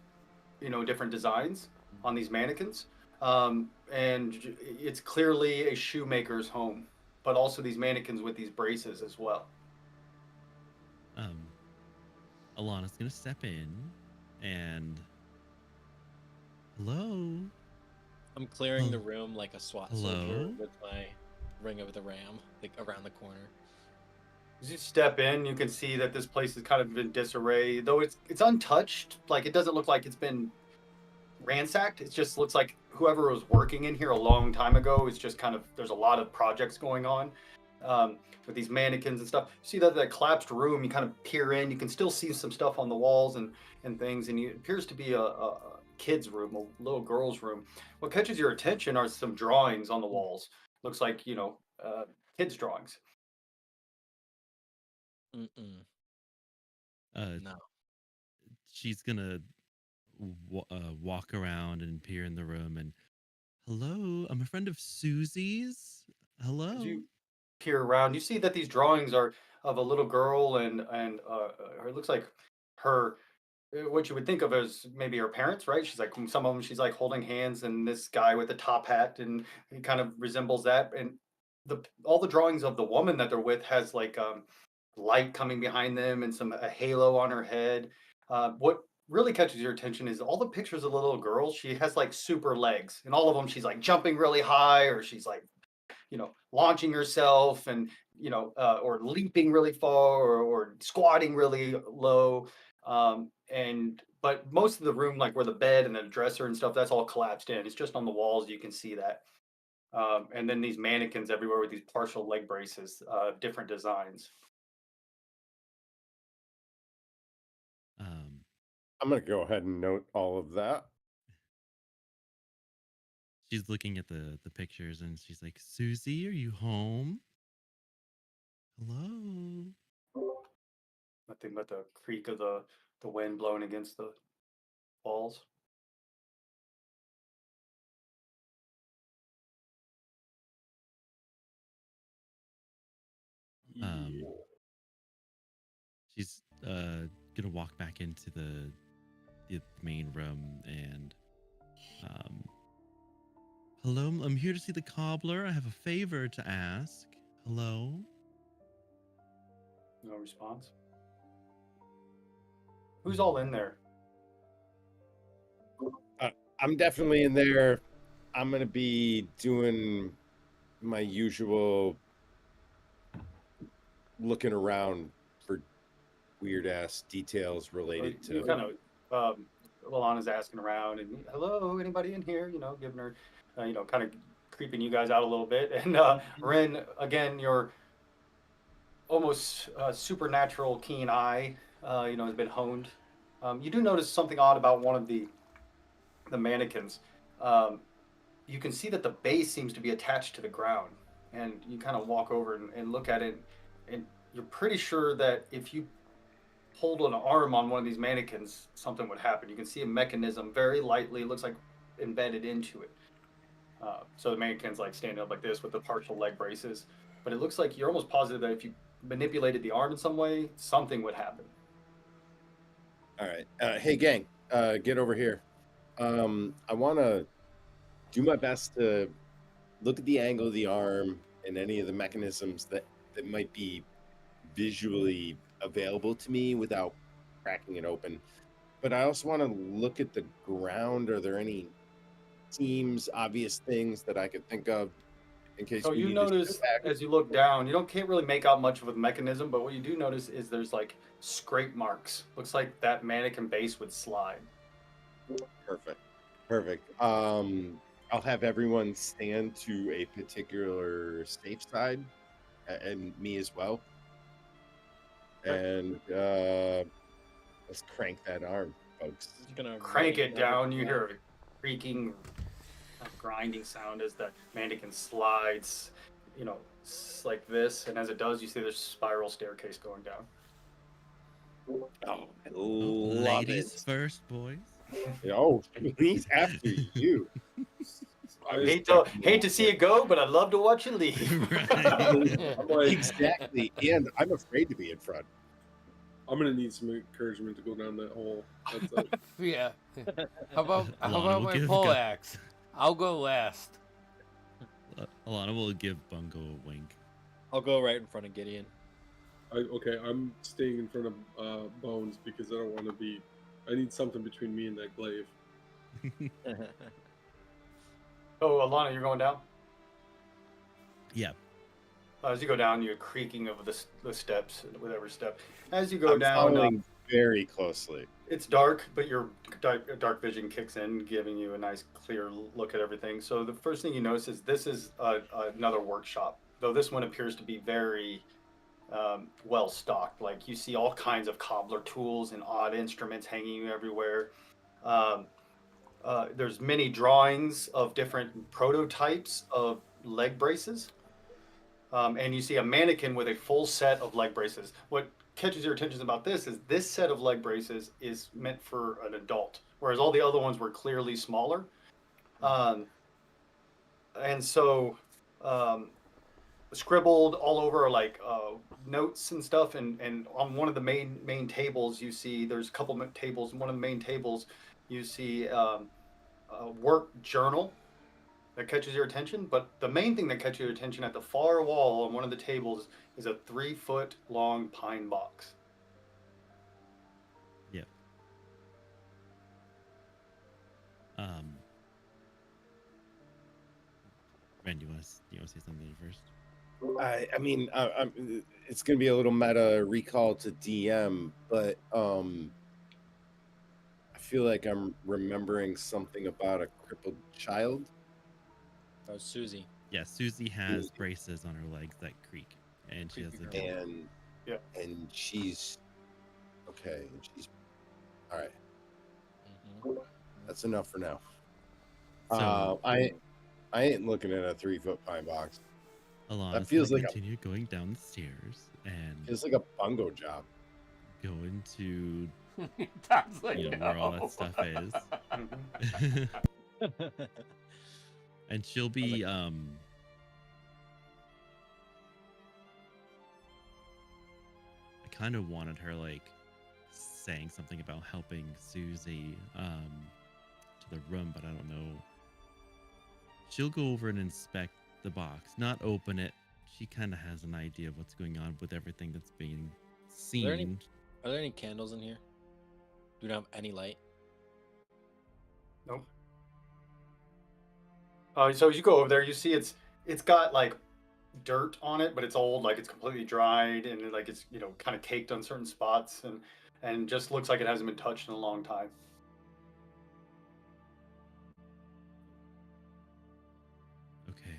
D: different designs on these mannequins, and it's clearly a shoemaker's home, but also these mannequins with these braces as well.
E: Alana's gonna step in and hello.
C: I'm clearing the room like a SWAT soldier
E: Hello?
C: with my ring of the ram, like around the corner.
D: As you step in, you can see that this place is kind of in disarray, though it's untouched. Like it doesn't look like it's been ransacked. It just looks like whoever was working in here a long time ago is just kind of there's a lot of projects going on with these mannequins and stuff. You see that collapsed room. You kind of peer in. You can still see some stuff on the walls and things, and it appears to be a kid's room, a little girl's room. What catches your attention are some drawings on the walls. Looks like kids' drawings.
C: Mm-mm.
E: No. She's gonna walk around and peer in the room and hello, I'm a friend of Susie's. Hello.
D: As you peer around, you see that these drawings are of a little girl and it looks like her what you would think of as maybe her parents, right? She's like some of them. She's like holding hands, and this guy with the top hat, and he kind of resembles that. And all the drawings of the woman that they're with has like light coming behind them and some a halo on her head. What really catches your attention is all the pictures of the little girl. She has like super legs, and all of them she's like jumping really high, or she's like launching herself and or leaping really far or squatting really low. And but most of the room, like where the bed and the dresser and stuff, that's all collapsed in. It's just on the walls you can see that. And then these mannequins everywhere with these partial leg braces, different designs.
E: Um,
A: I'm gonna go ahead and note all of that.
E: she's looking at the pictures and she's like, Susie, are you home? Hello.
D: Nothing but the creak of the wind blowing against the walls.
E: Um,
F: Yeah.
E: she's gonna walk back into the main room and um, hello, I'm here to see the cobbler. I have a favor to ask. Hello.
D: No response. Who's all in there?
A: I'm definitely in there. I'm gonna be doing my usual looking around for weird ass details related
D: You
A: to.
D: kind of Lalana's asking around and hello, anybody in here? Giving her, kind of creeping you guys out a little bit. And Ren, again, your almost supernatural keen eye, has been honed. You do notice something odd about one of the mannequins. Um, you can see that the base seems to be attached to the ground, and you kind of walk over and look at it, and you're pretty sure that if you pulled an arm on one of these mannequins, something would happen. You can see a mechanism very lightly, it looks like embedded into it. So the mannequin's like standing up like this with the partial leg braces, but it looks like you're almost positive that if you manipulated the arm in some way, something would happen.
A: All right, hey gang, get over here. I want to do my best to look at the angle of the arm and any of the mechanisms that might be visually available to me without cracking it open. But I also want to look at the ground. Are there any seems obvious things that I could think of in case
D: So
A: we
D: you
A: need to
D: notice
A: step back?
D: as you look down, can't really make out much of a mechanism, but what you do notice is there's like scrape marks. Looks like that mannequin base would slide.
A: Perfect. Perfect. I'll have everyone stand to a particular safe side, and me as well. And let's crank that arm, folks.
C: Just gonna
D: Crank
C: rain
D: it
C: down
D: down. You hear a creaking, grinding sound as the mannequin slides, like this. And as it does, you see this spiral staircase going down.
A: Oh, I
E: Oh,
A: love
E: ladies
A: it.
E: first, boys.
A: Oh, he's after you.
D: Hate to see it go, but I'd love to watch you leave.
E: Right.
F: I'm like,
A: Exactly. And I'm afraid to be in front.
F: I'm gonna need some encouragement to go down that hole. That's it.
B: Yeah. How about
E: Alana will
B: my
E: give
B: pole
E: go-
B: axe? I'll go last.
E: Alana will give Bungo a wink.
C: I'll go right in front of Gideon.
F: Okay, I'm staying in front of Bones because I don't want to be. I need something between me and that glaive.
D: Oh, Alana, you're going down?
E: Yeah.
D: As you go down, you're creaking of the steps, whatever step. As you go
A: I'm
D: down,
A: following very closely.
D: it's dark, but your dark vision kicks in, giving you a nice clear look at everything. So the first thing you notice is this is another workshop, though this one appears to be very well stocked. Like you see all kinds of cobbler tools and odd instruments hanging everywhere. Um, there's many drawings of different prototypes of leg braces. And you see a mannequin with a full set of leg braces. What catches your attention about this is this set of leg braces is meant for an adult, whereas all the other ones were clearly smaller. And so um, scribbled all over like notes and stuff. And on one of the main tables, you see there's a couple of tables. One of the main tables, you see a work journal that catches your attention. But the main thing that catches your attention at the far wall on one of the tables is a 3-foot long pine box.
E: Yep. Ren, do you want to say something first?
A: I mean, it's gonna be a little meta recall to DM, but I feel like I'm remembering something about a crippled child.
C: Oh, Susie.
E: Yeah, Susie has
A: Susie.
E: braces on her legs that creak, and she has a
C: Creepy girl.
A: And
D: Yeah.
A: and she's okay. And she's all right.
C: Mhm.
A: That's enough for now.
E: So
A: I ain't looking at a 3-foot pine box.
E: Alana's
A: feels
E: gonna
A: like a-
E: continue going down the stairs and
A: Feels like a bungo job.
E: go into
B: Tom's like,
E: where all
B: "No."
E: that stuff is.
D: Mhm.
E: And she'll be I kind of wanted her like saying something about helping Susie to the room, but I don't know. She'll go over and inspect the box, not open it. She kind of has an idea of what's going on with everything that's being seen.
C: Are there any candles in here? Do we have any light?
D: Nope. So as you go over there, you see it's got like dirt on it, but it's old, like it's completely dried, and like it's kind of caked on certain spots, and just looks like it hasn't been touched in a long time.
E: Okay.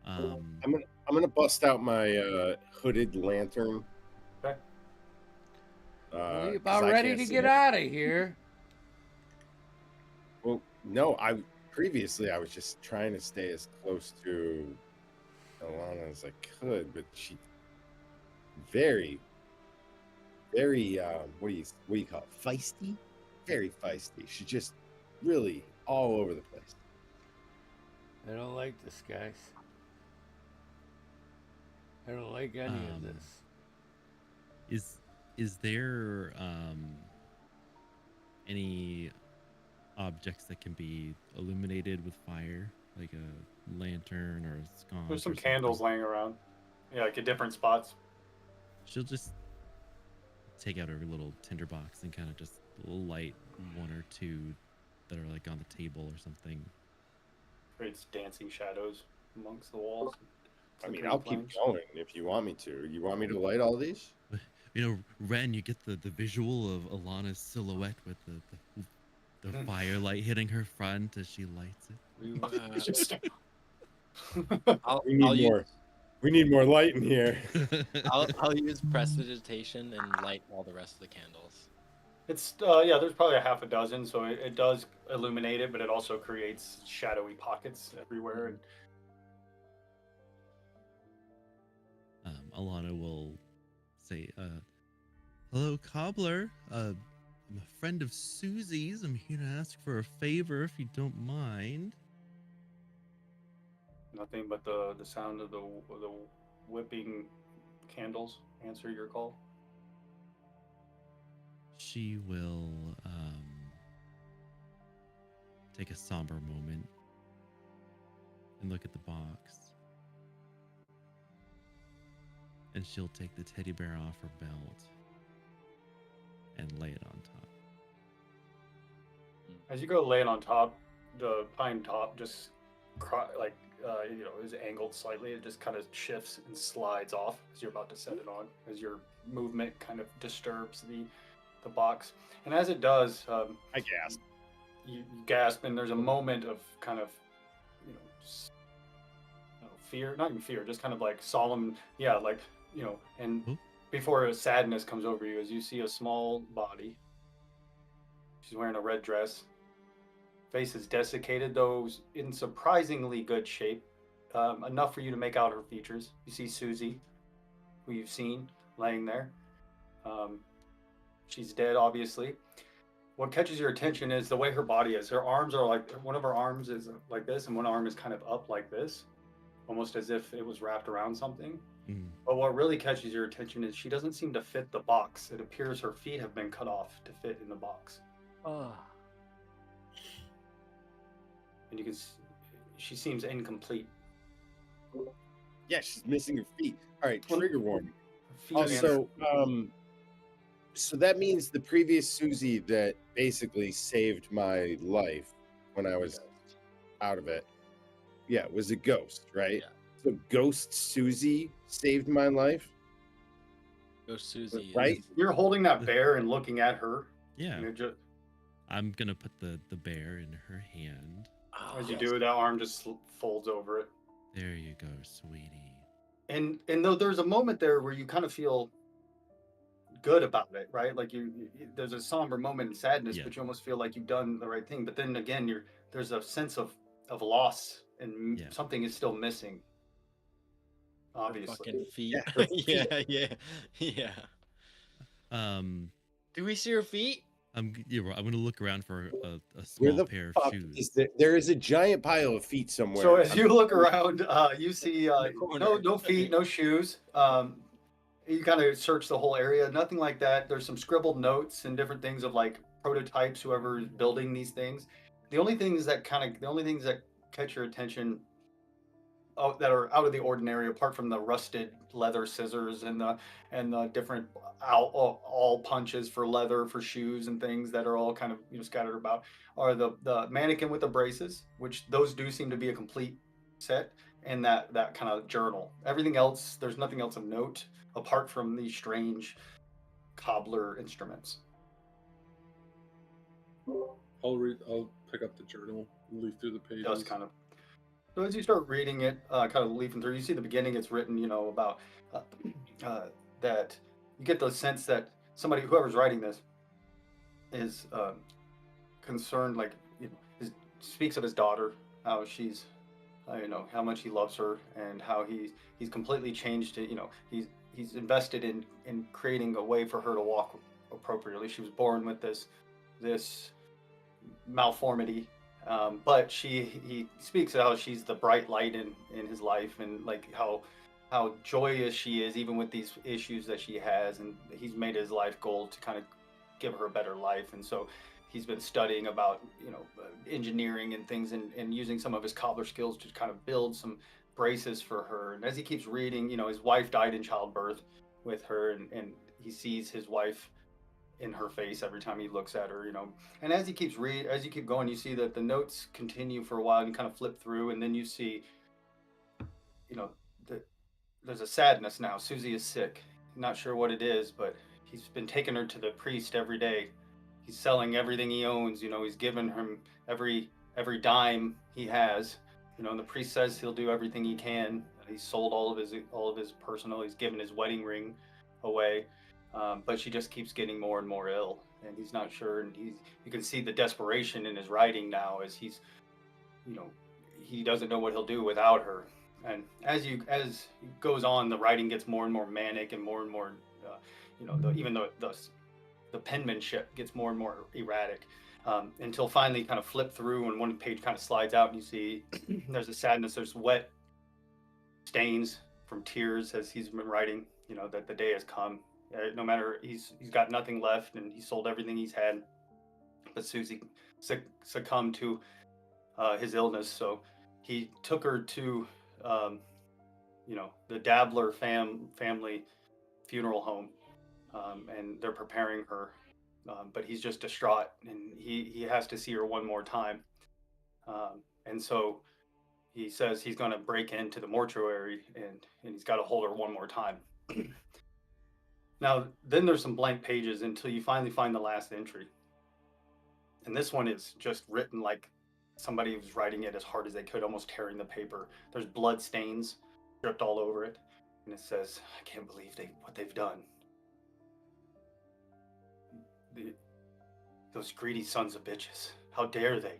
A: I'm gonna bust out my hooded lantern.
D: Okay.
B: Well, you
A: 'cause
B: about
A: I
B: ready
A: can't
B: to
A: see
B: get
A: it.
B: out of here?
A: Well, no, previously I was just trying to stay as close to Alana as I could, but she very, very what do you call it? Feisty? Very feisty. She just really all over the place.
B: I don't like this, guys. I don't like any of this.
E: Is there any objects that can be illuminated with fire, like a lantern or a sconce?
D: There's some
E: or
D: candles
E: something?
D: laying around, yeah, like at different spots.
E: She'll just take out her little tinderbox and kind of just light one or two that are like on the table or something.
D: Creates dancing shadows amongst the walls.
A: I mean,
D: Flickering
A: I'll keep
D: flames.
A: going if you want me to. You want me to light all these?
E: Ren, you get the visual of Alana's silhouette with the firelight hitting her front as she lights it.
D: Just-
A: We need
C: I'll
A: more.
C: use
A: We need more light in here.
C: I'll use prestidigitation and light all the rest of the candles.
D: It's yeah, there's probably a half a dozen, so it does illuminate it, but it also creates shadowy pockets everywhere. And
E: Alana will say, hello, cobbler. I'm a friend of Susie's. I'm here to ask for a favor if you don't mind.
D: nothing but the sound of the whipping candles answer your call.
E: She will take a somber moment and look at the box. And she'll take the teddy bear off her belt and lay it on top.
D: As you go lay it on top, the pine top just is angled slightly. It just kind of shifts and slides off as you're about to set it on, as your movement kind of disturbs the box. And as it does,
A: I gasp.
D: you gasp, and there's a moment of kind of, fear, not even fear, just kind of like solemn, yeah, like, and before a sadness comes over you as you see a small body. She's wearing a red dress. Face is desiccated, though in surprisingly good shape, enough for you to make out her features. You see Susie, who you've seen laying there. She's dead, obviously. What catches your attention is the way her body is. Her arms are like, one of her arms is like this, and one arm is kind of up like this. almost as if it was wrapped around something.
E: Mm.
D: But what really catches your attention is she doesn't seem to fit the box. It appears her feet have been cut off to fit in the box.
C: Oh.
D: And you can she seems incomplete.
A: Yeah, she's missing her feet. All right,
D: Well,
A: trigger warning.
D: Feet and
A: Also, so that means the previous Susie that basically saved my life when I was out of it, yeah, was a ghost, right?
C: Yeah.
A: So Ghost Susie saved my life,
C: Ghost Susie.
A: right?
D: you're holding that bear and looking at her.
E: Yeah.
D: And you're just,
E: I'm gonna put the bear in her hand.
C: Oh,
D: as you do, that arm just folds over it.
E: There you go, sweetie.
D: And though there's a moment there where you kind of feel good about it, right? Like there's a somber moment and sadness,
E: Yeah.
D: but you almost feel like you've done the right thing. But then again, there's a sense of loss, and
E: Yeah.
D: something is still missing.
C: Her
D: Obviously,
C: fucking feet.
A: Yeah, her feet.
C: Yeah. Do we see her feet?
E: I'm gonna look around for a
A: Where
E: small
A: the
E: pair of
A: fuck
E: shoes.
A: is there is a giant pile of feet somewhere.
D: so as you look around, you see
C: corner.
D: no feet, no shoes. You kind of search the whole area. Nothing like that. There's some scribbled notes and different things of like prototypes. Whoever's building these things. The only things that catch your attention, that are out of the ordinary, apart from the rusted leather scissors and the different all punches for leather for shoes and things that are all kind of scattered about, are the mannequin with the braces, which those do seem to be a complete set, and that kind of journal. Everything else, there's nothing else of note apart from these strange cobbler instruments.
F: I'll pick up the journal and leaf through the pages.
D: It does kind of. So as you start reading it, kind of leafing through, you see the beginning. It's written, about that. You get the sense that whoever's writing this, is concerned, like speaks of his daughter, how she's, how much he loves her, and how he's completely changed it. He's invested in creating a way for her to walk appropriately. She was born with this malformity. But he speaks of how she's the bright light in his life, and like how joyous she is even with these issues that she has, and he's made his life goal to kind of give her a better life. And so he's been studying about engineering and things, and using some of his cobbler skills to kind of build some braces for her. And as he keeps reading, his wife died in childbirth with her, and he sees his wife in her face every time he looks at her, And as you keep going, you see that the notes continue for a while, and you kind of flip through, and then you see, there's a sadness now. Susie is sick. Not sure what it is, but he's been taking her to the priest every day. He's selling everything he owns. He's given him every dime he has. And the priest says he'll do everything he can. He's sold all of his personal. He's given his wedding ring away. But she just keeps getting more and more ill, and he's not sure. And you can see the desperation in his writing now, as he doesn't know what he'll do without her. And as it goes on, the writing gets more and more manic, and more, even though the penmanship gets more and more erratic, until finally kind of flip through, and one page kind of slides out, and you see there's a sadness. There's wet stains from tears as he's been writing. That the day has come. No matter, he's got nothing left, and he sold everything he's had. But Susie succumbed to his illness, so he took her to the Dabbler family funeral home, and they're preparing her, but he's just distraught, and he has to see her one more time, and so he says he's going to break into the mortuary, and he's got to hold her one more time. Now, then there's some blank pages until you finally find the last entry. And this one is just written like somebody was writing it as hard as they could, almost tearing the paper. There's blood stains dripped all over it. And it says, "I can't believe what they've done. Those greedy sons of bitches. How dare they?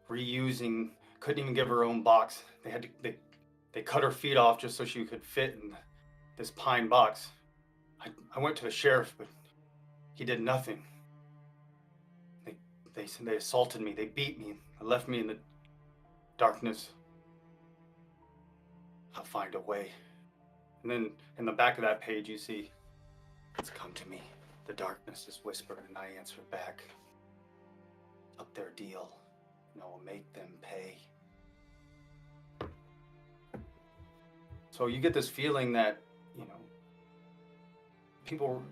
D: Reusing, couldn't even give her own box. They cut her feet off just so she could fit in this pine box. I went to the sheriff, but he did nothing. They assaulted me. They beat me. They left me in the darkness. I'll find a way. And then in the back of that page, you see, it's come to me. The darkness is whispered, and I answered back. Up their deal, and I will make them pay. So you get this feeling that, people,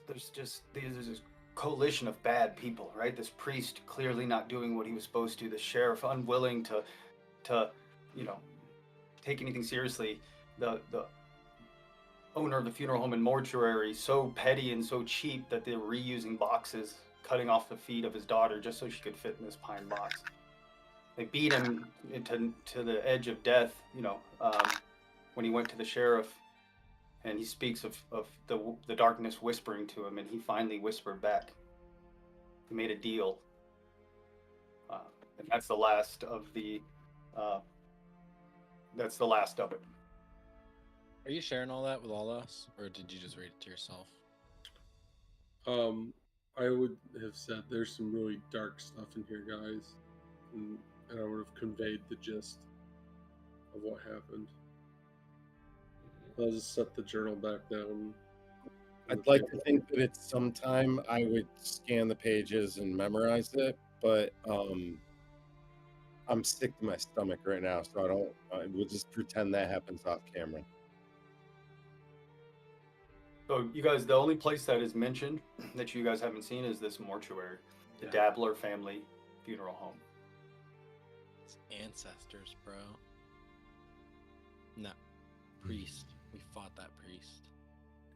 D: there's this coalition of bad people, right? This priest clearly not doing what he was supposed to, the sheriff unwilling to take anything seriously, the owner of the funeral home and mortuary so petty and so cheap that they're reusing boxes, cutting off the feet of his daughter just so she could fit in this pine box. They beat him to the edge of death, when he went to the sheriff, and he speaks of the darkness whispering to him, and he finally whispered back. He made a deal, and that's the last of the. That's the last of it.
C: Are you sharing all that with all of us, or did you just read it to yourself?
F: I would have said there's some really dark stuff in here, guys, and I would have conveyed the gist of what happened. I'll just set the journal back down.
A: I'd like to think that at some time I would scan the pages and memorize it, but I'm sick to my stomach right now, so I don't. We'll just pretend that happens off camera.
D: So you guys, the only place that is mentioned that you guys haven't seen is this mortuary, the Dabbler family funeral home.
C: It's ancestors, bro. No, priest. We fought that priest.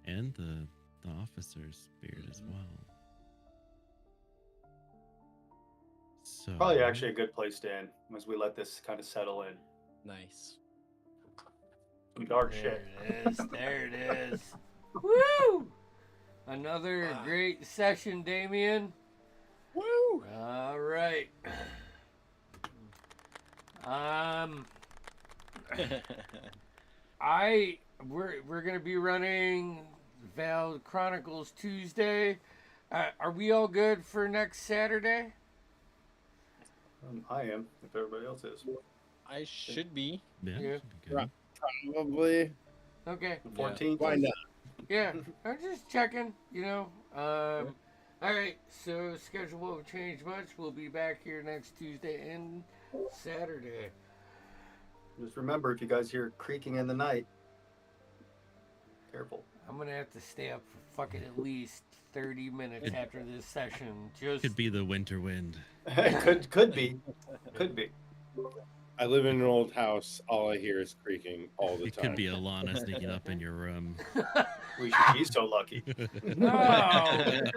E: And the officer's spirit as well. So
D: Probably actually a good place to end as we let this kind of settle in.
C: Nice.
D: Some dark
B: There
D: shit.
B: it is. There it is. Woo! Another great session, Damien.
C: Woo!
B: All right. We're gonna be running Val Chronicles Tuesday. Are we all good for next Saturday?
D: I am, if everybody else is.
C: I should be.
E: yeah,
B: Yeah.
E: should be good.
A: Right. Probably.
B: Okay.
D: The 14th?
A: Why not?
B: Yeah, I'm just checking, all right, so schedule won't change much. We'll be back here next Tuesday and Saturday.
D: Just remember, if you guys hear creaking in the night, careful.
B: I'm gonna have to stay up for fucking at least 30 minutes after this session. Just
E: Could be the winter wind.
D: could be. Could be.
A: I live in an old house. All I hear is creaking all the
E: It
A: time.
E: could be Alana sneaking up in your room.
D: We should be so lucky.
B: no.